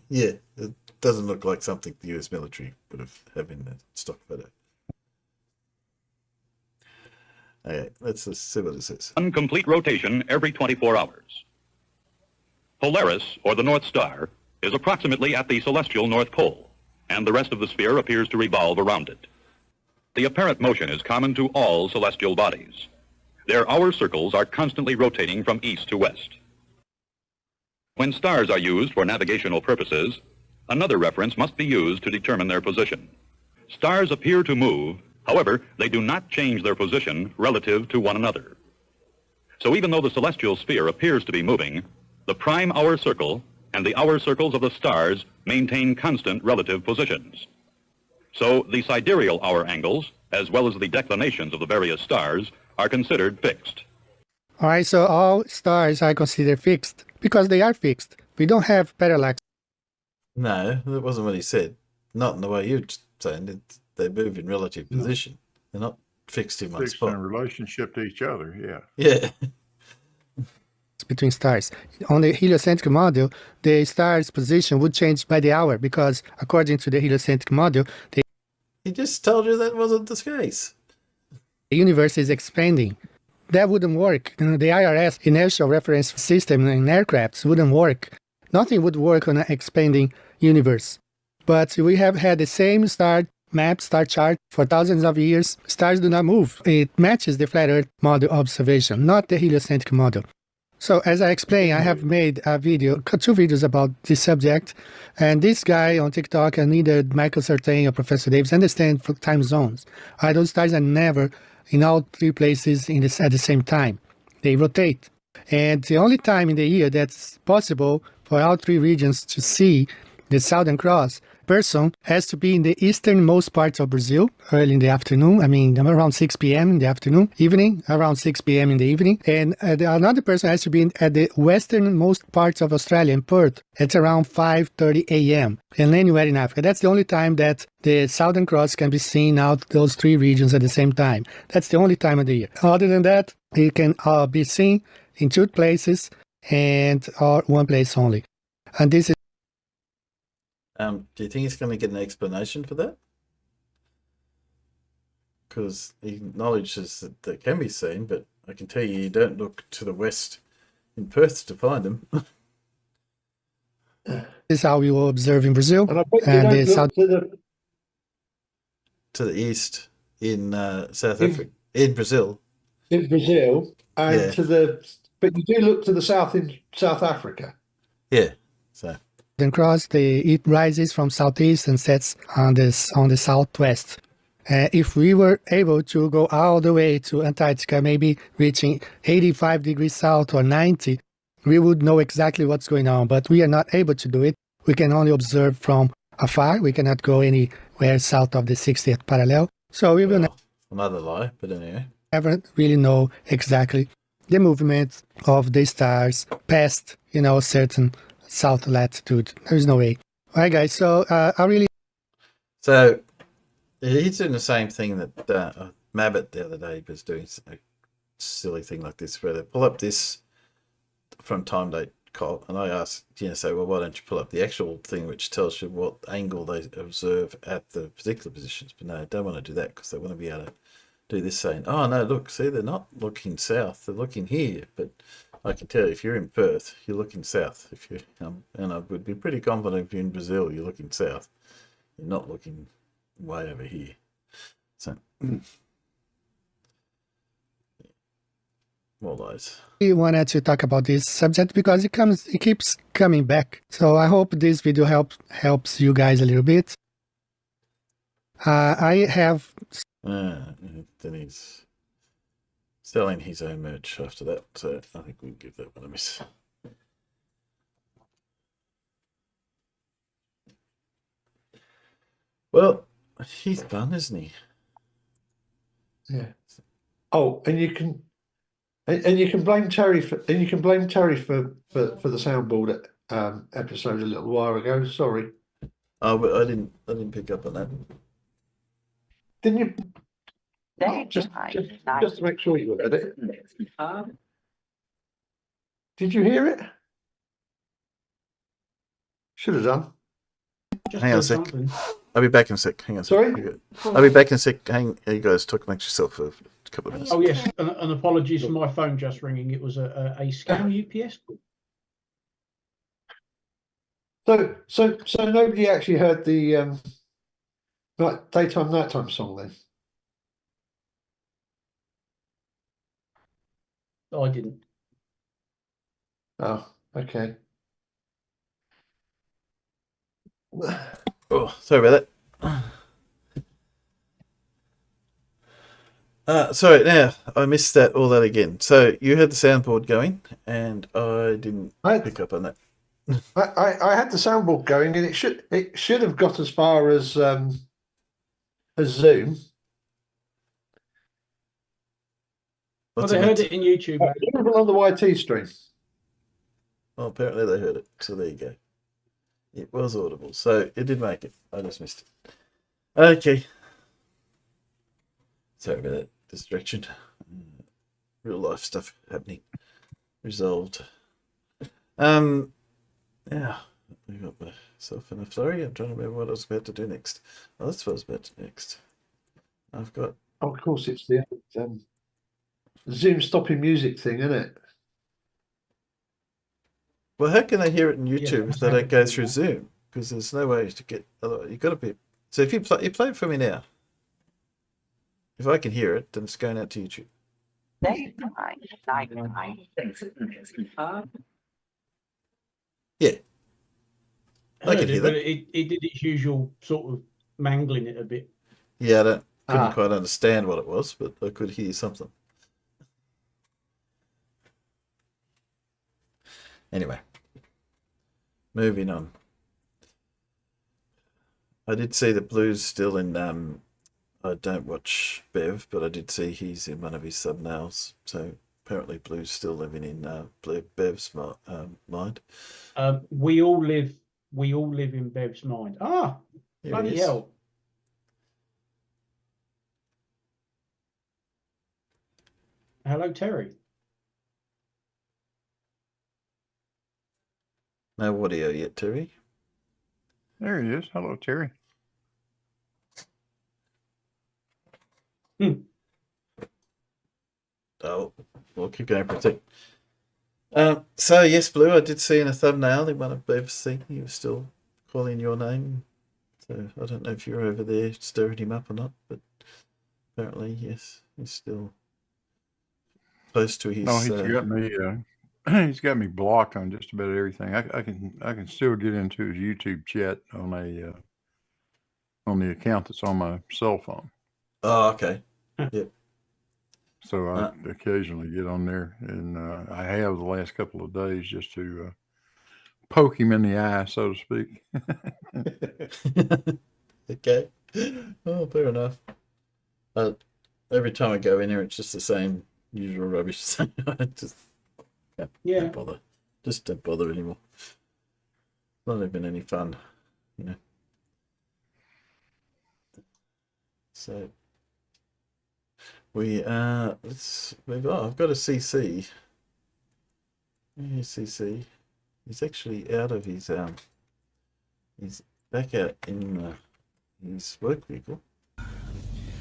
yeah. It doesn't look like something the US military would have in the stock photo. Okay, let's just see what it says. One complete rotation every 24 hours. Polaris, or the North Star, is approximately at the celestial North Pole, and the rest of the sphere appears to revolve around it. The apparent motion is common to all celestial bodies. Their hour circles are constantly rotating from east to west. When stars are used for navigational purposes, another reference must be used to determine their position. Stars appear to move, however, they do not change their position relative to one another. So even though the celestial sphere appears to be moving, the prime hour circle and the hour circles of the stars maintain constant relative positions. So the sidereal hour angles, as well as the declinations of the various stars, are considered fixed. All right, so all stars are considered fixed because they are fixed. We don't have parallax. No, that wasn't what he said. Not in the way you're saying. They move in relative position. They're not fixed in one Fixed spot. in relationship to each other, yeah. Yeah. Between stars. On the heliocentric model, the star's position would change by the hour because according to the heliocentric model, He just told you that wasn't the case. The universe is expanding. That wouldn't work. The IRS inertial reference system in aircrafts wouldn't work. Nothing would work on an expanding universe. But we have had the same star map, star chart for thousands of years. Stars do not move. It matches the flat Earth model observation, not the heliocentric model. So as I explained, I have made a video, 2 videos about this subject, and this guy on TikTok and neither Michael Certain or Professor Davis understand time zones. Those stars are never in all 3 places at the same time. They rotate. And the only time in the year that's possible for all 3 regions to see the Southern Cross, person has to be in the easternmost part of Brazil early in the afternoon. I mean, around 6 p.m. in the afternoon, evening, around 6 p.m. in the evening. And another person has to be at the westernmost parts of Australia, in Perth. It's around 5:30 a.m. and anywhere in Africa. That's the only time that the Southern Cross can be seen out those three regions at the same time. That's the only time of the year. Other than that, it can be seen in two places and or one place only. And this is. Do you think he's going to get an explanation for that? Because he acknowledges that they can be seen, but I can tell you don't look to the west in Perth to find them. This is how we will observe in Brazil. And I bet you don't look to the east in South Africa, in Brazil. In Brazil, and Yeah. but you do look to the south in South Africa. Yeah. So. Cross, it rises from southeast and sets on the southwest. If we were able to go all the way to Antarctica, maybe reaching 85 degrees south or 90, we would know exactly what's going on. But we are not able to do it. We can only observe from afar. We cannot go anywhere south of the 60th parallel. So we will Another lie, but anyway. Never really know exactly the movement of the stars past, certain south latitude. There's no way. All right, guys. So So he's doing the same thing that Mabbott the other day was doing, a silly thing like this, where they pull up this from time date call, and I asked, say, well, why don't you pull up the actual thing which tells you what angle they observe at the particular positions? But no, they don't want to do that because they want to be able to do this, saying, oh no, look, see, they're not looking south, they're looking here. But I can tell you, if you're in Perth, you're looking south. If you and I would be pretty confident if you're in Brazil, you're looking south. You're not looking way over here. So more lies. We wanted to talk about this subject because it keeps coming back. So I hope this video helps you guys a little bit. I have. Then he's selling his own merch after that, so I think we'll give that one a miss. Well, he's done, isn't he? Yeah. Oh, and you can blame Terry for the soundboard episode a little while ago. Sorry. Oh, but I didn't pick up on that. Didn't you? Just to make sure you heard it. Did you hear it? Should have done. Hang on a sec. I'll be back in a sec. Hang on a sec. Sorry? I'll be back in a sec. Hang, you guys talk amongst yourself for a couple of minutes. Oh yes, and apologies for my phone just ringing. It was a scam UPS call. So nobody actually heard the daytime nighttime song then? I didn't. Oh, okay. Oh, sorry about that. Sorry, now I missed all that again. So you had the soundboard going, and I didn't pick up on that. I had the soundboard going, and it should have got as far as Zoom. Well, they heard it in YouTube. On the YT stream. Well, apparently they heard it, so there you go. It was audible, so it did make it. I just missed it. Okay. Sorry about that distraction. Real life stuff happening. Resolved. Yeah. I got myself in a flurry. I'm trying to remember what I was about to do next. Oh, that's what I was about to do next. I've got. Oh, of course, it's the Zoom stopping music thing, isn't it? Well, how can they hear it in YouTube if they don't go through Zoom? Because there's no way to get. You've got to be. So if you play it for me now. If I can hear it, then it's going out to YouTube. Yeah. I can hear that. It did its usual sort of mangling it a bit. Yeah, I couldn't quite understand what it was, but I could hear something. Anyway, moving on. I did see that Blue's still in. I don't watch Bev, but I did see he's in one of his thumbnails. So apparently, Blue's still living in Bev's mind. We all live in Bev's mind. Ah, Here bloody he is. hell! Hello, Terry. No audio yet, Terry. There he is. Hello, Terry. Oh, we'll keep going for a sec. So yes, Blue, I did see in a thumbnail in one of Bev's thing he was still calling your name. So I don't know if you're over there stirring him up or not, but apparently yes, he's still close to his. No, he's got me. He's got me blocked on just about everything. I can still get into his YouTube chat on the account that's on my cell phone. Oh, okay. Yep. So I occasionally get on there, and I have the last couple of days just to poke him in the eye, so to speak. Okay. Oh, fair enough. Every time I go in there, it's just the same usual rubbish. I just don't bother. Just don't bother anymore. Not even any fun, you know. So we let's move on. I've got a CC. Here's CC. He's actually out of his he's back out in his work vehicle.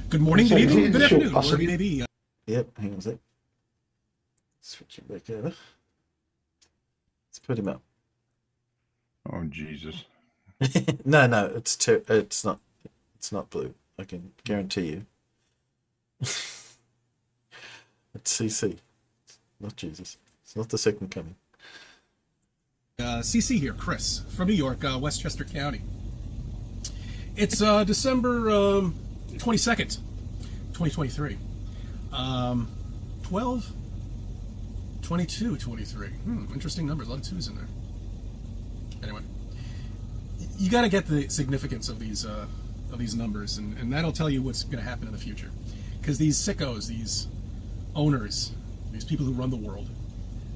Good morning, good evening, good afternoon, wherever you may be. Yep, hang on a sec. Switch it back over. Let's put him up. Oh Jesus! No, it's not Blue. I can guarantee you. It's CC, not Jesus. It's not the second coming. CC here, Chris, from New York, Westchester County. It's December 22nd, 2023. 12, 22, 23. Interesting numbers, a lot of twos in there. Anyway, you got to get the significance of these numbers, and that'll tell you what's going to happen in the future. Because these sickos, these owners, these people who run the world,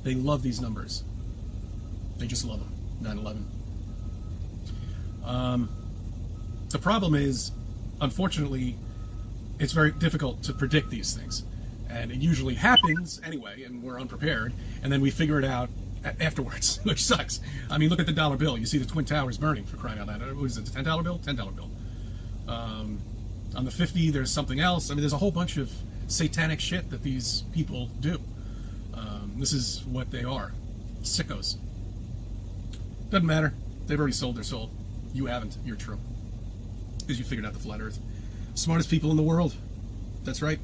they love these numbers. They just love them. 9/11. The problem is, unfortunately, it's very difficult to predict these things. And it usually happens anyway, and we're unprepared, and then we figure it out afterwards, which sucks. I mean, look at the dollar bill. You see the Twin Towers burning, for crying out loud. What is it, the $10 bill? $10 bill. On the 50, there's something else. I mean, there's a whole bunch of satanic shit that these people do. This is what they are. Sickos. Doesn't matter. They've already sold their soul. You haven't. You're true. Because you figured out the flat earth. Smartest people in the world. That's right.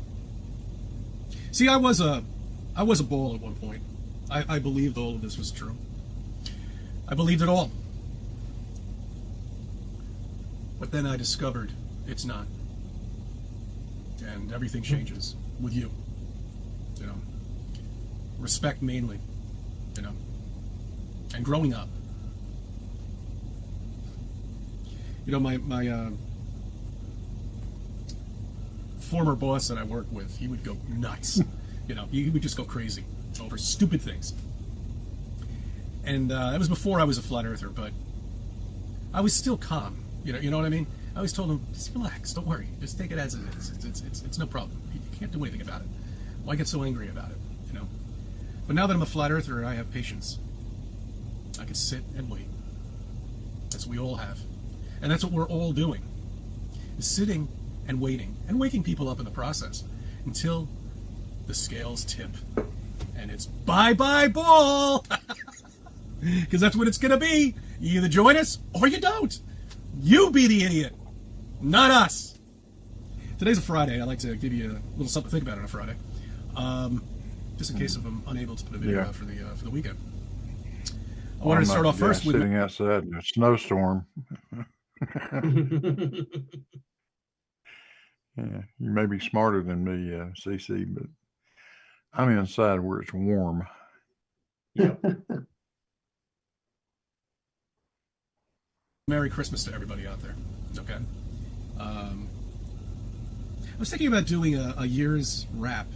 See, I was a ball at one point. I believed all of this was true. I believed it all. But then I discovered it's not. And everything changes with you. You know. Respect mainly. You know. And growing up. You know, my former boss that I worked with, he would go nuts. You know, he would just go crazy over stupid things. And that was before I was a flat earther, but I was still calm. You know what I mean? I always told him, just relax, don't worry, just take it as it is. It's no problem. You can't do anything about it. Why get so angry about it? You know. But now that I'm a flat earther, I have patience. I can sit and wait. That's what we all have. And that's what we're all doing. Is sitting and waiting. And waking people up in the process. Until the scales tip. And it's bye-bye ball! Because that's what it's going to be. You either join us or you don't. You be the idiot. Not us. Today's a Friday. I like to give you a little something to think about on a Friday. Just in case if I'm unable to put a video out for the weekend. I wanted to start off first with sitting outside in a snowstorm. Yeah, you may be smarter than me, CC, but I'm inside where it's warm. Yeah. Merry Christmas to everybody out there. Okay. I was thinking about doing a year's wrap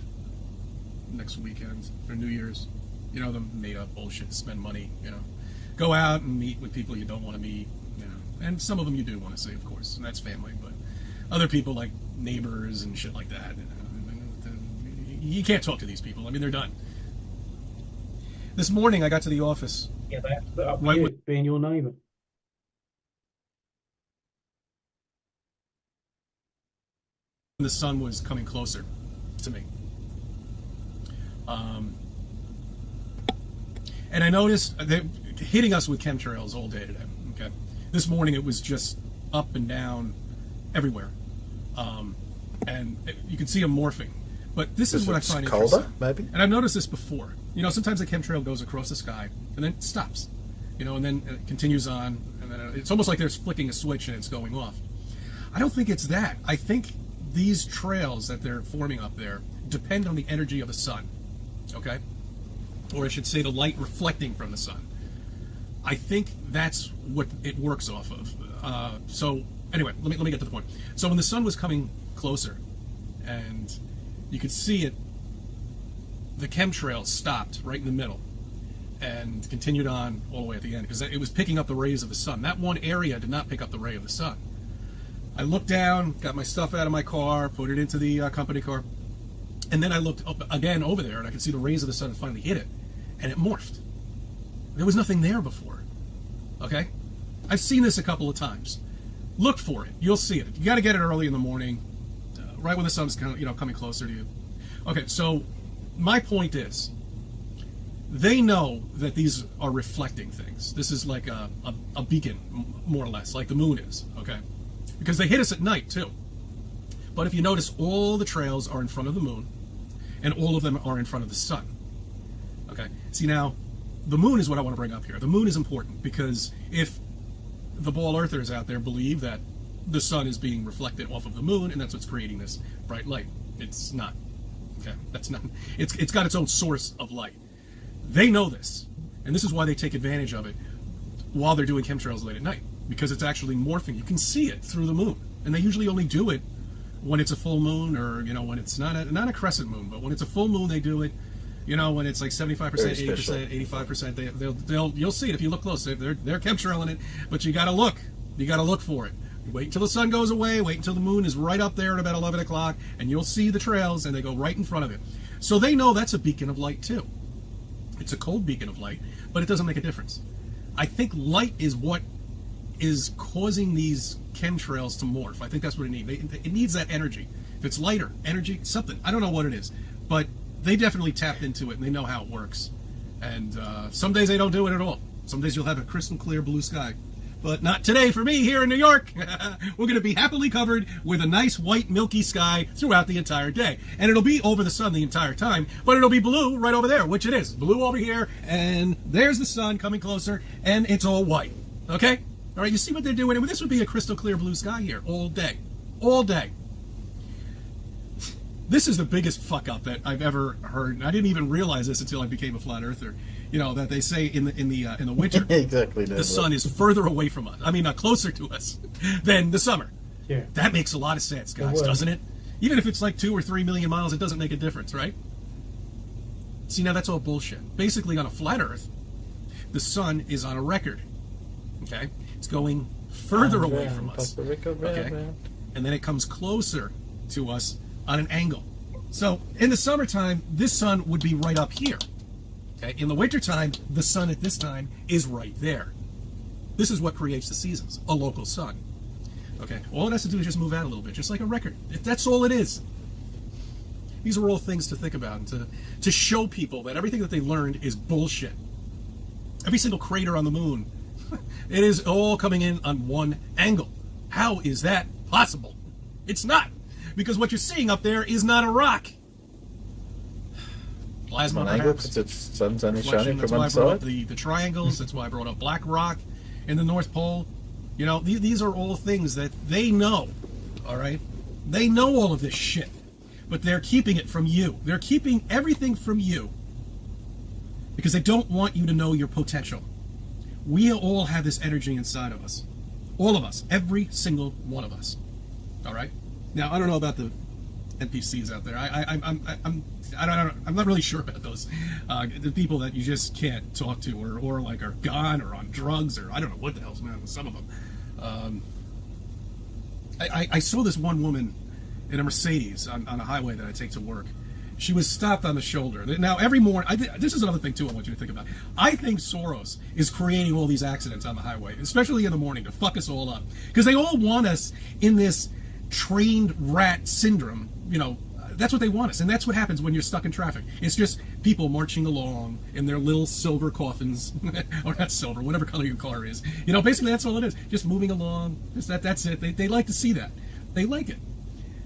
next weekend for New Year's. You know, the made up bullshit to spend money, you know. Go out and meet with people you don't want to meet, you know. And some of them you do want to see, of course, and that's family, but other people like neighbors and shit like that, you know, you can't talk to these people. I mean, they're done. This morning I got to the office. Yeah, they have to put up Right with with- you being your neighbour. The sun was coming closer to me. And I noticed they're hitting us with chemtrails all day today. Okay, this morning it was just up and down everywhere, and you can see them morphing. But this is what I find colder, interesting. maybe. And I've noticed this before. You know, sometimes a chemtrail goes across the sky and then it stops. You know, and then it continues on, and then it's almost like they're flicking a switch and it's going off. I don't think it's that. I think these trails that they're forming up there depend on the energy of the sun. Okay? Or I should say the light reflecting from the sun. I think that's what it works off of. So anyway, let me get to the point. So when the sun was coming closer and you could see it, the chemtrail stopped right in the middle and continued on all the way at the end because it was picking up the rays of the sun. That one area did not pick up the ray of the sun. I looked down, got my stuff out of my car, put it into the company car, and then I looked up again over there and I could see the rays of the sun had finally hit it, and it morphed. There was nothing there before. Okay? I've seen this a couple of times. Look for it. You'll see it. You got to get it early in the morning, right when the sun's kind of, you know, coming closer to you. Okay, so my point is, they know that these are reflecting things. This is like a beacon, more or less, like the moon is, okay? Because they hit us at night, too. But if you notice, all the trails are in front of the moon, and all of them are in front of the sun. Okay? See, now, the moon is what I want to bring up here. The moon is important, because if the ball earthers out there believe that the sun is being reflected off of the moon, and that's what's creating this bright light, it's not. Okay? That's not. It's got its own source of light. They know this, and this is why they take advantage of it while they're doing chemtrails late at night, because it's actually morphing. You can see it through the moon, and they usually only do it when it's a full moon, or you know, when it's not a crescent moon, but when it's a full moon, they do it. You know, when it's like 75%, 80%, 85%, you'll see it if you look close. They're chemtrailing it, but you got to look. You got to look for it. Wait until the sun goes away. Wait until the moon is right up there at about 11 o'clock, and you'll see the trails, and they go right in front of it. So they know that's a beacon of light too. It's a cold beacon of light, but it doesn't make a difference. I think light is what is causing these chemtrails to morph. I think that's what it needs. It needs that energy. If it's lighter, energy, something. I don't know what it is, but they definitely tapped into it, and they know how it works. And some days they don't do it at all. Some days you'll have a crystal clear blue sky. But not today for me here in New York. We're going to be happily covered with a nice white milky sky throughout the entire day. And it'll be over the sun the entire time, but it'll be blue right over there, which it is. Blue over here, and there's the sun coming closer, and it's all white. Okay? All right, you see what they're doing? And this would be a crystal clear blue sky here all day. All day. This is the biggest fuck up that I've ever heard. And I didn't even realize this until I became a flat earther. You know, that they say in the winter, exactly, the sun is further away from us. I mean, closer to us than the summer. Yeah. That makes a lot of sense, guys, doesn't it? Even if it's like 2 or 3 million miles, it doesn't make a difference, right? See, now that's all bullshit. Basically, on a flat Earth, the sun is on a record. Okay? It's going further away from us. Okay? And then it comes closer to us on an angle. So, in the summertime, this sun would be right up here. Okay? In the wintertime, the sun at this time is right there. This is what creates the seasons, a local sun. Okay? All it has to do is just move out a little bit, just like a record. That's all it is. These are all things to think about and to show people that everything that they learned is bullshit. Every single crater on the moon, it is all coming in on one angle. How is that possible? It's not. Because what you're seeing up there is not a rock. Plasma, because the sun's only shining from one side. That's why I brought up the triangles. That's why I brought up black rock in the North Pole. You know, these are all things that they know. All right? They know all of this shit. But they're keeping it from you. They're keeping everything from you because they don't want you to know your potential. We all have this energy inside of us. All of us. Every single one of us. All right? Now, I don't know about the NPCs out there. I'm not really sure about those. The people that you just can't talk to, or like are gone or on drugs, or I don't know what the hell's going on with some of them. I saw this one woman in a Mercedes on a highway that I take to work. She was stopped on the shoulder. Now, every morning, this is another thing, too, I want you to think about. I think Soros is creating all these accidents on the highway, especially in the morning, to fuck us all up. Because they all want us in this trained rat syndrome. You know, that's what they want us. And that's what happens when you're stuck in traffic. It's just people marching along in their little silver coffins. Or not silver, whatever color your car is. You know, basically, that's all it is. Just moving along. That's it. They like to see that. They like it.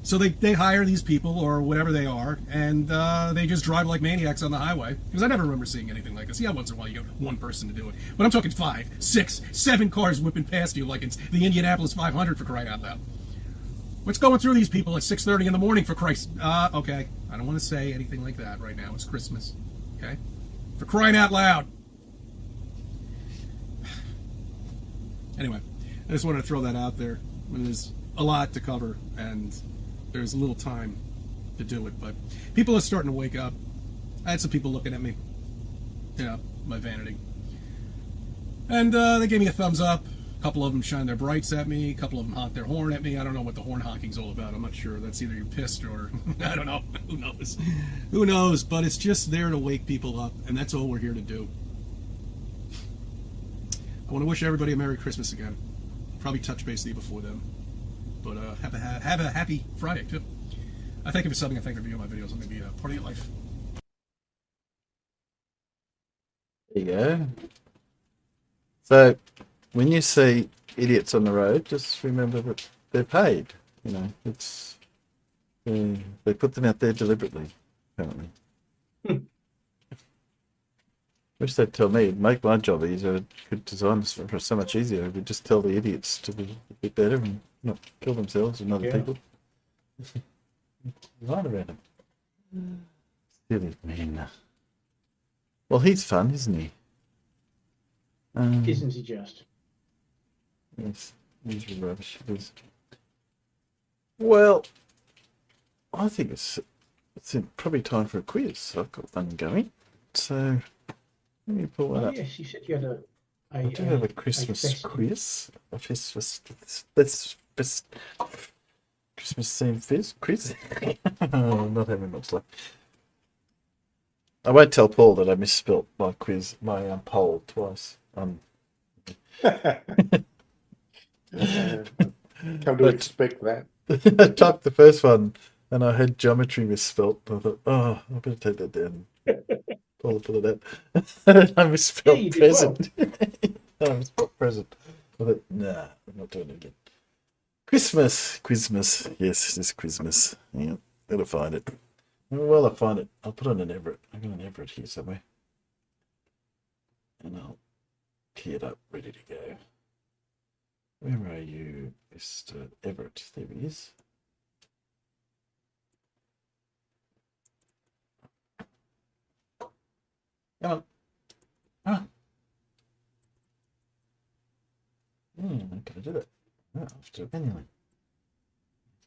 So they hire these people or whatever they are, and they just drive like maniacs on the highway. Because I never remember seeing anything like this. Yeah, once in a while you get one person to do it. But I'm talking 5, 6, 7 cars whipping past you like it's the Indianapolis 500, for crying out loud. What's going through these people at 6:30 in the morning, for Christ? Okay. I don't want to say anything like that right now. It's Christmas. Okay? For crying out loud. Anyway, I just wanted to throw that out there. There's a lot to cover, and there's a little time to do it, but people are starting to wake up. I had some people looking at me, you know, my vanity, and they gave me a thumbs up. A couple of them shined their brights at me. A couple of them honked their horn at me. I don't know what the horn honking's all about. I'm not sure. That's either you're pissed or I don't know. Who knows? Who knows? But it's just there to wake people up, and that's all we're here to do. I want to wish everybody a Merry Christmas again. Probably touch base with you before then. But have a happy Friday, too. I thank you for subbing. I thank you for viewing my videos. I'm going to be a part of your life. There you go. So, when you see idiots on the road, just remember that they're paid. You know, it's they put them out there deliberately, apparently. Wish they'd tell me. It'd make my job easier. Could design this for so much easier. We'd just tell the idiots to be a bit better and not kill themselves and other people. Right around them. Silly man. Well, he's fun, isn't he? Isn't he just? Yes, he's rubbish. It is. Well, I think it's probably time for a quiz. I've got one going. So, let me pull that up. Yes, you said you had I do have a Christmas quiz. A Christmas themed quiz. Oh, not having much luck. I won't tell Paul that I misspelt my poll twice. Come to expect that. I typed the first one and I had geometry misspelt. I thought, oh, I better take that down. Pull it out. I misspelled present. I misspelled present. I thought, nah, I'm not doing it again. Christmas. Yes, it's Christmas. Yeah, gotta find it. Well, I find it. I'll put on an Everett. I've got an Everett here somewhere. And I'll key it up, ready to go. Where are you, Mr. Everett? There he is. Come on. I'm going to do that. Oh, I have to do it manually.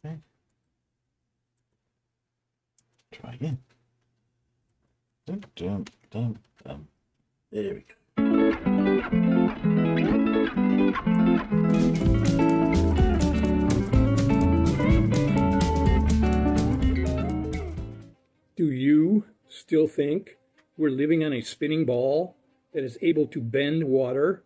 Okay. Try again. There we go. Do you still think we're living on a spinning ball that is able to bend water?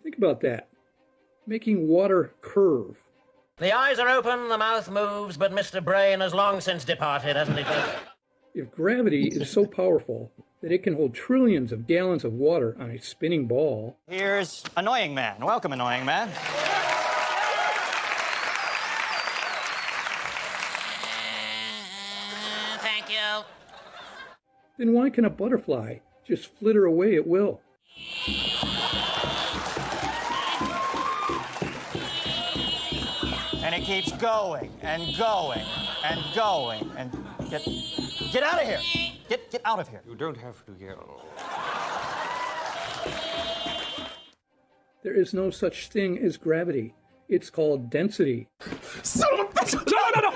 Think about that. Making water curve. The eyes are open, the mouth moves, but Mr. Brain has long since departed, hasn't he? If gravity is so powerful that it can hold trillions of gallons of water on a spinning ball. Here's Annoying Man. Welcome, Annoying Man. Thank you. Then why can a butterfly just flitter away at will? And it keeps going and going and going and get out of here. Get out of here. You don't have to yell. There is no such thing as gravity. It's called density. Son of a bitch! No!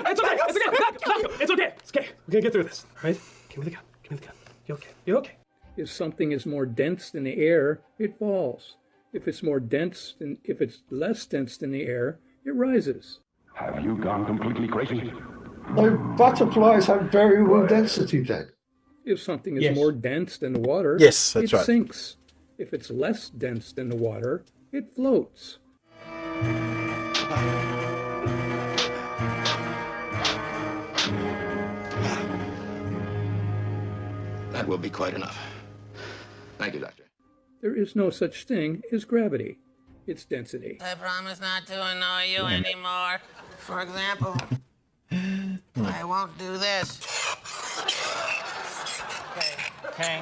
It's okay! It's okay! It's okay! It's okay. We're gonna get through this, all right? Give me the gun. Give me the gun. You okay? You okay? If something is more dense than the air, it falls. If it's less dense than the air, it rises. Have you gone completely crazy? No, butterflies have variable density then. If something is more dense than the water, Yes, that's it right. sinks. If it's less dense than the water, it floats. That will be quite enough. Thank you, Doctor. There is no such thing as gravity. It's density. I promise not to annoy you anymore. For example, I won't do this. Okay.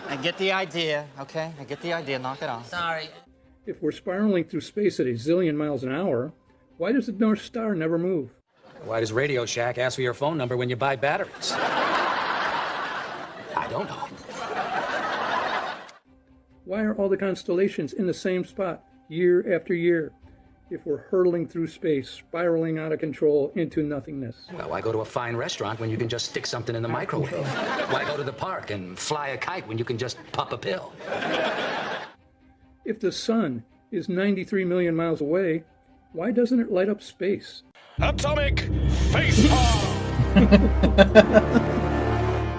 I get the idea, okay? I get the idea. Knock it off. Sorry. If we're spiraling through space at a zillion miles an hour, why does the North Star never move? Why does Radio Shack ask for your phone number when you buy batteries? I don't know. Why are all the constellations in the same spot year after year? If we're hurtling through space, spiraling out of control into nothingness. Well, why go to a fine restaurant when you can just stick something in the microwave? Why go to the park and fly a kite when you can just pop a pill? If the sun is 93 million miles away, why doesn't it light up space? Atomic facepalm!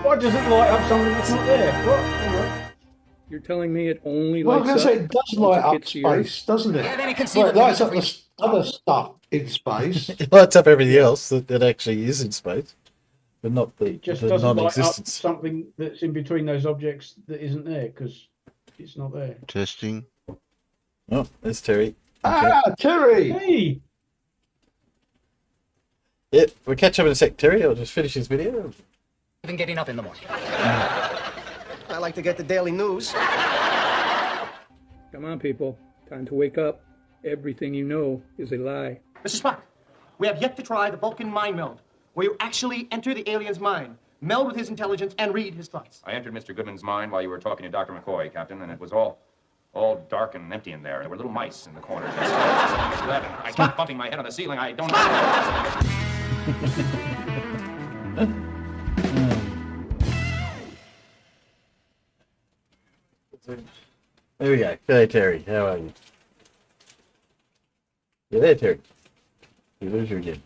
Why does it light up something that's not there? What? You're telling me it only Well, lights I'm up? going to say it does light up space, doesn't it? Yeah, then it can see Well, it what lights the up the other stuff in space. It lights up everything else that actually is in space, but not the, It just the doesn't light up non-existence. something that's in between those objects that isn't there because it's not there. Testing. Oh, there's Terry. Ah, Terry! Hey! Yep, we'll catch up in a sec, Terry. I'll just finish this video. Even getting up in the morning. I like to get the daily news. Come on, people. Time to wake up. Everything you know is a lie. Mr. Spock, we have yet to try the Vulcan mind meld, where you actually enter the alien's mind, meld with his intelligence, and read his thoughts. I entered Mr. Goodman's mind while you were talking to Dr. McCoy, Captain, and it was all dark and empty in there. There were little mice in the corners. I kept bumping my head on the ceiling. I don't know. There we go. G'day, Terry. How are you? You there, Terry? We lose you again.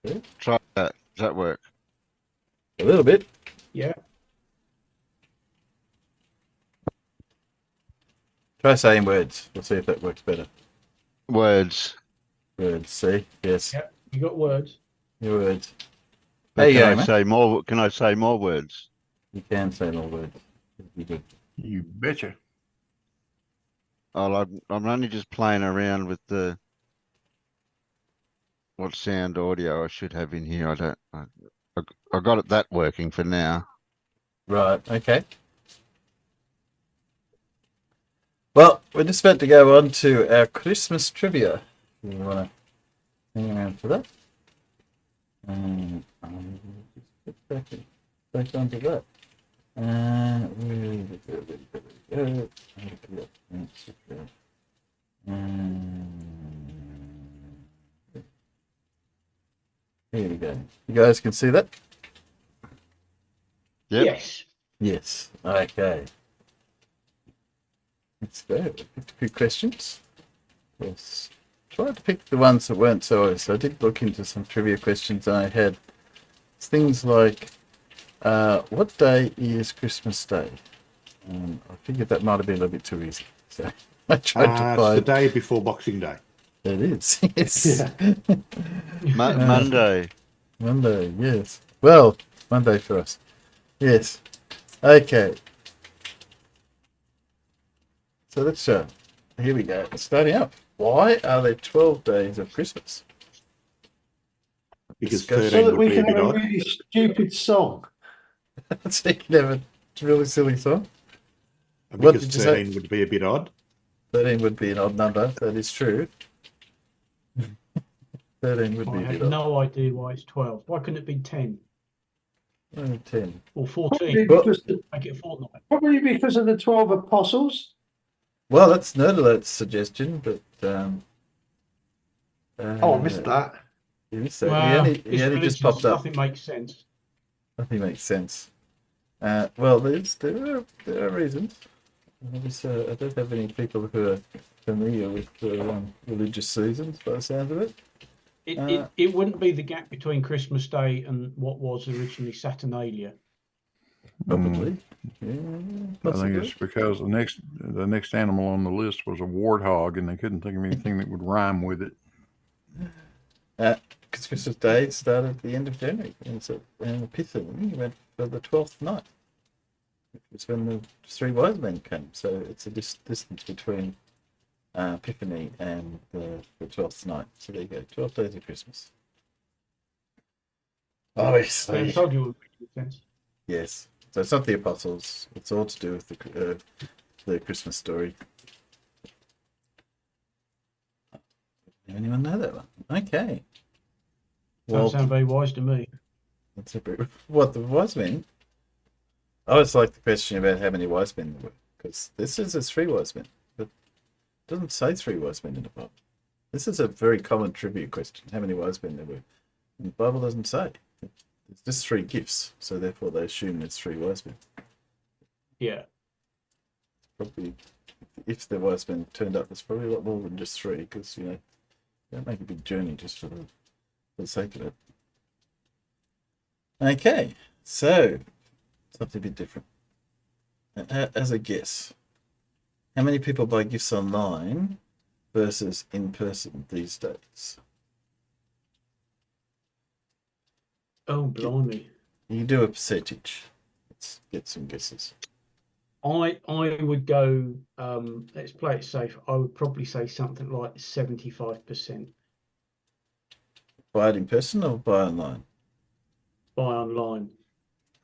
Yeah? Try that. Does that work? A little bit. Yeah. Try saying words. We'll see if that works better. Words. Words. See? Yes. Yep. You got words. Your words. But There you can go, I mate. say more? Can I say more words? You can say more words. You good. You betcha. Oh, I'm only just playing around with the what sound audio I should have in here. I got it that working for now. Right. Okay. Well, we're just about to go on to our Christmas trivia. You want to hang around for that? And just get back onto that. Here we go. You guys can see that? Yep. Yes. Yes. Okay. Let's go. Picked a few questions. Yes. Tried to pick the ones that weren't so obvious. I did look into some trivia questions I had. Things like, what day is Christmas Day? I figured that might have been a little bit too easy. So I tried to It's find... the day before Boxing Day. It is, yes. Yeah. Monday. Monday, yes. Well, Monday for us. Yes. Okay. So let's here we go. Starting up. Why are there 12 days of Christmas? Because Discuss- 13 So that would we be a can bit have a odd. really stupid song. So you can have a really silly song. Because 13 would be a bit odd. 13 would be an odd number. That is true. 13 would be a I bit have no idea why it's 12. Why couldn't it be 10 odd. 10. or 14? Probably because, Make it a fortnight. probably because of the 12 apostles. Well, that's Nerd Alert's suggestion, but Oh, I missed that. You missed that. Well, he it's only just religious, popped up. Nothing makes sense. Nothing makes sense. Well, there are reasons. I don't have any people who are familiar with the religious seasons, by the sound of it. It wouldn't be the gap between Christmas Day and what was originally Saturnalia. Probably. Yeah, I think it's because the next animal on the list was a warthog, and they couldn't think of anything that would rhyme with it. Because Christmas Day started at the end of January, and so Epiphany went for the 12th night. It was when the three wise men came, so it's a distance between Epiphany and the 12th night. So there you go, 12 days of Christmas. Obviously. I told you it would make sense. Yes. So it's not the apostles. It's all to do with the Christmas story. Anyone know that one? Okay. Doesn't sound very wise to me. That's a bit, what, the wise men? I always like the question about how many wise men there were, because this is 3 wise men, but it doesn't say 3 wise men in the Bible. This is a very common trivia question, how many wise men there were. And the Bible doesn't say. It's just 3 gifts, so therefore they assume it's 3 wise men. Yeah. Probably, if the wise men turned up, there's probably a lot more than just 3, because, you know, don't make a big journey just for the sake of it. Okay, so something a bit different. As a guess, how many people buy gifts online versus in person these days? Oh, blimey. You do a percentage. Let's get some guesses. I would go, let's play it safe. I would probably say something like 75%. Buy it in person or buy online? Buy online.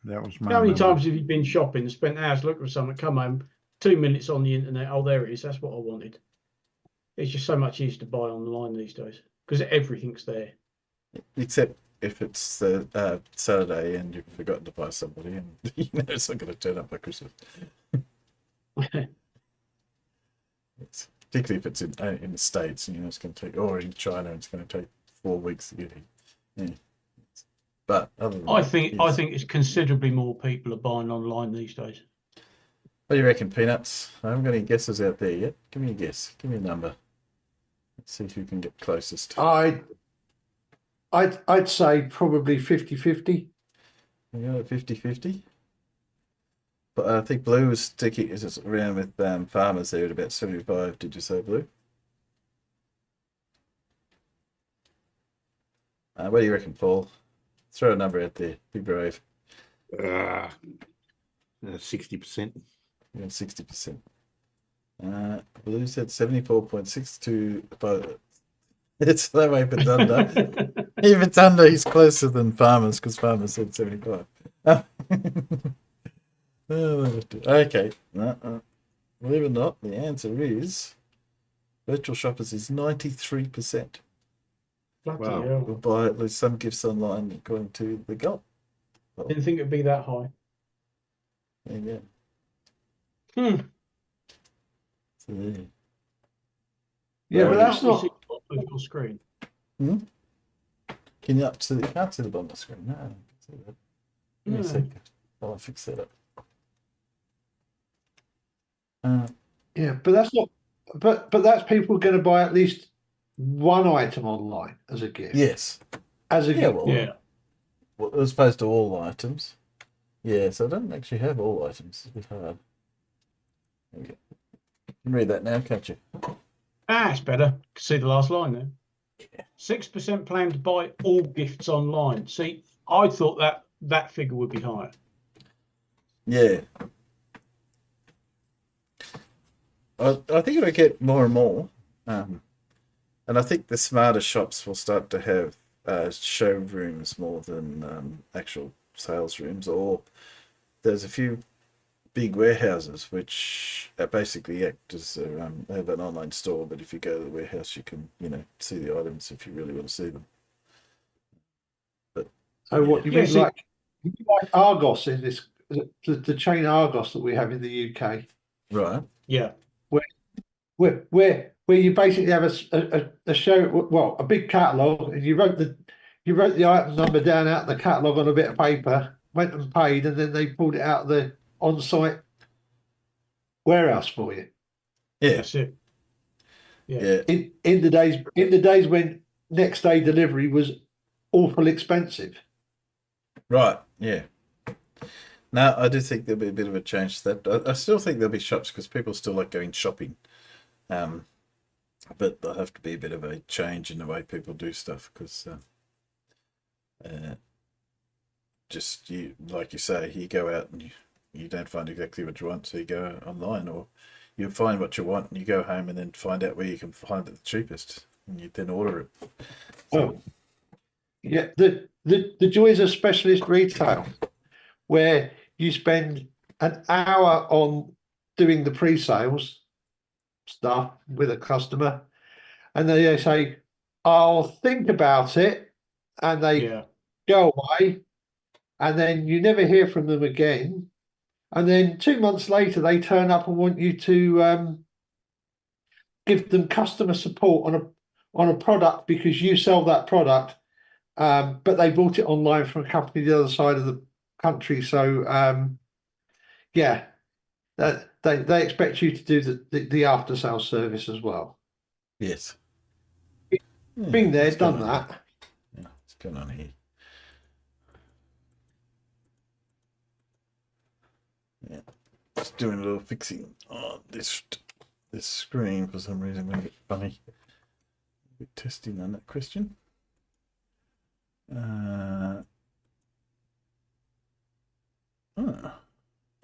That was my How many number. times have you been shopping and spent hours looking for something, come home, 2 minutes on the internet, oh, there it is, that's what I wanted. It's just so much easier to buy online these days because everything's there. Except if it's the Saturday and you've forgotten to buy somebody and you know it's not going to turn up by Christmas. Particularly if it's in the States, and you know it's going to take, or in China, it's going to take 4 weeks to get here. Yeah. But other than I that, think yes. it's considerably more people are buying online these days. What do you reckon, Peanuts? I haven't got any guesses out there yet. Give me a guess. Give me a number. Let's see who can get closest. I'd say probably 50-50. You know, 50-50. But I think Blue was sticking is around with farmers there at about 75. Did you say, Blue? What do you reckon, Paul? Throw a number out there. Be brave. 60%. Yeah, 60%. Blue said 74.62. But it's that way for Thunder. If it's under, he's closer than farmers because farmers said 75. Okay. Believe it or not, the answer is virtual shoppers is 93%. Wow. Will buy at least some gifts online according to the goal. Didn't think it'd be that high. There you go. So there. Yeah, but that's not your screen. Hmm? Can you can't see the bottom of the screen? No, I can see that. Give me a second. I'll fix that up. Yeah, but that's not. But that's people going to buy at least one item online as a gift. Yes. As a gift. Well, well, as opposed to all items. Yeah, so I don't actually have all items. It's a bit hard. There we go. You can read that now, can't you? It's better. See the last line there. 6% plan to buy all gifts online. See, I thought that figure would be higher. Yeah. I think it'll get more and more. And I think the smarter shops will start to have showrooms more than actual sales rooms, or there's a few big warehouses, which basically act as they have an online store. But if you go to the warehouse, you can see the items if you really want to see them. But what you mean, like Argos in this the chain Argos that we have in the UK, right? Yeah, where you basically have a show, well, a big catalogue, and you wrote the item number down out of the catalogue on a bit of paper, went and paid, and then they pulled it out of the on-site warehouse for you. Yeah, that's it. Yeah. In the days when next day delivery was awful expensive. Right. Yeah. Now, I do think there'll be a bit of a change to that. I still think there'll be shops because people still like going shopping. But there'll have to be a bit of a change in the way people do stuff because just like you say, you go out and you don't find exactly what you want, so you go online, or you find what you want and you go home and then find out where you can find it the cheapest and you then order it. So, yeah, the joys of specialist retail, where you spend an hour on doing the pre-sales stuff with a customer, and they say, "I'll think about it," and they go away, and then you never hear from them again. And then 2 months later, they turn up and want you to give them customer support on a product because you sell that product, but they bought it online from a company the other side of the country. So yeah, they expect you to do the after sales service as well. Yes. Been there, done that. Yeah, what's going on here? Yeah, just doing a little fixing on this screen for some reason. When I get funny, a bit testing on that question.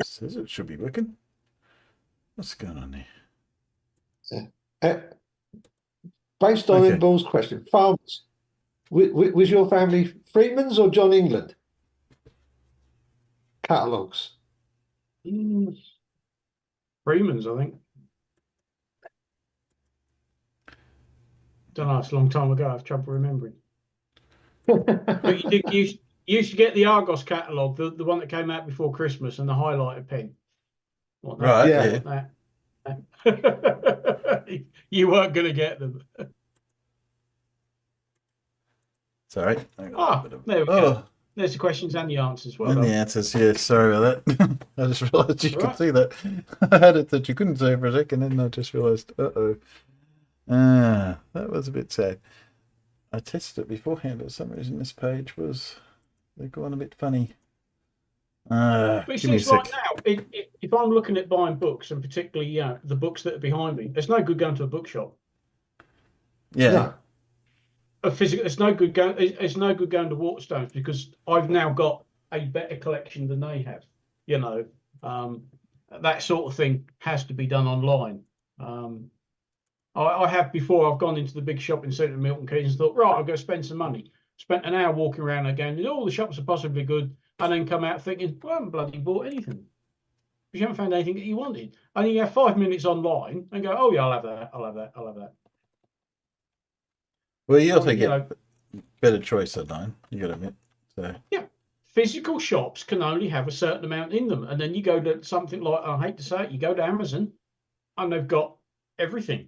Says it should be working. What's going on there? Based on Bill's question, farmers, was your family Freeman's or John England catalogues? Freeman's, I think. Don't know. It's a long time ago. I have trouble remembering. But you used to get the Argos catalogue, the one that came out before Christmas, and the highlighter pen. Right. Yeah. You weren't going to get them. Sorry. There we go. There's the questions and the answers. Well and done. the answers, yeah. Sorry about that. I just realised you could see that. I had it that you couldn't say for a second, and then I just realised, that was a bit sad. I tested it beforehand, but for some reason this page was they're going a bit funny. But it seems like now, if I'm looking at buying books, and particularly the books that are behind me, there's no good going to a bookshop. Yeah. No. A physical, it's no good going to Waterstones because I've now got a better collection than they have. That sort of thing has to be done online. I have before. I've gone into the big shopping centre in Milton Keynes and thought, right, I'll go spend some money. Spent an hour walking around again, and all the shops are possibly good, and then come out thinking, well, I haven't bloody bought anything. Because you haven't found anything that you wanted. And you have 5 minutes online and go, oh yeah, I'll have that, I'll have that, I'll have that. Well, you also get better choice online, you got to admit. So. Yeah. Physical shops can only have a certain amount in them. And then you go to something like, I hate to say it, you go to Amazon and they've got everything.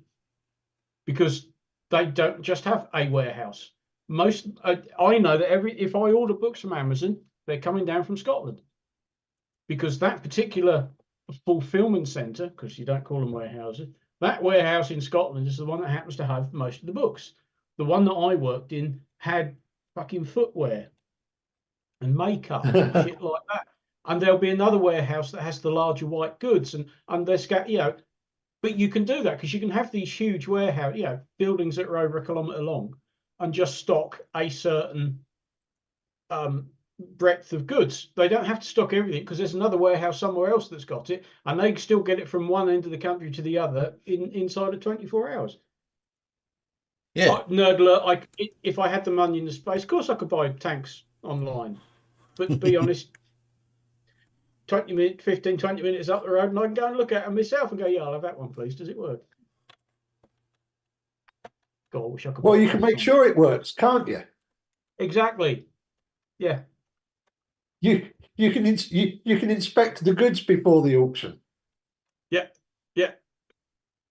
Because they don't just have a warehouse. I know that if I order books from Amazon, they're coming down from Scotland. Because that particular fulfillment centre, because you don't call them warehouses, that warehouse in Scotland is the one that happens to have most of the books. The one that I worked in had fucking footwear and makeup and shit like that. And there'll be another warehouse that has the larger white goods and they're scattered, but you can do that because you can have these huge warehouse, buildings that are over a kilometre long and just stock a certain breadth of goods. They don't have to stock everything because there's another warehouse somewhere else that's got it and they still get it from one end of the country to the other inside of 24 hours. Yeah. Nerdler, if I had the money in the space, of course I could buy tanks online. But to be honest, 20 minutes, 15, 20 minutes up the road, and I can go and look at them myself and go, yeah, I'll have that one, please. Does it work? God, I wish I could. Well, you can make sure it works, can't you? Exactly. Yeah. You can inspect the goods before the auction. Yeah. Yeah.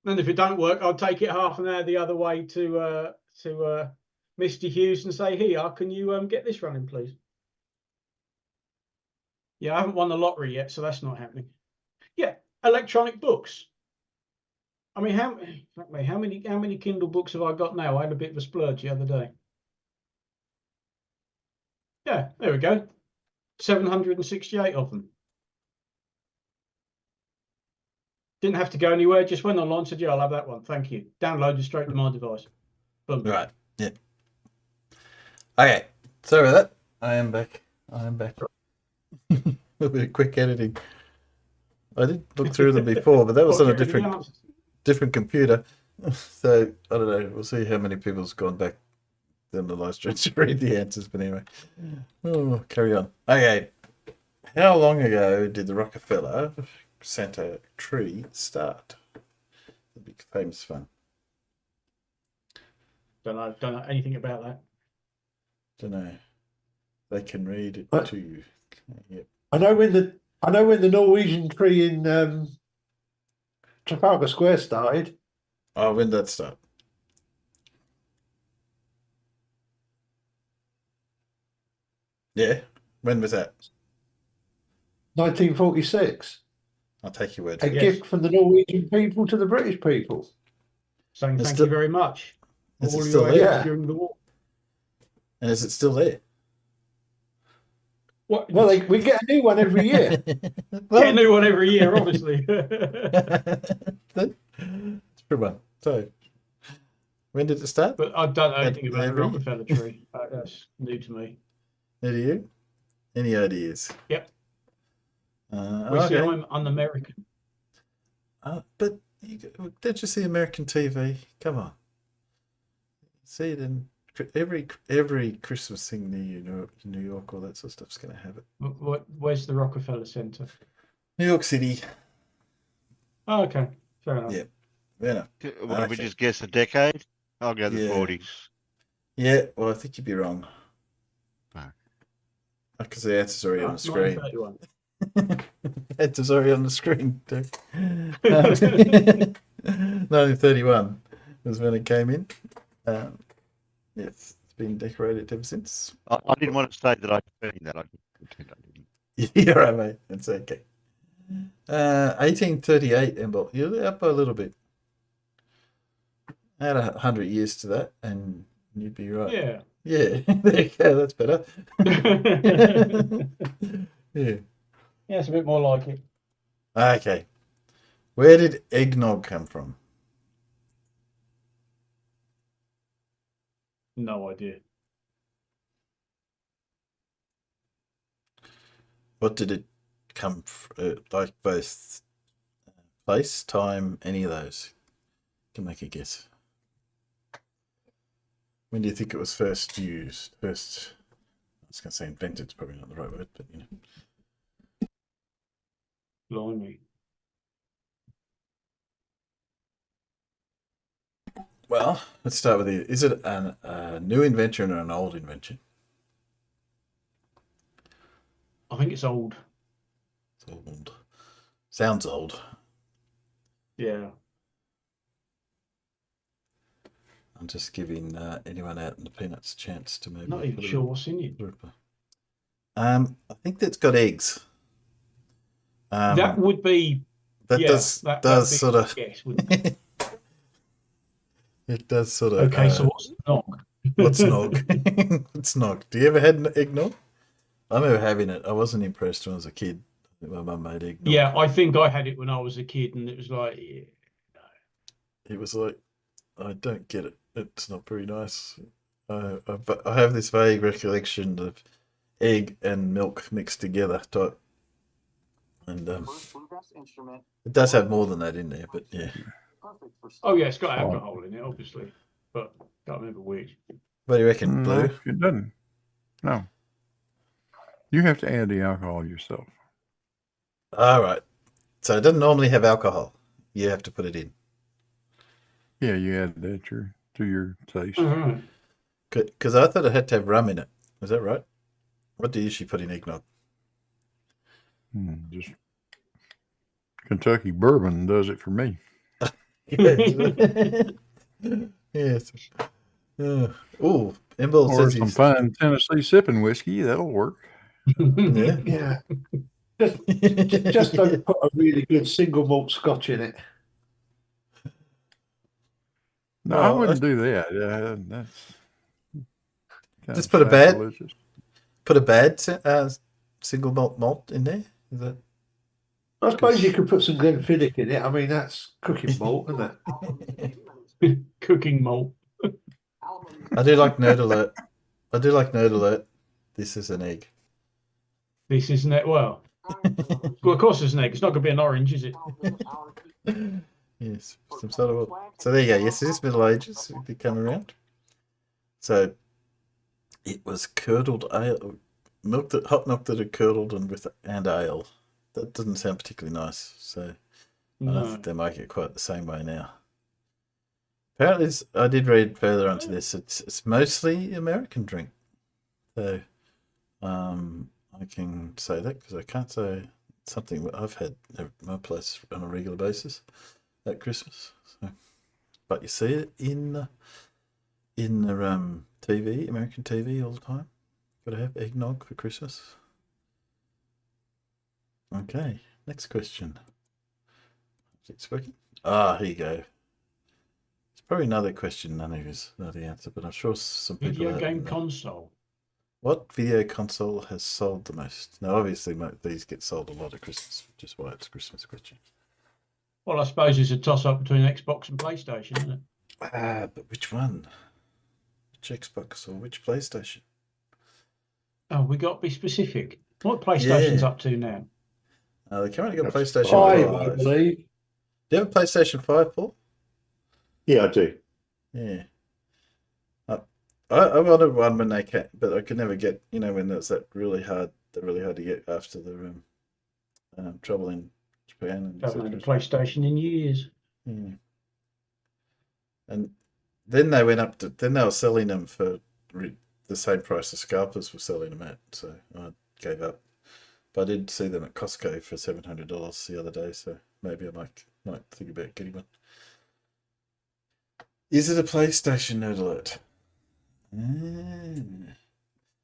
And if it don't work, I'll take it half an hour the other way to Misty Hughes and say, here, can you get this running, please? Yeah, I haven't won the lottery yet, so that's not happening. Yeah, electronic books. I mean, how many Kindle books have I got now? I had a bit of a splurge the other day. Yeah, there we go. 768 of them. Didn't have to go anywhere. Just went online and said, yeah, I'll have that one. Thank you. Downloaded straight to my device. Boom. Right. Yeah. Okay. Sorry about that. I am back. A little bit of quick editing. I did look through them before, but that was on a different computer. So I don't know. We'll see how many people's gone back in the live stream to read the answers. But anyway, carry on. Okay. How long ago did the Rockefeller Center tree start? The big famous one. Don't know anything about that. Don't know. They can read it to you. Yep. I know when the Norwegian tree in Trafalgar Square started. Oh, when did that start? Yeah. When was that? 1946. I'll take your word. A gift from the Norwegian people to the British people. Saying thank you very much. Is it still there? During the war. And is it still there? What? Well, we get a new one every year. Get a new one every year, obviously. It's a good one. So, when did it start? But I don't know anything about the Rockefeller tree. That's new to me. New to you? Any ideas? Yep. Okay. See, I'm un-American. But don't you see American TV? Come on. See it in every Christmas thing near New York, all that sort of stuff's going to have it. Where's the Rockefeller Center? New York City. Oh, okay. Fair enough. Yeah. Fair enough. What did we just guess a decade? I'll go the 40s. Yeah, well, I think you'd be wrong. Because the answer's already on the screen. 1931. Answer's already on the screen, too. 1931 was when it came in. Yes, it's been decorated ever since. I didn't want to say that I'd seen that. I pretend I didn't. You're right, mate. It's okay. 1838, Embol. You're up a little bit. Add 100 years to that, and you'd be right. Yeah. Yeah, there you go. That's better. Yeah. Yeah, it's a bit more like it. Okay. Where did eggnog come from? No idea. What did it come from? Like both place, time, any of those? You can make a guess. When do you think it was first used? I was going to say invented, it's probably not the right word, but you know. Blimey. Well, let's start with it. Is it a new invention or an old invention? I think it's old. It's old. Sounds old. Yeah. I'm just giving anyone out in the Peanuts a chance to maybe. Not even sure what's in it. I think that's got eggs. That would be. That yeah, does sort of. Guess, wouldn't it? It does sort of. Okay, so what's nog? What's nog? What's nog? Do you ever had an eggnog? I remember having it. I wasn't impressed when I was a kid. My mum made eggnog. Yeah, I think I had it when I was a kid, and it was like, yeah, no. It was like, I don't get it. It's not very nice. I have this vague recollection of egg and milk mixed together type. And it does have more than that in there, but yeah. Oh yeah, it's got alcohol in it, obviously, but can't remember which. What do you reckon, Blue? No, it doesn't. No. You have to add the alcohol yourself. All right. So it doesn't normally have alcohol. You have to put it in. Yeah, you add that to your taste. Mm-hmm. Because I thought it had to have rum in it. Is that right? What do you usually put in eggnog? Just Kentucky bourbon does it for me. Yes. Oh, Embol Or says some he's fine Tennessee sipping whiskey. That'll work. yeah. Just don't put a really good single malt Scotch in it. No, I wouldn't do that. That's just put a bad single malt in there. Is that? I suppose you could put some Glenfiddich in it. I mean, that's cooking malt, isn't it? Cooking malt. I do like Nerd Alert. This is an egg. This isn't it. Well, of course it's an egg. It's not going to be an orange, is it? Yes, some sort of. So there you go. Yes, it is Middle Ages. It did come around. So it was curdled ale, hot milk that had curdled and ale. That doesn't sound particularly nice. So I don't think they make it quite the same way now. Apparently, I did read further onto this. It's mostly American drink. So I can say that because I can't say something that I've had at my place on a regular basis at Christmas. So, but you see it in the TV, American TV all the time. Got to have eggnog for Christmas. Okay, next question. Is it working? Here you go. It's probably another question none of us know the answer, but I'm sure some people. Video game console. What video console has sold the most? Now, obviously, these get sold a lot at Christmas, which is why it's a Christmas question. Well, I suppose it's a toss-up between Xbox and PlayStation, isn't it? But which one? Which Xbox or which PlayStation? Oh, we got to be specific. What PlayStation's up to now? They currently got PlayStation 5. I believe. Do you have a PlayStation 5, Paul? Yeah, I do. Yeah. I wanted one when they came, but I could never get, when it's that really hard to get after the trouble in Japan. Haven't had a PlayStation in years. Yeah. And then they went then they were selling them for the same price the scalpers were selling them at, so I gave up. But I did see them at Costco for $700 the other day, so maybe I might think about getting one. Is it a PlayStation, Nerd Alert?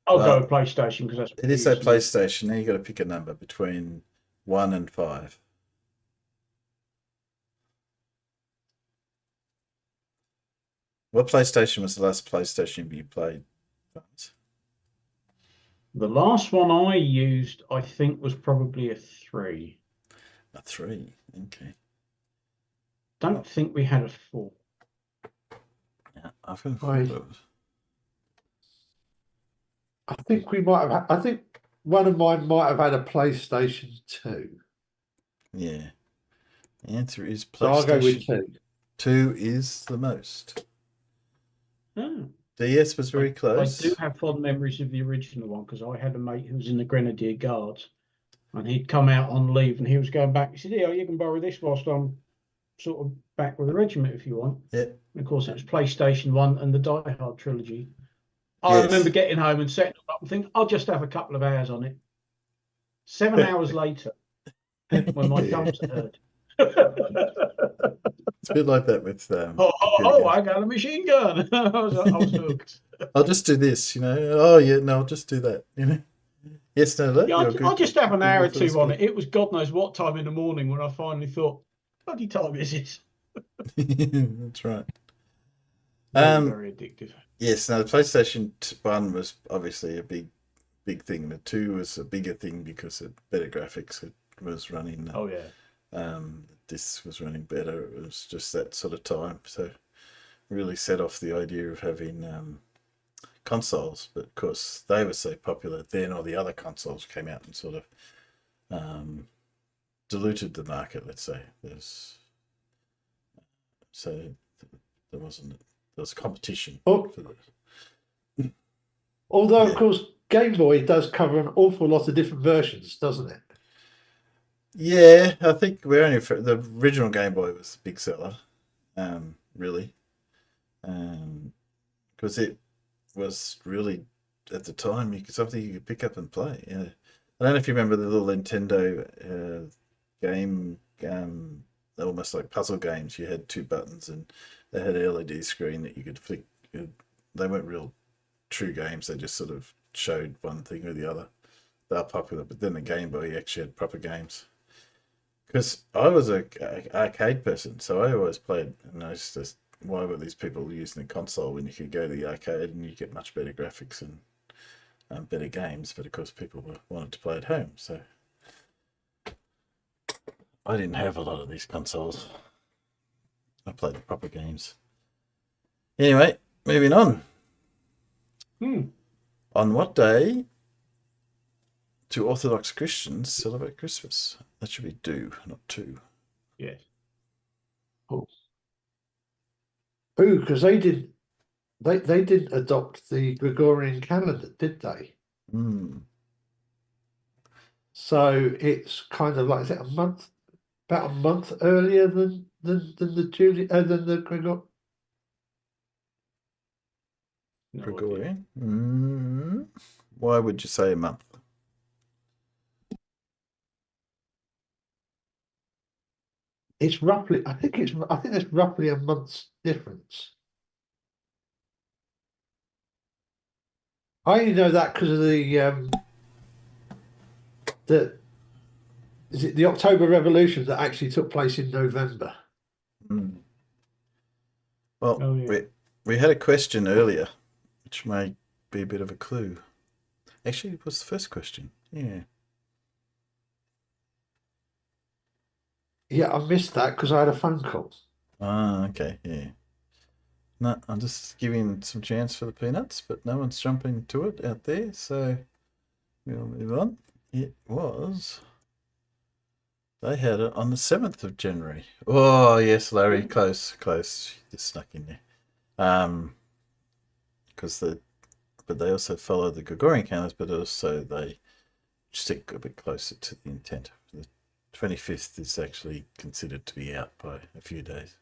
I'll go with PlayStation because that's. It is a PlayStation. Now you got to pick a number between 1 and 5. What PlayStation was the last PlayStation you played? The last one I used, I think, was probably a 3. A 3, okay. Don't think we had a 4. Yeah, I've got 4. I think we might have. I think one of mine might have had a PlayStation 2. Yeah. The answer is PlayStation. So I'll go with 2. 2 is the most. Oh. DS was very close. I do have fond memories of the original one because I had a mate who was in the Grenadier Guards and he'd come out on leave and he was going back. He said, "Yeah, you can borrow this whilst I'm sort of back with the regiment if you want." Yeah. And of course, it was PlayStation 1 and the Die Hard trilogy. I remember getting home and setting up and thinking, I'll just have a couple of hours on it. 7 hours later, when my thumbs hurt. It's a bit like that with. I got a machine gun. I was hooked. I'll just do this, Oh, yeah, no, I'll just do that, Yes, no, look. Yeah, I'll just have an hour or two on it. It was God knows what time in the morning when I finally thought, bloody time is it? That's right. Very addictive. Yes, now the PlayStation 1 was obviously a big thing. The 2 was a bigger thing because of better graphics. It was running. Oh yeah. This was running better. It was just that sort of time. So really set off the idea of having consoles. But of course they were so popular then, all the other consoles came out and sort of diluted the market. Let's say there was competition for this. Although, of course, Game Boy does cover an awful lot of different versions, doesn't it? Yeah, I think we're only the original Game Boy was a big seller, really, because it was really at the time something you could pick up and play. Yeah, I don't know if you remember the little Nintendo game, almost like puzzle games. You had two buttons and they had an LED screen that you could flick. They weren't real true games. They just sort of showed one thing or the other. They were popular, but then the Game Boy actually had proper games. Because I was a arcade person, so I always played, and I was just, why were these people using the console when you could go to the arcade and you get much better graphics and better games? But of course, people wanted to play at home, so I didn't have a lot of these consoles. I played the proper games. Anyway, moving on. On what day do Orthodox Christians celebrate Christmas? That should be do, not to. Yes. Oh, because they didn't adopt the Gregorian calendar, did they? So it's kind of like, is it about a month earlier than the Gregorian? Why would you say a month? It's roughly, I think there's roughly a month's difference. I only know that because of is it the October Revolution that actually took place in November? Well, we had a question earlier, which may be a bit of a clue. Actually, it was the first question. Yeah. Yeah, I missed that because I had a phone call. Ah, okay, yeah. No, I'm just giving some chance for the peanuts, but no one's jumping to it out there, so we'll move on. It was... They had it on the 7th of January. Oh, yes, Larry, close. Just snuck in there. But they also follow the Gregorian calendars, but also they stick a bit closer to the intent. The 25th is actually considered to be out by a few days.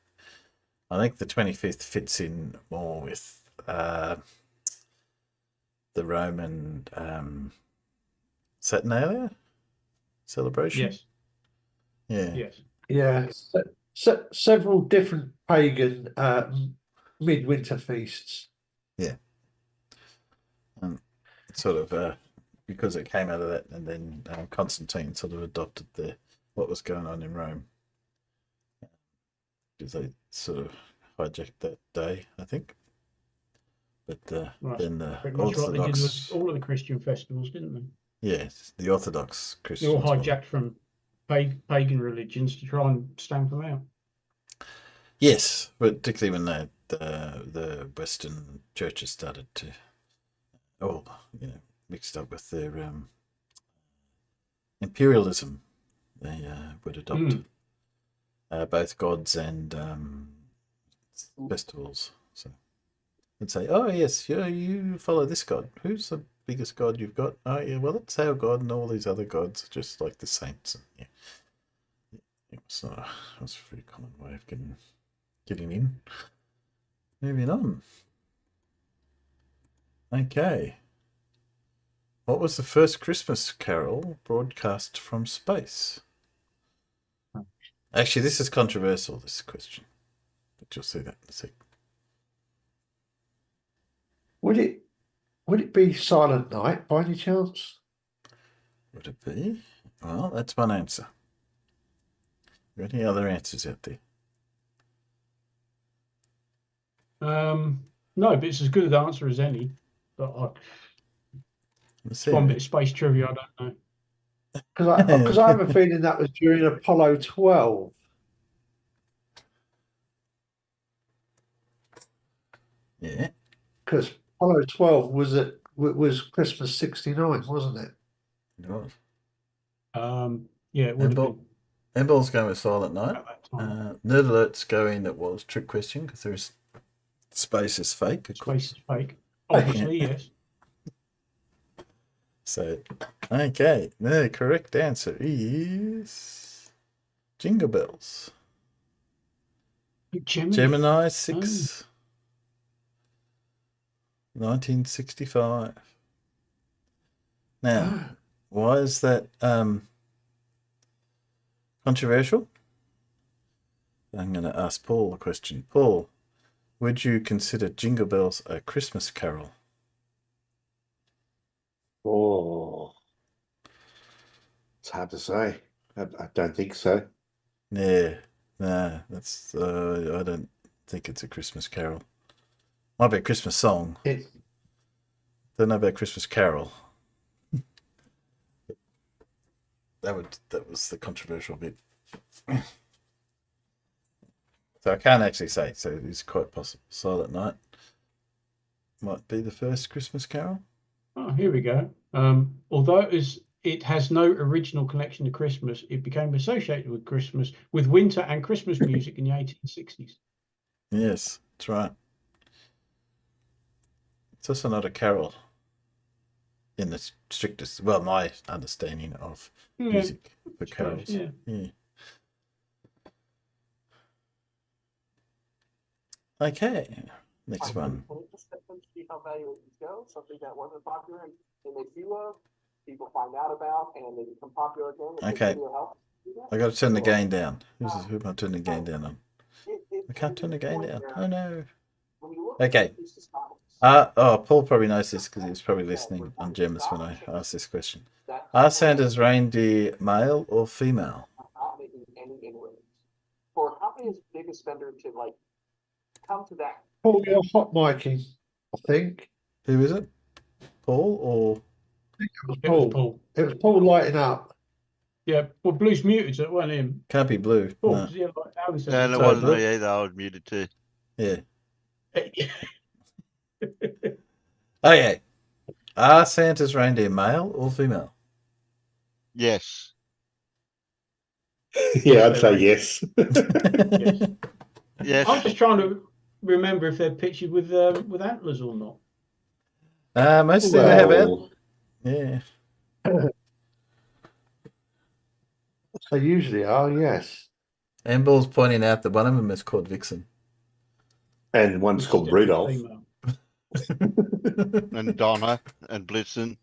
I think the 25th fits in more with the Roman Saturnalia celebration. Yes. Yeah. Yes. Yeah. Several different pagan midwinter feasts. Yeah. And sort of because it came out of that, and then Constantine sort of adopted what was going on in Rome. Because they sort of hijacked that day, I think. But then the Orthodox... Like they did with all of the Christian festivals, didn't they? Yes, the Orthodox Christians. They all hijacked from pagan religions to try and stamp them out. Yes, but particularly when the Western churches started to mixed up with their imperialism, they would adopt both gods and festivals. So they'd say, "Oh yes, you follow this god. Who's the biggest god you've got? Oh yeah, well it's our god, and all these other gods are just like the saints." And, yeah. It was a very common way of getting in. Moving on. Okay. What was the first Christmas carol broadcast from space? Actually, this is controversial, this question. But you'll see that in a sec. Would it be Silent Night by any chance? Would it be? Well, that's one answer. Any other answers out there? No, but it's as good an answer as any. But it's one bit of space trivia I don't know. Because I have a feeling that was during Apollo 12. Yeah. Because Apollo 12 was Christmas 69, wasn't it? It was. Yeah, it would have been. Emball's going with Silent Night. Nerd Alert's going, that was trick question because there's space is fake. Space is fake. Obviously, yes. So, okay, the correct answer is Jingle Bells. Gemini 6, 1965. Now, why is that controversial? I'm going to ask Paul a question. Paul, would you consider Jingle Bells a Christmas carol? Oh, it's hard to say. I don't think so. Yeah, no, that's I don't think it's a Christmas carol. Might be a Christmas song. Don't know about Christmas carol. That was the controversial bit. So I can't actually say. So it is quite possible. Silent Night might be the first Christmas carol. Oh, here we go. Although it has no original connection to Christmas, it became associated with Christmas, with winter and Christmas music in the 1860s. Yes, that's right. It's also not a carol in the strictest, well, my understanding of music for carols. Yeah. Okay, next one. Can we just see how valuable these go? Something that wasn't popular and they see love, people find out about, and they become popular again. Okay, I got to turn the gain down. Who am I turning the gain down on? I can't turn the gain down. Oh no. Okay. Paul probably knows this because he was probably listening on Gemmas when I asked this question. Are Santa's reindeer male or female? Not making any inroads. For a company as big as Spender to like come to that. Paul, you're hot micing, I think. Who is it? Paul or? It was Paul. It was Paul lighting up. Yeah, well, Blue's muted, so it wasn't him. Can't be Blue. Paul, No. yeah, like Alan said. No, it wasn't me either. I was muted too. Yeah. Okay. Are Santa's reindeer male or female? Yes. Yeah, I'd say yes. Yes. Yes. I'm just trying to remember if they're pictured with antlers or not. Mostly they have antlers. Yeah. They usually are, yes. Amball's pointing out that one of them is called Vixen. And one's called Rudolph. And Donna and Blitzen.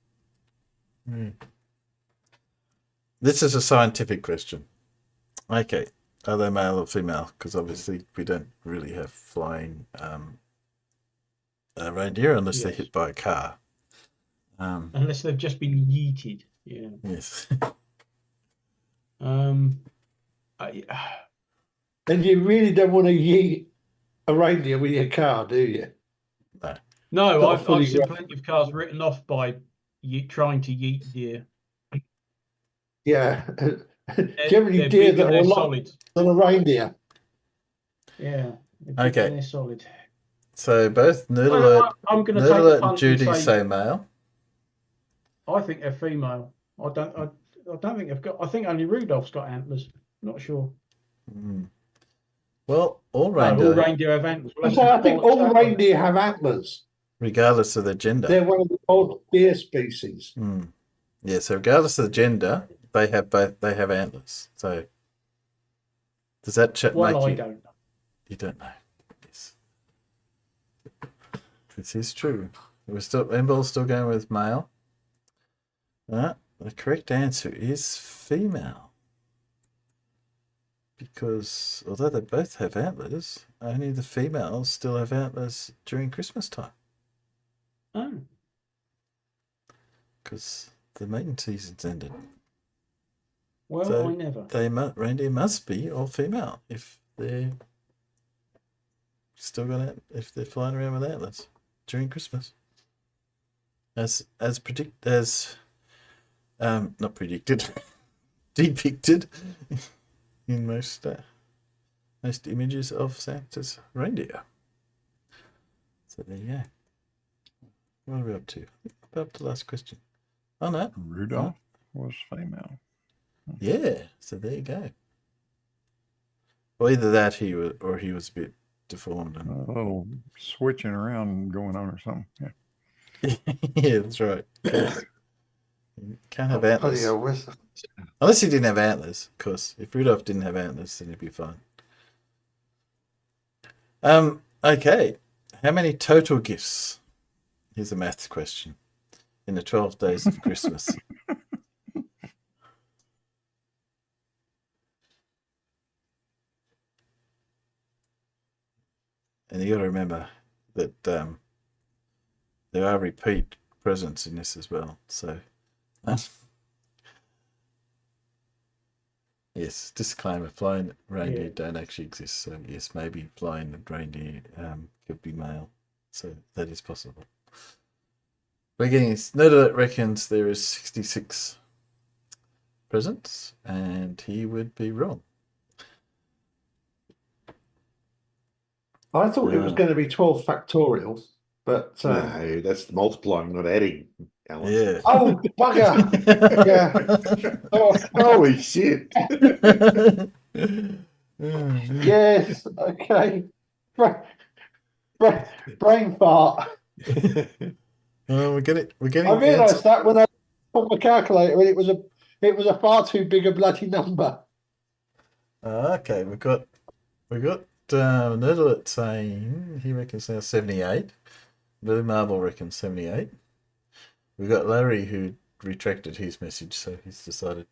This is a scientific question. Okay. Are they male or female? Because obviously we don't really have flying reindeer unless they're hit by a car. Unless they've just been yeeted. Yeah. Yes. And you really don't want to yeet a reindeer with your car, do you? No, I've seen plenty of cars written off by trying to yeet deer. Yeah. Generally deer that are a lot solid than a reindeer. Yeah. Okay. They're solid. So both Noodle I'm going to take take and Judy say male. I think they're female. I don't think they've got. I think only Rudolph's got antlers. Not sure. Well, all reindeer. All reindeer have antlers. Well, So I think all reindeer have antlers. Regardless of their gender. They're one of the old deer species. Yeah, so regardless of the gender, they have both. They have antlers. So does that make you? I don't know. You don't know. Yes. This is true. We're still. Emball's still going with male. The correct answer is female. Because although they both have antlers, only the females still have antlers during Christmas time. Oh. Because the mating season's ended. Well, so I never. Reindeer must be all female if they're still got if they're flying around with antlers during Christmas. Not predicted, depicted in most images of Santa's reindeer. So there you go. What are we up to? Up to the last question. Oh no, Rudolph was female. Yeah, so there you go. Well, either that he was a bit deformed and a little switching around going on or something. Yeah. Yeah, that's right. You can't have antlers. Bloody hell, Unless he didn't have antlers, of course. If Rudolph didn't have antlers, then he'd be fine. Okay. How many total gifts? Here's a maths question. In the 12 days of Christmas. And you got to remember that there are repeat presents in this as well. So, yes, disclaimer: flying reindeer don't actually exist. So, yes, maybe flying reindeer could be male. So that is possible. We're getting Nerdalert reckons there is 66 presents, and he would be wrong. I thought it was going to be 12 factorial, but no, that's multiplying, not adding. Alan. Yeah. Oh bugger! Yeah. Oh, holy shit! Yes. Okay. Brain fart. We're getting. I realised that when I put my calculator in, it was a far too big a bloody number. Okay, we got Nerdalert saying he reckons now 78. Blue Marble reckons 78. We've got Larry who retracted his message, so he's decided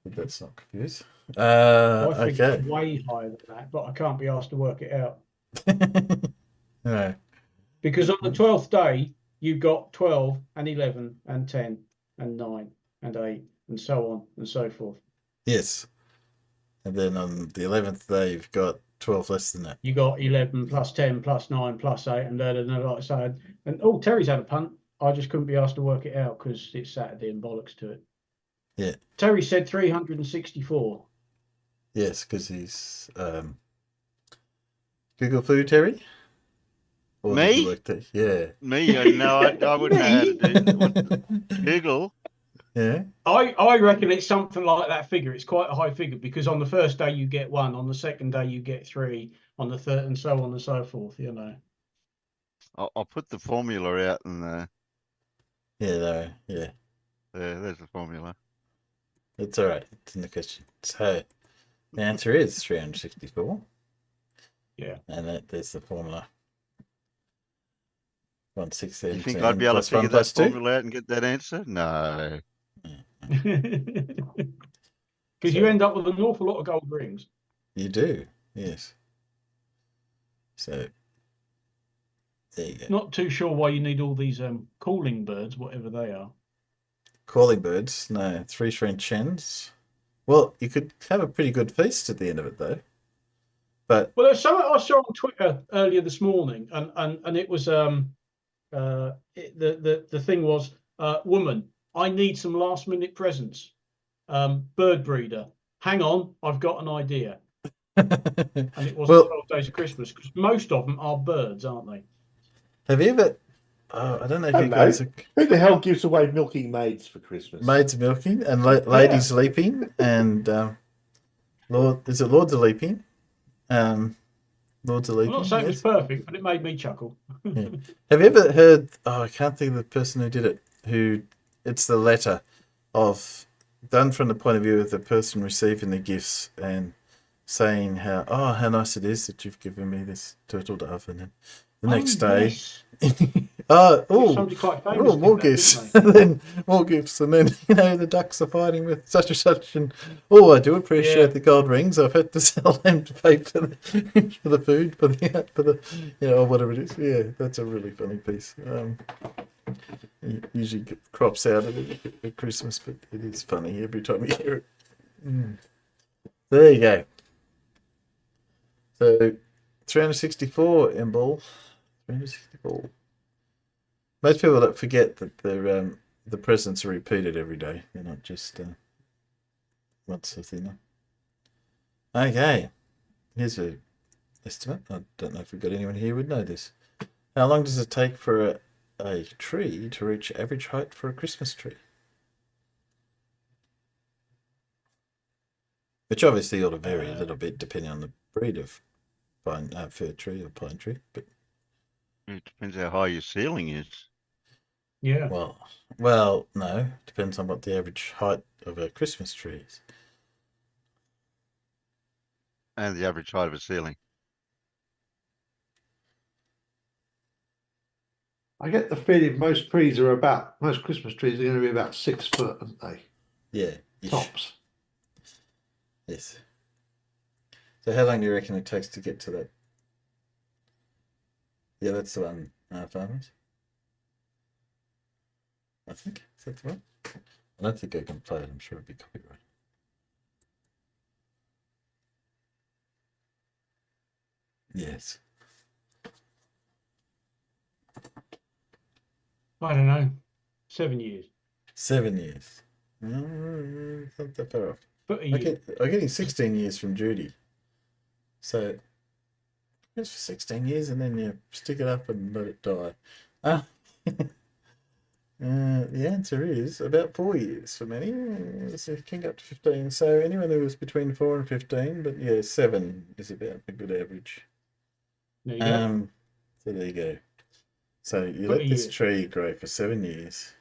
that that's not confused. I think Okay. it's way higher than that, but I can't be asked to work it out. No. Because on the 12th day, you got 12 and 11 and 10 and 9 and 8 and so on and so forth. Yes. And then on the 11th day, you've got 12 less than that. You got 11 plus 10 plus 9 plus 8 and like I said. And oh, Terry's had a punt. I just couldn't be asked to work it out because it's Saturday and bollocks to it. Yeah. Terry said 364. Yes, because he's Google Food, Terry? Or did you Me? work there? Yeah. Me? No, I wouldn't know how to do it. Google. Yeah. I reckon it's something like that figure. It's quite a high figure because on the first day you get 1, on the second day you get 3, on the third and so on and so forth, you know. I'll put the formula out in the. Yeah, there. Yeah. There's the formula. It's all right. It's in the question. So the answer is 364. Yeah. And there's the formula. 1, 6, 7, You think 10 I'd be able to plus figure 1 that plus 2? formula out and get that answer? No. Because you end up with an awful lot of gold rings. You do, yes. So there you go. Not too sure why you need all these calling birds, whatever they are. Calling birds, no. 3 French hens. Well, you could have a pretty good feast at the end of it, though. But well, there's something I saw on Twitter earlier this morning, and it was the thing was, woman, I need some last minute presents. Bird breeder. Hang on, I've got an idea. And it wasn't 12 days of Christmas because most of them are birds, aren't they? have you ever? I don't know if you guys. Who the hell gives away milking maids for Christmas? Maids milking and ladies leaping and Lords are leaping. Lords are leaping. I'm not saying it's perfect, but it made me chuckle. Yeah. Have you ever heard? Oh, I can't think of the person who did it. It's the letter of done from the point of view of the person receiving the gifts and saying how nice it is that you've given me this turtle dove, and then the next day, Somebody quite famous more did that, gifts, didn't they? and then more gifts, and then the ducks are fighting with such and such, and I do appreciate the gold rings. I've had to sell them to pay for the food for the or whatever it is. Yeah, that's a really funny piece. It usually crops out at Christmas, but it is funny every time you hear it. There you go. So 364 in ball. 364. Most people don't forget that the presents are repeated every day. They're not just once a thing. Okay. Here's a estimate. I don't know if we've got anyone here who would know this. How long does it take for a tree to reach average height for a Christmas tree? Which obviously ought to vary a little bit depending on the breed of fir tree or pine tree. But it depends how high your ceiling is. Yeah. Well, no. Depends on what the average height of a Christmas tree is. And the average height of a ceiling. I get the feeling most Christmas trees are going to be about 6 foot, aren't they? Yeah. Tops. Yes. So how long do you reckon it takes to get to that? Yeah, that's the one, farmers. I think. Is that the one? I don't think I can play it. I'm sure it'd be copyright. Yes. I don't know. 7 years. 7 years. It's not that far off. But I'm getting 16 years from Judy. So it's for 16 years and then you stick it up and let it die. The answer is about 4 years for many. So it can go up to 15. So anyone who was between 4 and 15, but yeah, 7 is about a good average. There you go. So there you go. So you Put let a this year. tree grow for 7 years.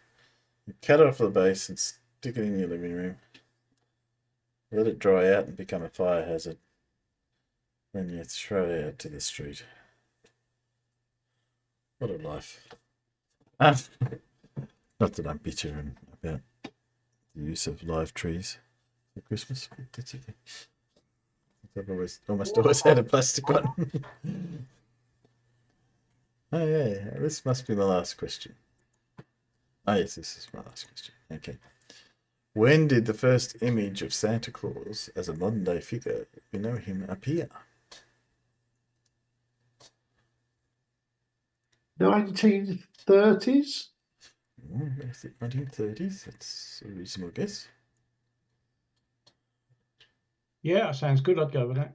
You cut it off the base and stick it in your living room. Let it dry out and become a fire hazard. Then you throw it out to the street. What a life. Not that I'm bitter about the use of live trees for Christmas, but that's okay. I've almost always had a plastic one. Oh yeah, this must be my last question. Oh yes, this is my last question. Okay. When did the first image of Santa Claus as a modern day figure, we know him, appear? 1930s? 1930s, that's a reasonable guess. Yeah, that sounds good. I'd go with that.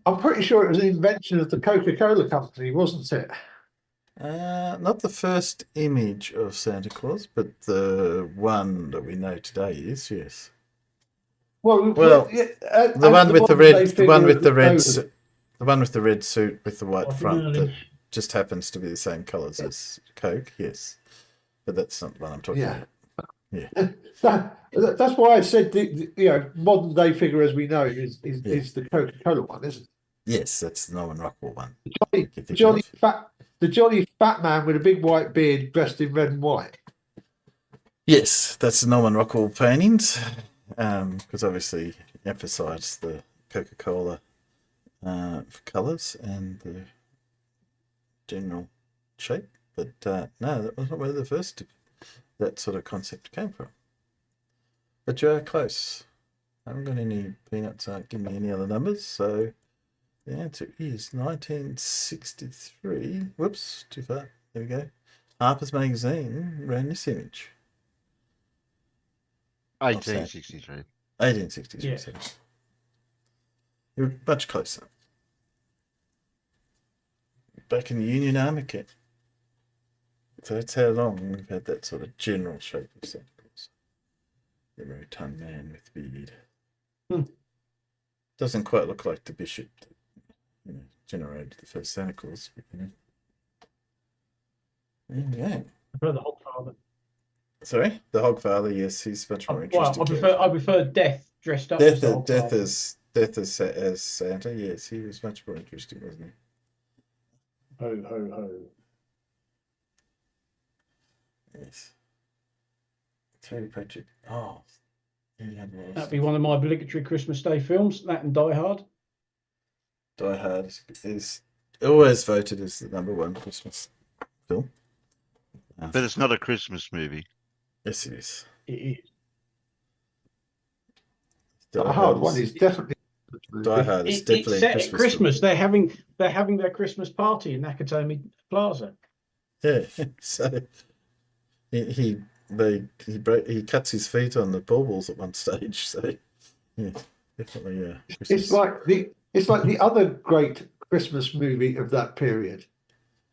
I'm pretty sure it was an invention of the Coca-Cola company, wasn't it? Not the first image of Santa Claus, but the one that we know today is, yes. Well, the one with the red, the one with the red suit with the white front that just happens to be the same colours as Coke, yes. But that's not the one I'm talking about. Yeah. That's why I said the modern day figure as we know it is the Coca-Cola one, isn't it? Yes, that's the Norman Rockwell one. The Johnny Fat Man with a big white beard dressed in red and white. Yes, that's the Norman Rockwell paintings, because obviously emphasised the Coca-Cola colours and the general shape. But no, that was not where the first that sort of concept came from. But you are close. I haven't got any peanuts, aren't giving me any other numbers, so the answer is 1963. Whoops, too far. There we go. Harper's Magazine ran this image. 1863. 1863. Yeah. So you're much closer. Back in the Union Army kit. So that's how long we've had that sort of general shape of Santa Claus. The rotund man with beard. Doesn't quite look like the bishop that generated the first Santa Claus. But, there you go. I prefer the Hogfather. Sorry, the Hogfather. Yes, he's much more interesting. I prefer Death dressed up Death as as Santa. Yes, he was much more interesting, wasn't he? Ho ho ho. Yes. Terry Pratchett. Oh, he had a lot of That'd be one of my obligatory Christmas Day films. That and Die Hard. Die Hard is always voted as the #1 Christmas film. But it's not a Christmas movie. Yes, it is. It is. Die Hard one is definitely. Die Hard is definitely it's set Christmas. at Christmas. They're having their Christmas party in Nakatomi Plaza. Yeah, so he cuts his feet on the baubles at one stage. So yeah, definitely Christmas. It's like the other great Christmas movie of that period,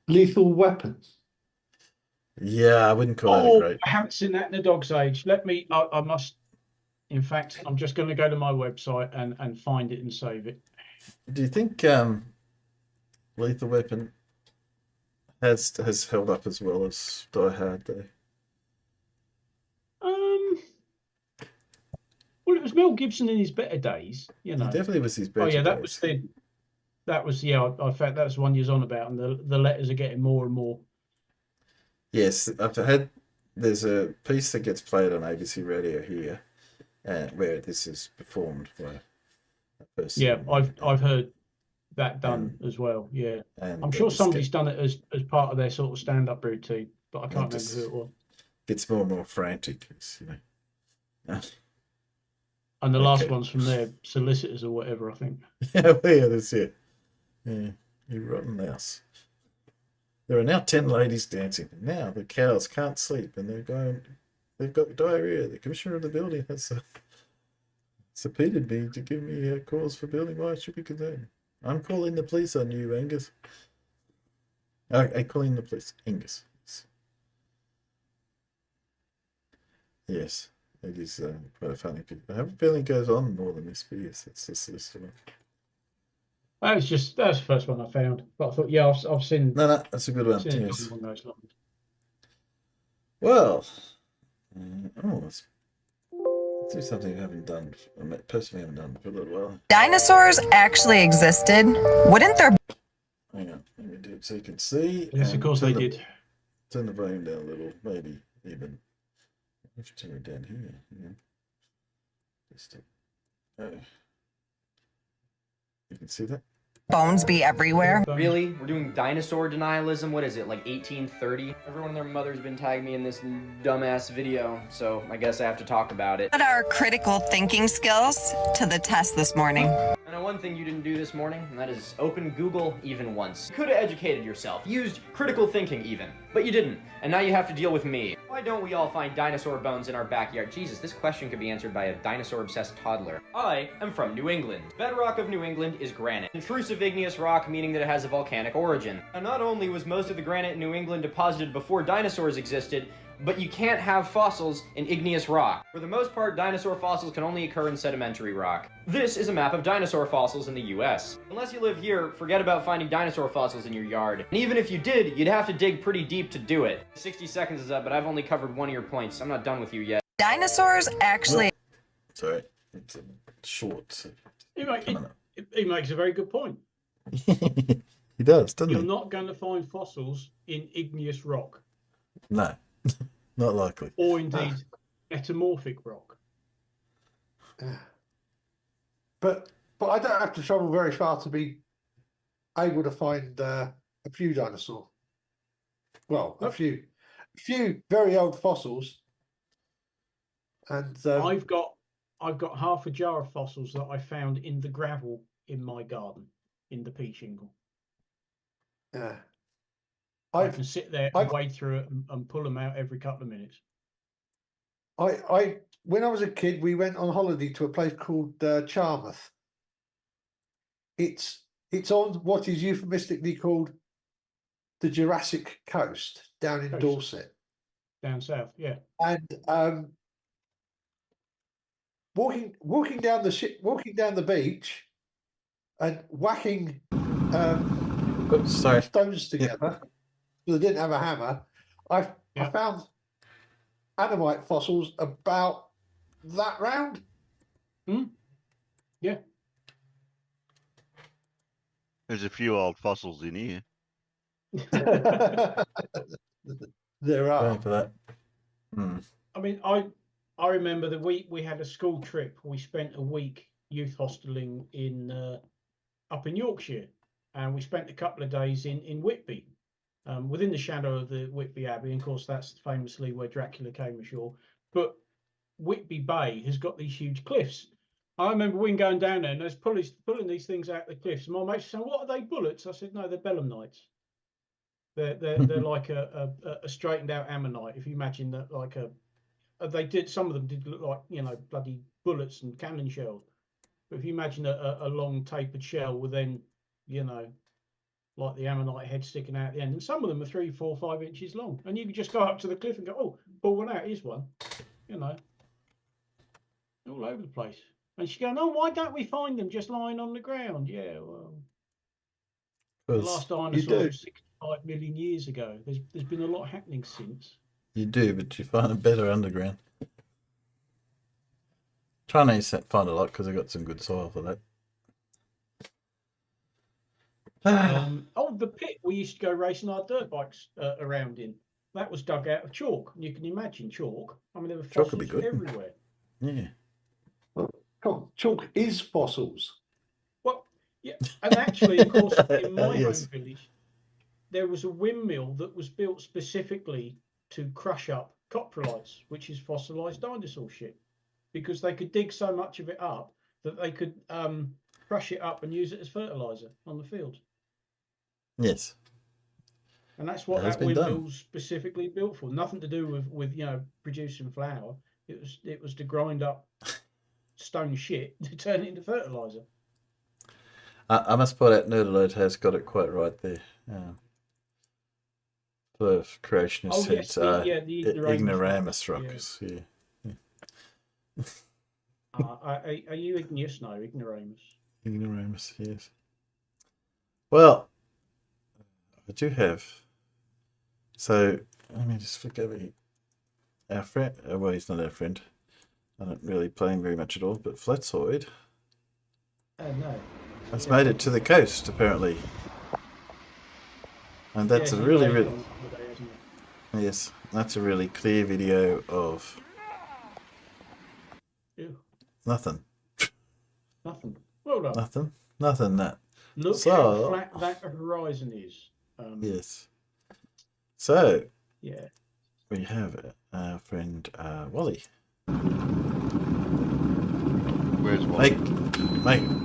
Lethal Weapon. Yeah, I wouldn't call that a great. I haven't seen that in a dog's age. I must. In fact, I'm just going to go to my website and find it and save it. Do you think Lethal Weapon has held up as well as Die Hard though? was Mel Gibson in his better days, you know. He definitely was his better Oh yeah, that days. was I found that was the one you're on about, and the letters are getting more and more. Yes, there's a piece that gets played on ABC Radio here, where this is performed by a person. Yeah, I've heard that done as well. Yeah, I'm sure somebody's done it as part of their sort of stand-up routine, but I can't remember who it was. Gets more and more frantic, you know. And the last one's from their solicitors or whatever, I think. Yeah, that's it. Yeah, you rotten mouse. There are now 10 ladies dancing. Now the cows can't sleep, and they've got diarrhea. The commissioner of the building has subpoenaed me to give me a cause for building why it should be concerned. I'm calling the police on you, Angus. I'm calling the police, Angus. Yes, it is quite a funny picture. I have a feeling it goes on more than this, but yes, that's the system. That was the first one I found. But I thought, yeah, I've seen. No, that's a good one. Seen Yes. one of those lines. Well, let's do something we haven't done. Personally, haven't done for a little while. Dinosaurs actually existed. Wouldn't there? Hang on, let me do it so you can see. Yes, of course they did. Turn the volume down a little, maybe even. I have to turn it down here. Yeah. Just you can see that. Bones be everywhere? Really? We're doing dinosaur denialism? What is it, like 1830? Everyone and their mother's been tagging me in this dumbass video, so I guess I have to talk about it. Put our critical thinking skills to the test this morning. I know one thing you didn't do this morning, and that is open Google even once. You could have educated yourself, used critical thinking even, but you didn't, and now you have to deal with me. Why don't we all find dinosaur bones in our backyard? Jesus, this question could be answered by a dinosaur-obsessed toddler. I am from New England. Bedrock of New England is granite. Intrusive igneous rock, meaning that it has a volcanic origin. And not only was most of the granite in New England deposited before dinosaurs existed, but you can't have fossils in igneous rock. For the most part, dinosaur fossils can only occur in sedimentary rock. This is a map of dinosaur fossils in the US. Unless you live here, forget about finding dinosaur fossils in your yard. And even if you did, you'd have to dig pretty deep to do it. 60 seconds is up, but I've only covered one of your points. I'm not done with you yet. Dinosaurs actually... Sorry, it's short. He makes a very good point. He does, doesn't You're he? not going to find fossils in igneous rock. No, not likely. Or indeed metamorphic rock. But I don't have to travel very far to be able to find a few dinosaur. Well, a few very old fossils. And I've got half a jar of fossils that I found in the gravel in my garden, in the pea shingle. Yeah. I can sit there and wade through it and pull them out every couple of minutes. I when I was a kid, we went on holiday to a place called Charmouth. It's on what is euphemistically called the Jurassic Coast, down in Dorset. Down south, yeah. And walking down the beach and whacking stones together. They didn't have a hammer. I found Annamite fossils about that round. Yeah. There's a few old fossils in here. There are. Going for that. I mean, I remember that we had a school trip. We spent a week youth hosteling in up in Yorkshire, and we spent a couple of days in Whitby, within the shadow of the Whitby Abbey. And of course, that's famously where Dracula came ashore. But Whitby Bay has got these huge cliffs. I remember we going down there, and there's pulling these things out the cliffs. And my mate said, "What are they, bullets?" I said, "No, they're belemnites. They're like a straightened out ammonite. If you imagine that, like some of them did look like bloody bullets and cannon shells. But if you imagine a long tapered shell with then like the ammonite head sticking out the end, and some of them are 3, 4, 5 inches long, and you can just go up to the cliff and go, oh, pull one out. Here's one, all over the place." And she's going, "Oh, why don't we find them just lying on the ground?" Yeah, well, the last dinosaur was 65 million years ago. There's been a lot happening since. You do, but you find them better underground. Trying to find a lot because I got some good soil for that. The pit we used to go racing our dirt bikes around in. That was dug out of chalk. You can imagine chalk. I mean, there were Chalk would be fossils good. everywhere. Yeah. Well, chalk is fossils. Well, yeah, and actually, of course, in my Yes. home village, there was a windmill that was built specifically to crush up coprolites, which is fossilized dinosaur shit, because they could dig so much of it up that they could crush it up and use it as fertilizer on the field. Yes. And that's what That has that been done. windmill's specifically built for. Nothing to do with producing flour. It was to grind up stone shit to turn it into fertilizer. I must point out, Nerdalert has got it quite right there. The creationist yes, said the ignoramus rocks. Yeah. Are you igneous? No, ignoramus. Ignoramus, yes. Well, I do have. So let me just flick over here. Our friend, well, he's not our friend. I don't really play him very much at all, but Flatsoid No. has made it to the coast, apparently. And that's a really, yes, that's a really clear video of nothing. Nothing. Well done. Nothing. That. Look how flat that horizon is. Yes. So. Yeah. We have our friend Wally. Where's Wally?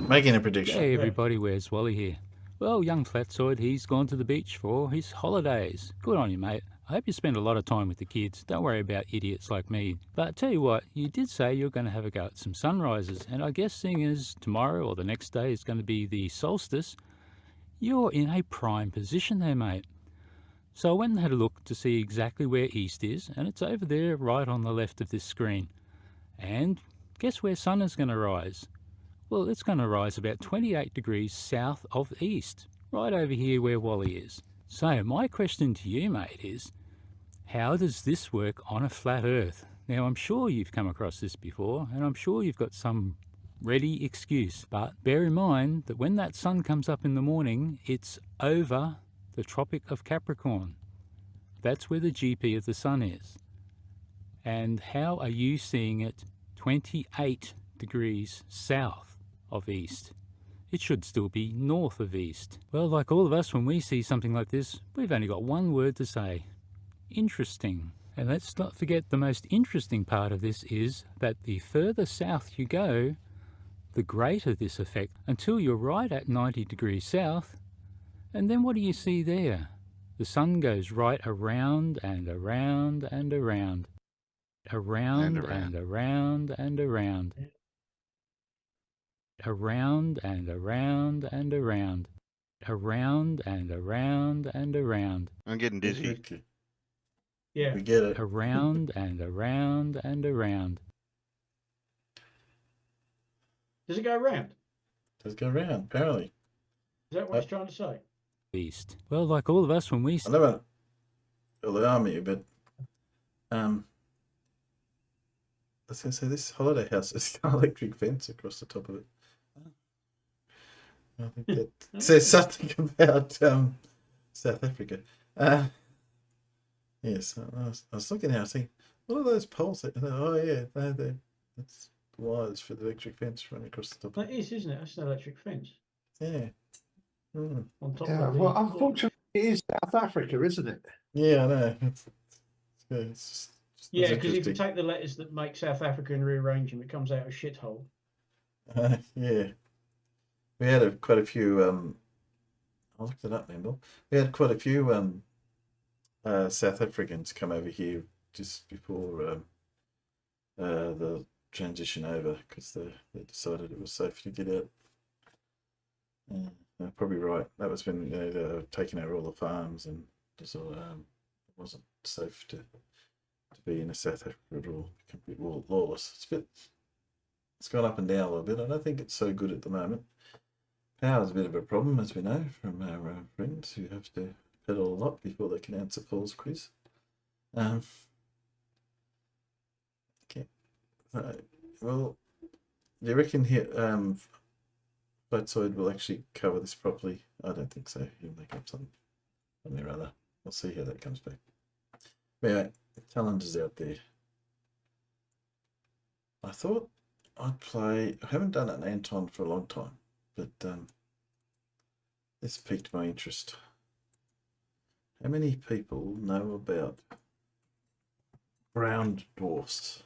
Making a prediction. Hey everybody, where's Wally here? Well, young Flatsoid, he's gone to the beach for his holidays. Good on you, mate. I hope you spend a lot of time with the kids. Don't worry about idiots like me. But tell you what, you did say you're going to have a go at some sunrises, and I guess seeing as tomorrow or the next day is going to be the solstice, you're in a prime position there, mate. So I went and had a look to see exactly where east is, and it's over there right on the left of this screen. And guess where sun is going to rise? Well, it's going to rise about 28 degrees south of east, right over here where Wally is. So my question to you, mate, is how does this work on a flat earth? Now, I'm sure you've come across this before, and I'm sure you've got some ready excuse, but bear in mind that when that sun comes up in the morning, it's over the Tropic of Capricorn. That's where the GP of the sun is. And how are you seeing it 28 degrees south of east? It should still be north of east. Well, like all of us, when we see something like this, we've only got one word to say: interesting. And let's not forget the most interesting part of this is that the further south you go, the greater this effect, until you're right at 90 degrees south. And then what do you see there? The sun goes right around and around and around. Around and around and around. Around and around and around. Around and around and around. I'm getting dizzy. Yeah. We get it. Around and around and around. Does it go around? Does go around, apparently. Is that what he's trying to say? East. Well, like all of us when we... I never alarm you, but I was going to say this holiday house has got an electric fence across the top of it. I think that says something about South Africa. Yes, I was looking at it, I was thinking, what are those poles? Oh yeah, that's wires for the electric fence running across the top. That is, isn't it? That's an electric fence. Yeah. Mm. On top Yeah, of well, unfortunately, it is South Africa, isn't it? Yeah, I know. It's yeah, because if you take the letters that make South Africa and rearrange them, it comes out a shithole. Yeah. We had quite a few. I looked it up, Nimble. We had quite a few South Africans come over here just before the transition over because they decided it was safe to get out. They're probably right. That was when they were taking over all the farms and just it wasn't safe to be in a South Africa at all. It can be lawless. It's gone up and down a little bit. I don't think it's so good at the moment. Power's a bit of a problem, as we know from our friends who have to pedal a lot before they can answer Paul's quiz. Okay. So, well, Do you reckon here, Flatsoid will actually cover this properly? I don't think so. He'll make up something or other. We'll see how that comes back. Anyway, challenges out there. I thought I'd play. I haven't done an Anton for a long time, but this piqued my interest. How many people know about brown dwarfs?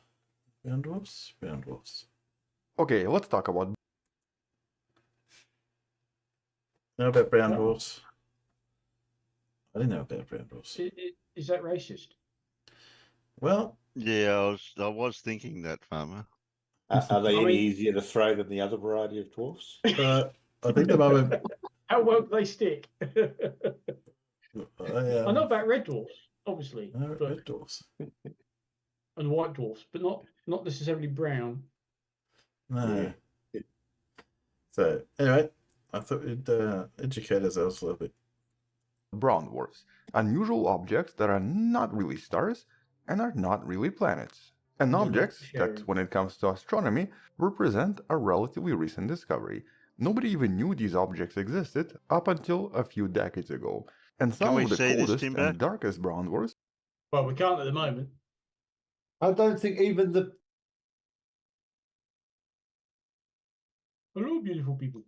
Brown dwarfs? Brown dwarfs. Okay, let's talk about. Know about brown dwarfs? I didn't know about brown dwarfs. Is that racist? Well, yeah, I was thinking that, Farmer. Are they any easier to throw than the other variety of dwarfs? I think the moment. How well do they stick? I know about red dwarfs, obviously. Red dwarfs. And white dwarfs, but not necessarily brown. No. Yeah. So anyway, I thought we'd educate ourselves a little bit. Brown dwarfs, unusual objects that are not really stars and are not really planets, and objects that, when it comes to astronomy, represent a relatively recent discovery. Nobody even knew these objects existed up until a few decades ago, and some of the coldest and darkest brown dwarfs. Well, we can't at the moment. I don't think even the. Hello, beautiful people.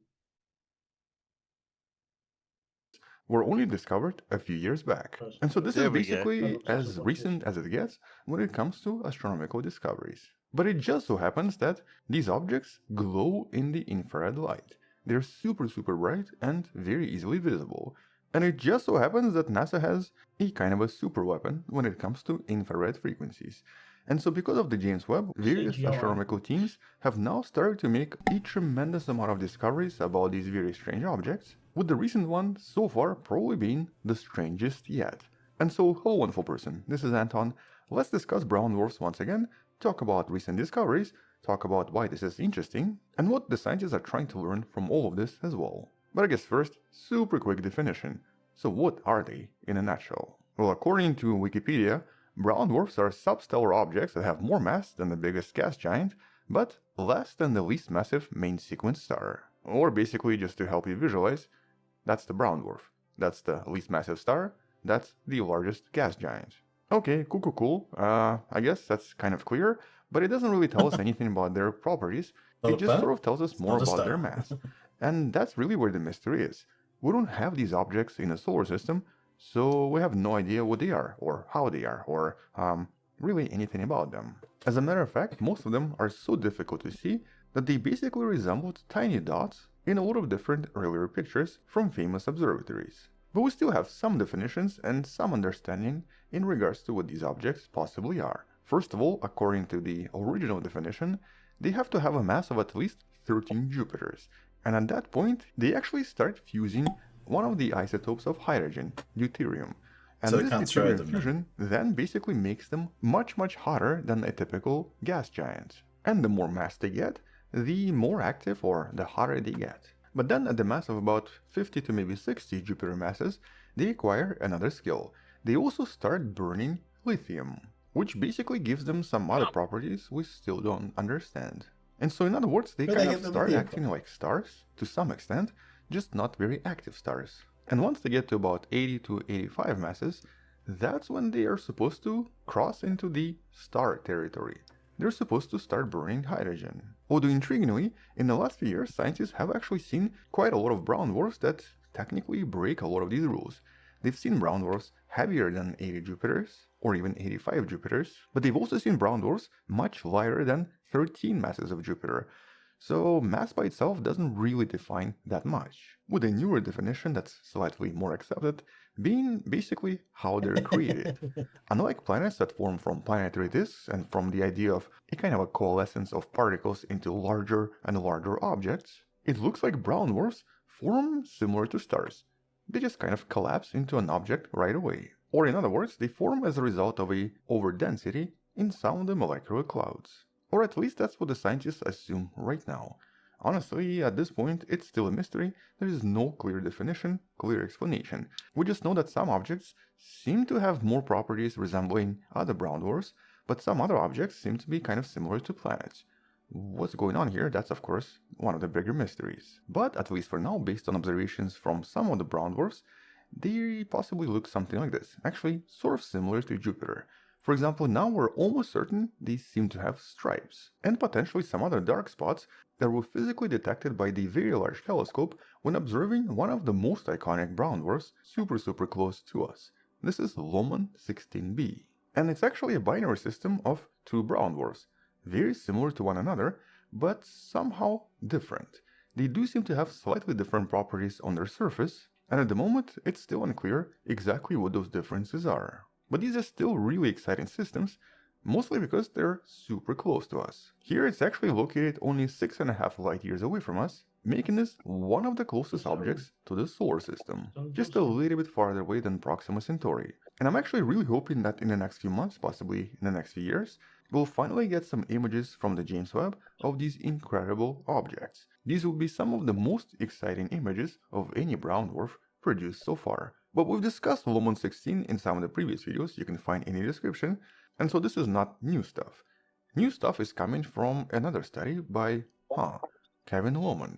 Were only discovered a few years back. And so this is basically as recent as it gets when it comes to astronomical discoveries. But it just so happens that these objects glow in the infrared light. They're super bright and very easily visible. And it just so happens that NASA has a kind of a super weapon when it comes to infrared frequencies. And so because of the James Webb, various astronomical teams have now started to make a tremendous amount of discoveries about these very strange objects, with the recent one so far probably being the strangest yet. And so, hello wonderful person, this is Anton. Let's discuss brown dwarfs once again, talk about recent discoveries, talk about why this is interesting, and what the scientists are trying to learn from all of this as well. But I guess first, super quick definition. So what are they in a nutshell? Well, according to Wikipedia, brown dwarfs are substellar objects that have more mass than the biggest gas giant, but less than the least massive main sequence star. Or basically, just to help you visualize, that's the brown dwarf, that's the least massive star, that's the largest gas giant. Okay, cool. I guess that's kind of clear, but it doesn't really tell us anything about their properties. It just sort of tells us more about their mass. And that's really where the mystery is. We don't have these objects in the solar system, so we have no idea what they are, or how they are, or really anything about them. As a matter of fact, most of them are so difficult to see that they basically resembled tiny dots in a lot of different earlier pictures from famous observatories. But we still have some definitions and some understanding in regards to what these objects possibly are. First of all, according to the original definition, they have to have a mass of at least 13 Jupiters, and at that point, they actually start fusing one of the isotopes of hydrogen, deuterium. And so this deuterium fusion then basically makes them much hotter than a typical gas giant. And the more mass they get, the more active or the hotter they get. But then at the mass of about 50 to maybe 60 Jupiter masses, they acquire another skill. They also start burning lithium, which basically gives them some other properties we still don't understand. And so in other words, they kind of start acting like stars to some extent, just not very active stars. And once they get to about 80 to 85 masses, that's when they are supposed to cross into the star territory. They're supposed to start burning hydrogen. Although intriguingly, in the last few years, scientists have actually seen quite a lot of brown dwarfs that technically break a lot of these rules. They've seen brown dwarfs heavier than 80 Jupiters, or even 85 Jupiters, but they've also seen brown dwarfs much lighter than 13 masses of Jupiter. So mass by itself doesn't really define that much, with a newer definition that's slightly more accepted being basically how they're created. Unlike planets that form from planetary disks and from the idea of a kind of a coalescence of particles into larger and larger objects, it looks like brown dwarfs form similar to stars. They just kind of collapse into an object right away. Or in other words, they form as a result of a overdensity in some of the molecular clouds. Or at least that's what the scientists assume right now. Honestly, at this point, it's still a mystery. There is no clear definition, clear explanation. We just know that some objects seem to have more properties resembling other brown dwarfs, but some other objects seem to be kind of similar to planets. what's going on here, that's of course one of the bigger mysteries. But at least for now, based on observations from some of the brown dwarfs, they possibly look something like this, actually sort of similar to Jupiter. For example, now we're almost certain they seem to have stripes, and potentially some other dark spots that were physically detected by the Very Large Telescope when observing one of the most iconic brown dwarfs super close to us. This is Lomon 16b, and it's actually a binary system of two brown dwarfs, very similar to one another, but somehow different. They do seem to have slightly different properties on their surface, and at the moment it's still unclear exactly what those differences are. But these are still really exciting systems, mostly because they're super close to us. Here it's actually located only 6.5 light years away from us, making this one of the closest objects to the solar system, just a little bit farther away than Proxima Centauri. And I'm actually really hoping that in the next few months, possibly in the next few years, we'll finally get some images from the James Webb of these incredible objects. These will be some of the most exciting images of any brown dwarf produced so far. But we've discussed Lomon 16 in some of the previous videos you can find in the description, and so this is not new stuff. New stuff is coming from another study by Kevin Lomon,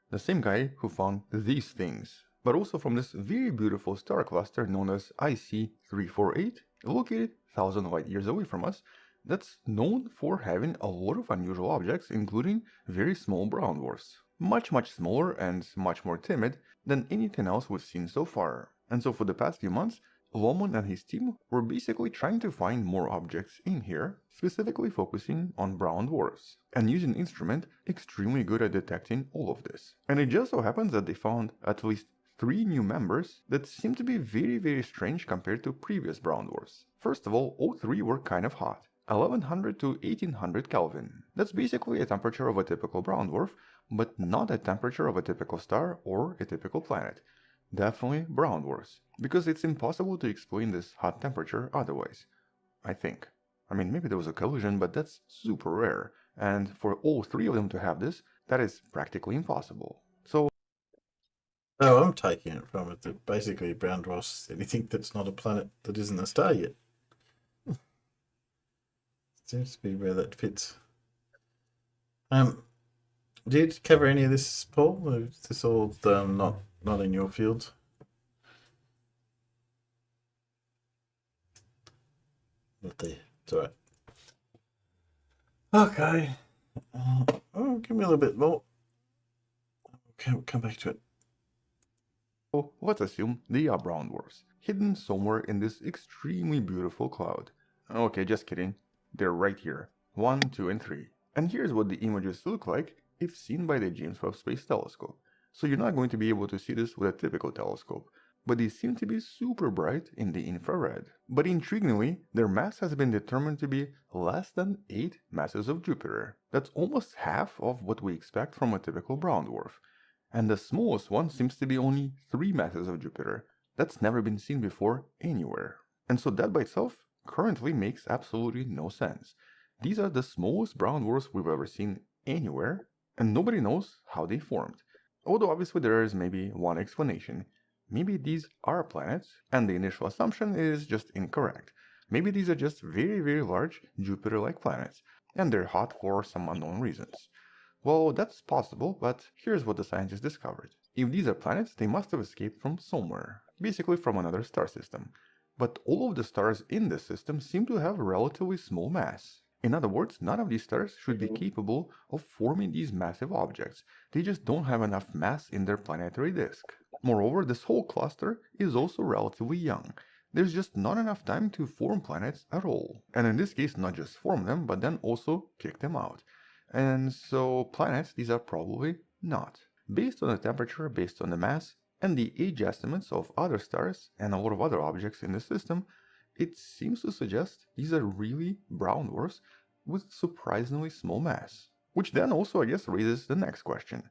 the same guy who found these things, but also from this very beautiful star cluster known as IC 348, located 1,000 light years away from us, that's known for having a lot of unusual objects, including very small brown dwarfs. Much smaller and much more timid than anything else we've seen so far. And so for the past few months, Lomon and his team were basically trying to find more objects in here, specifically focusing on brown dwarfs, and using an instrument extremely good at detecting all of this. And it just so happens that they found at least 3 new members that seem to be very strange compared to previous brown dwarfs. First of all 3 were kind of hot. 1100 to 1800 Kelvin. That's basically a temperature of a typical brown dwarf, but not a temperature of a typical star or a typical planet. Definitely brown dwarfs, because it's impossible to explain this hot temperature otherwise, I think. I mean, maybe there was a collision, but that's super rare, and for all 3 of them to have this, that is practically impossible. So... Oh, I'm taking it from it that basically brown dwarfs anything that's not a planet that isn't a star yet. Seems to be where that fits. Did you cover any of this, Paul? Or is this all not in your field? Not there. It's alright. Okay. Give me a little bit more. Come back to it. So let's assume they are brown dwarfs, hidden somewhere in this extremely beautiful cloud. Okay, just kidding. They're right here. 1, 2, and 3. And here's what the images look like if seen by the James Webb Space Telescope. So you're not going to be able to see this with a typical telescope, but they seem to be super bright in the infrared. But intriguingly, their mass has been determined to be less than 8 masses of Jupiter. That's almost half of what we expect from a typical brown dwarf. And the smallest one seems to be only 3 masses of Jupiter. That's never been seen before anywhere. And so that by itself currently makes absolutely no sense. These are the smallest brown dwarfs we've ever seen anywhere, and nobody knows how they formed. Although obviously there is maybe one explanation. Maybe these are planets, and the initial assumption is just incorrect. Maybe these are just very large Jupiter-like planets, and they're hot for some unknown reasons. Well, that's possible, but here's what the scientists discovered. If these are planets, they must have escaped from somewhere, basically from another star system. But all of the stars in this system seem to have relatively small mass. In other words, none of these stars should be capable of forming these massive objects. They just don't have enough mass in their planetary disk. Moreover, this whole cluster is also relatively young. There's just not enough time to form planets at all. And in this case, not just form them, but then also kick them out. And so planets, these are probably not. Based on the temperature, based on the mass, and the age estimates of other stars and a lot of other objects in the system, it seems to suggest these are really brown dwarfs with surprisingly small mass. Which then also, I guess, raises the next question.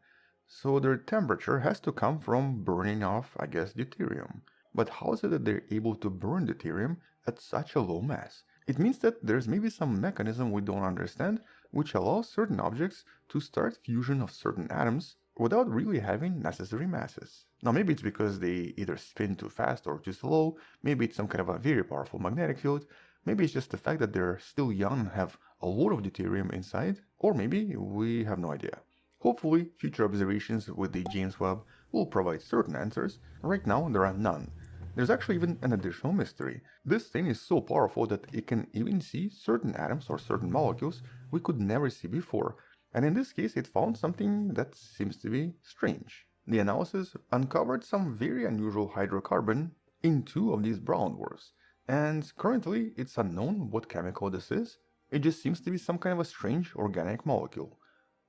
So their temperature has to come from burning off, I guess, deuterium. But how is it that they're able to burn deuterium at such a low mass? It means that there's maybe some mechanism we don't understand which allows certain objects to start fusion of certain atoms without really having necessary masses. Now maybe it's because they either spin too fast or too slow, maybe it's some kind of a very powerful magnetic field, maybe it's just the fact that they're still young and have a lot of deuterium inside. Or maybe we have no idea. Hopefully, future observations with the James Webb will provide certain answers. Right now, there are none. There's actually even an additional mystery. This thing is so powerful that it can even see certain atoms or certain molecules we could never see before. And in this case, it found something that seems to be strange. The analysis uncovered some very unusual hydrocarbon in 2 of these brown dwarfs. And currently, it's unknown what chemical this is. It just seems to be some kind of a strange organic molecule.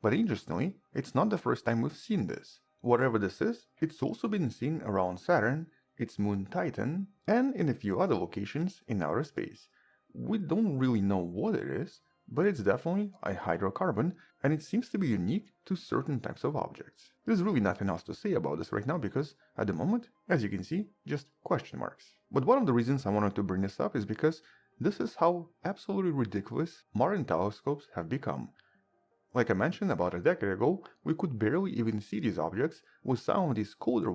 But interestingly, it's not the first time we've seen this. Whatever this is, it's also been seen around Saturn, its moon Titan, and in a few other locations in outer space. We don't really know what it is, but it's definitely a hydrocarbon, and it seems to be unique to certain types of objects. There's really nothing else to say about this right now because, at the moment, as you can see, just question marks. But one of the reasons I wanted to bring this up is because this is how absolutely ridiculous modern telescopes have become. Like I mentioned, about a decade ago, we could barely even see these objects, with some of these colder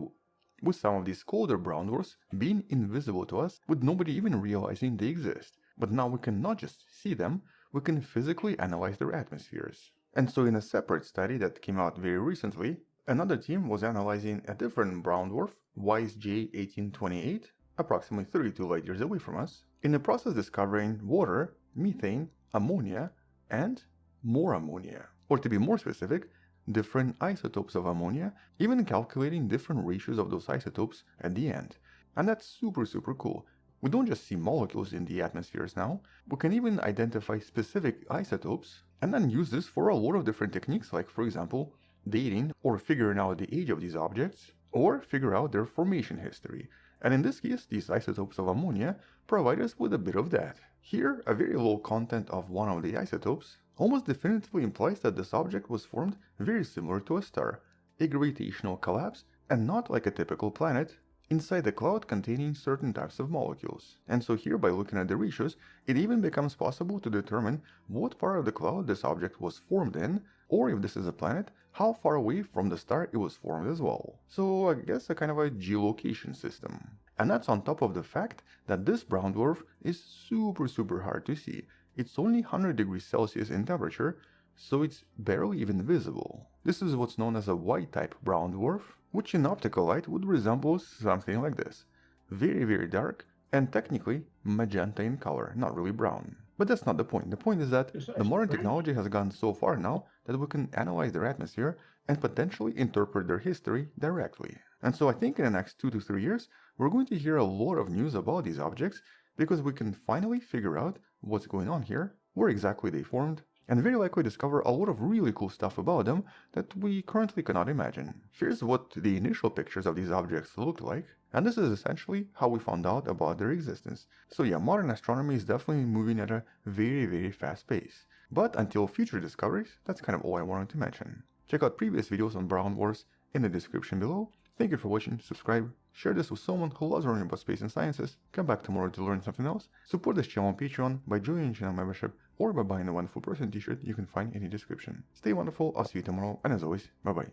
brown dwarfs being invisible to us, with nobody even realizing they exist. But now we can not just see them, we can physically analyze their atmospheres. And so in a separate study that came out very recently, another team was analyzing a different brown dwarf, WISE J1828, approximately 32 light years away from us, in the process discovering water, methane, ammonia, and more ammonia. Or to be more specific, different isotopes of ammonia, even calculating different ratios of those isotopes at the end. And that's super cool. We don't just see molecules in the atmospheres now, we can even identify specific isotopes and then use this for a lot of different techniques, like for example, dating or figuring out the age of these objects, or figure out their formation history. And in this case, these isotopes of ammonia provide us with a bit of that. Here, a very low content of one of the isotopes almost definitively implies that this object was formed very similar to a star, a gravitational collapse, and not like a typical planet, inside a cloud containing certain types of molecules. And so here, by looking at the ratios, it even becomes possible to determine what part of the cloud this object was formed in, or if this is a planet, how far away from the star it was formed as well. So I guess a kind of a geolocation system. And that's on top of the fact that this brown dwarf is super hard to see. It's only 100 degrees Celsius in temperature, so it's barely even visible. This is what's known as a white-type brown dwarf, which in optical light would resemble something like this. Very dark, and technically magenta in color, not really brown. But that's not the point. The point is that the modern technology has gone so far now that we can analyze their atmosphere and potentially interpret their history directly. And so I think in the next 2 to 3 years, we're going to hear a lot of news about these objects because we can finally figure out what's going on here, where exactly they formed, and very likely discover a lot of really cool stuff about them that we currently cannot imagine. Here's what the initial pictures of these objects looked like, and this is essentially how we found out about their existence. So yeah, modern astronomy is definitely moving at a very fast pace. But until future discoveries, that's kind of all I wanted to mention. Check out previous videos on brown dwarfs in the description below. Thank you for watching, subscribe, share this with someone who loves learning about space and sciences, come back tomorrow to learn something else, support this channel on Patreon by joining the channel membership or by buying the Wonderful Person t-shirt you can find in the description. Stay wonderful, I'll see you tomorrow, and as always, bye bye.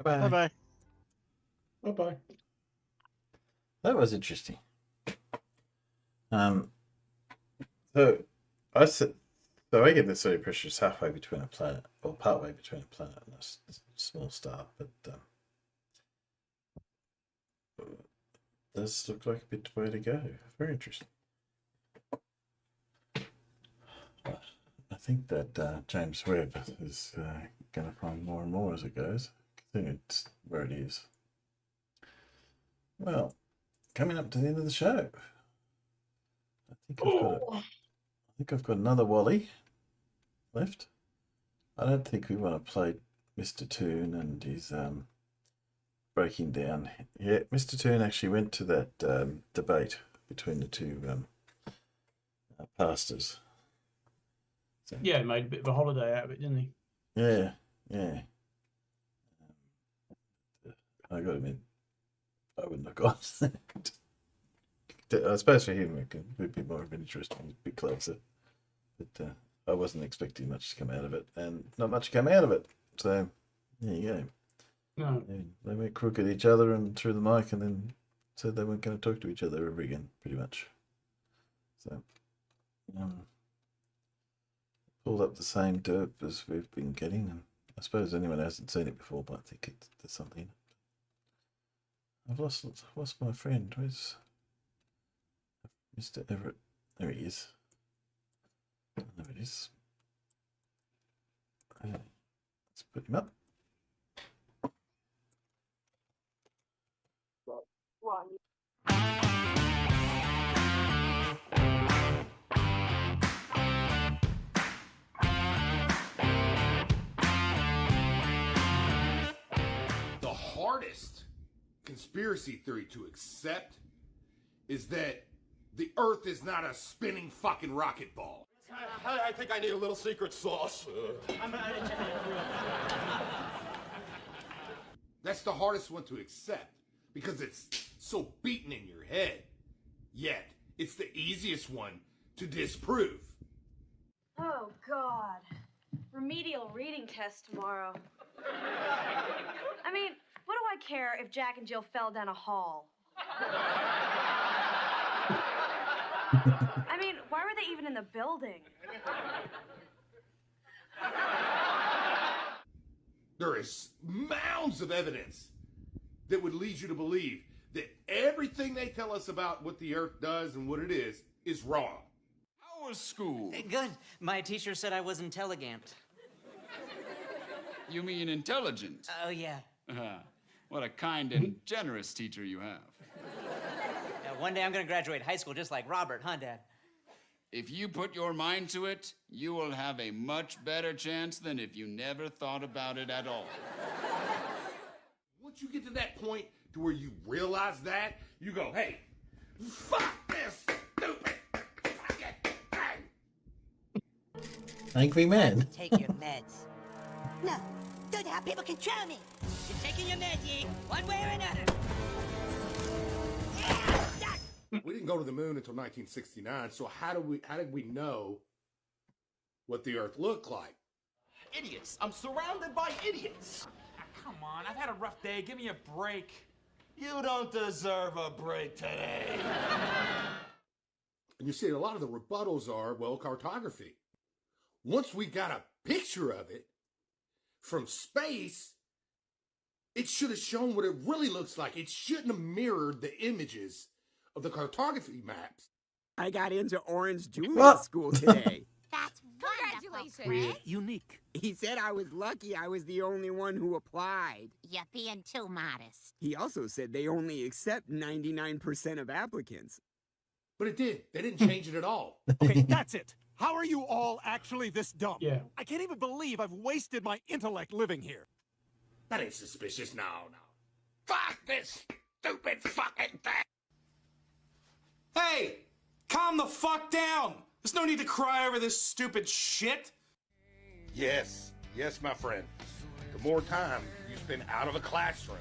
Bye bye. Bye bye. That was interesting. So I get this sort of pressure is halfway between a planet, or partway between a planet and a small star, but does look like a bit way to go. Very interesting. But I think that James Webb is going to find more and more as it goes. I think it's where it is. Well, coming up to the end of the show. I think I've got another Wally left. I don't think we want to play Mr. Toon and his breaking down. Yeah, Mr. Toon actually went to that debate between the two pastors. So, yeah, he made a bit of a holiday out of it, didn't he? Yeah. I got to admit, I wouldn't have gone. I suppose for him it would be more of an interesting, a bit closer. But I wasn't expecting much to come out of it, and not much came out of it. So there you go. No. They went crook at each other and threw the mic, and then said they weren't going to talk to each other ever again, pretty much. So pulled up the same derp as we've been getting, and I suppose anyone who hasn't seen it before might think there's something in it. I've lost my friend. Where's Mr. Everett? There he is. There it is. Let's put him up. The hardest conspiracy theory to accept is that the Earth is not a spinning fucking rocket ball. I think I need a little secret sauce. That's the hardest one to accept because it's so beaten in your head. Yet, it's the easiest one to disprove. Oh, God. Remedial reading test tomorrow. I mean, what do I care if Jack and Jill fell down a hall? I mean, why were they even in the building? There is mounds of evidence that would lead you to believe that everything they tell us about what the Earth does and what it is wrong. How was school? Good. My teacher said I was intelligent. You mean intelligent? Oh, yeah. What a kind and generous teacher you have. One day I'm gonna graduate high school just like Robert, huh, Dad? If you put your mind to it, you will have a much better chance than if you never thought about it at all. Once you get to that point to where you realize that, you go, hey, fuck this stupid fucking thing. Angry man. Take your meds. No, don't have people control me. You're taking your meds, Yi, one way or another. We didn't go to the moon until 1969, so how did we know what the Earth looked like? Idiots. I'm surrounded by idiots. Come on, I've had a rough day. Give me a break. You don't deserve a break today. And you see, a lot of the rebuttals are, well, cartography. Once we got a picture of it from space, it should have shown what it really looks like. It shouldn't have mirrored the images of the cartography maps. I got into Orange Junior School today. That's Congratulations. Unique. He said I was lucky I was the only one who applied. You're being too modest. He also said they only accept 99% of applicants. But it did. They didn't change it at all. Okay, that's it. How are you all actually this dumb? Yeah. I can't even believe I've wasted my intellect living here. That ain't suspicious. No. Fuck this stupid fucking thing. Hey, calm the fuck down. There's no need to cry over this stupid shit. Yes, my friend. The more time you spend out of a classroom,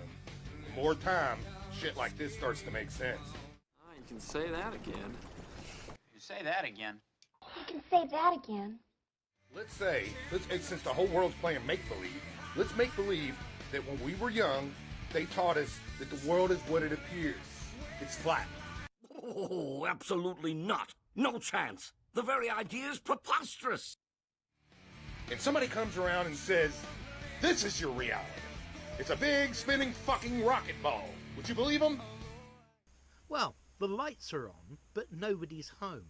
the more time shit like this starts to make sense. You can say that again. You say that again. You can say that again. Let's say, since the whole world's playing make-believe, let's make believe that when we were young, they taught us that the world is what it appears. It's flat. Oh, absolutely not. No chance. The very idea is preposterous. And somebody comes around and says, this is your reality. It's a big spinning fucking rocket ball. Would you believe them? Well, the lights are on, but nobody's home.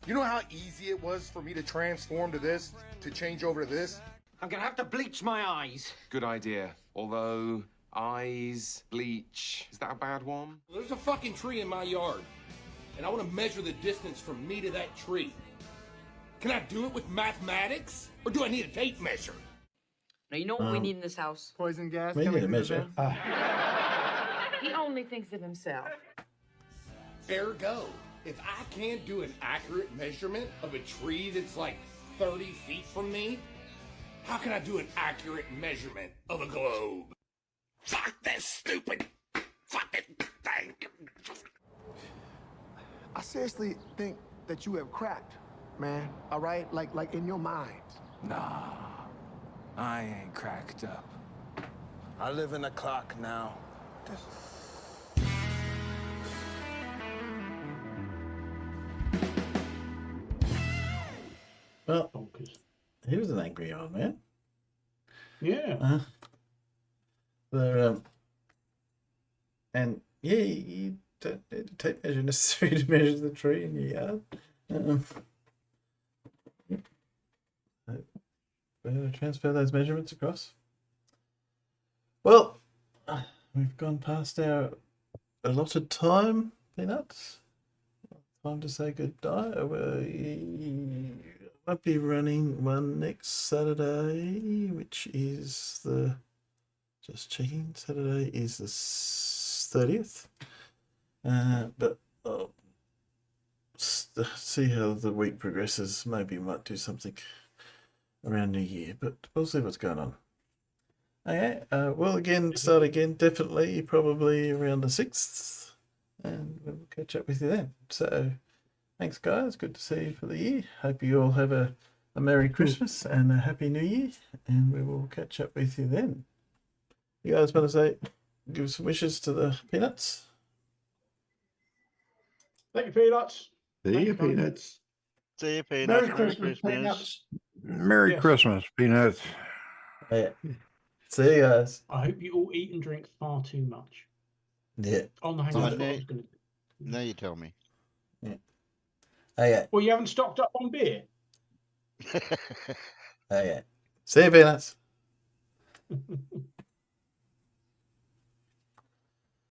You know how easy it was for me to transform to this, to change over to this? I'm gonna have to bleach my eyes. Good idea. Although, eyes, bleach, is that a bad one? There's a fucking tree in my yard, and I want to measure the distance from me to that tree. Can I do it with mathematics, or do I need a tape measure? Now, you know what we need in this house? Poison gas. We need a measure. He only thinks of himself. Ergo, if I can't do an accurate measurement of a tree that's like 30 feet from me, how can I do an accurate measurement of a globe? Fuck this stupid fucking thing. I seriously think that you have cracked, man. All right? Like in your mind. Nah, I ain't cracked up. I live in the clock now. Well, he was an angry old man. Yeah. And yeah, you don't need to tape measure necessary to measure the tree in your yard. Transfer those measurements across. Well, we've gone past our allotted time, Peanuts. Time to say goodbye. I'll be running one next Saturday, which is the... Just checking. Saturday is the 30th. But I'll see how the week progresses. Maybe we might do something around New Year, but we'll see what's going on. Okay. We'll start again, definitely, probably around the 6th. And we'll catch up with you then. So, thanks, guys. Good to see you for the year. Hope you all have a Merry Christmas and a Happy New Year. And we will catch up with you then. You guys want to say, give some wishes to the Peanuts? Thank you, Peanuts. See you, Peanuts. See you, Peanuts. Merry Christmas, Peanuts. Merry Christmas, Peanuts. Yeah. See you guys. I hope you all eat and drink far too much. Yeah. On the hangover. Now you tell me. Yeah. Okay. Well, you haven't stocked up on beer. Okay. See you, Peanuts.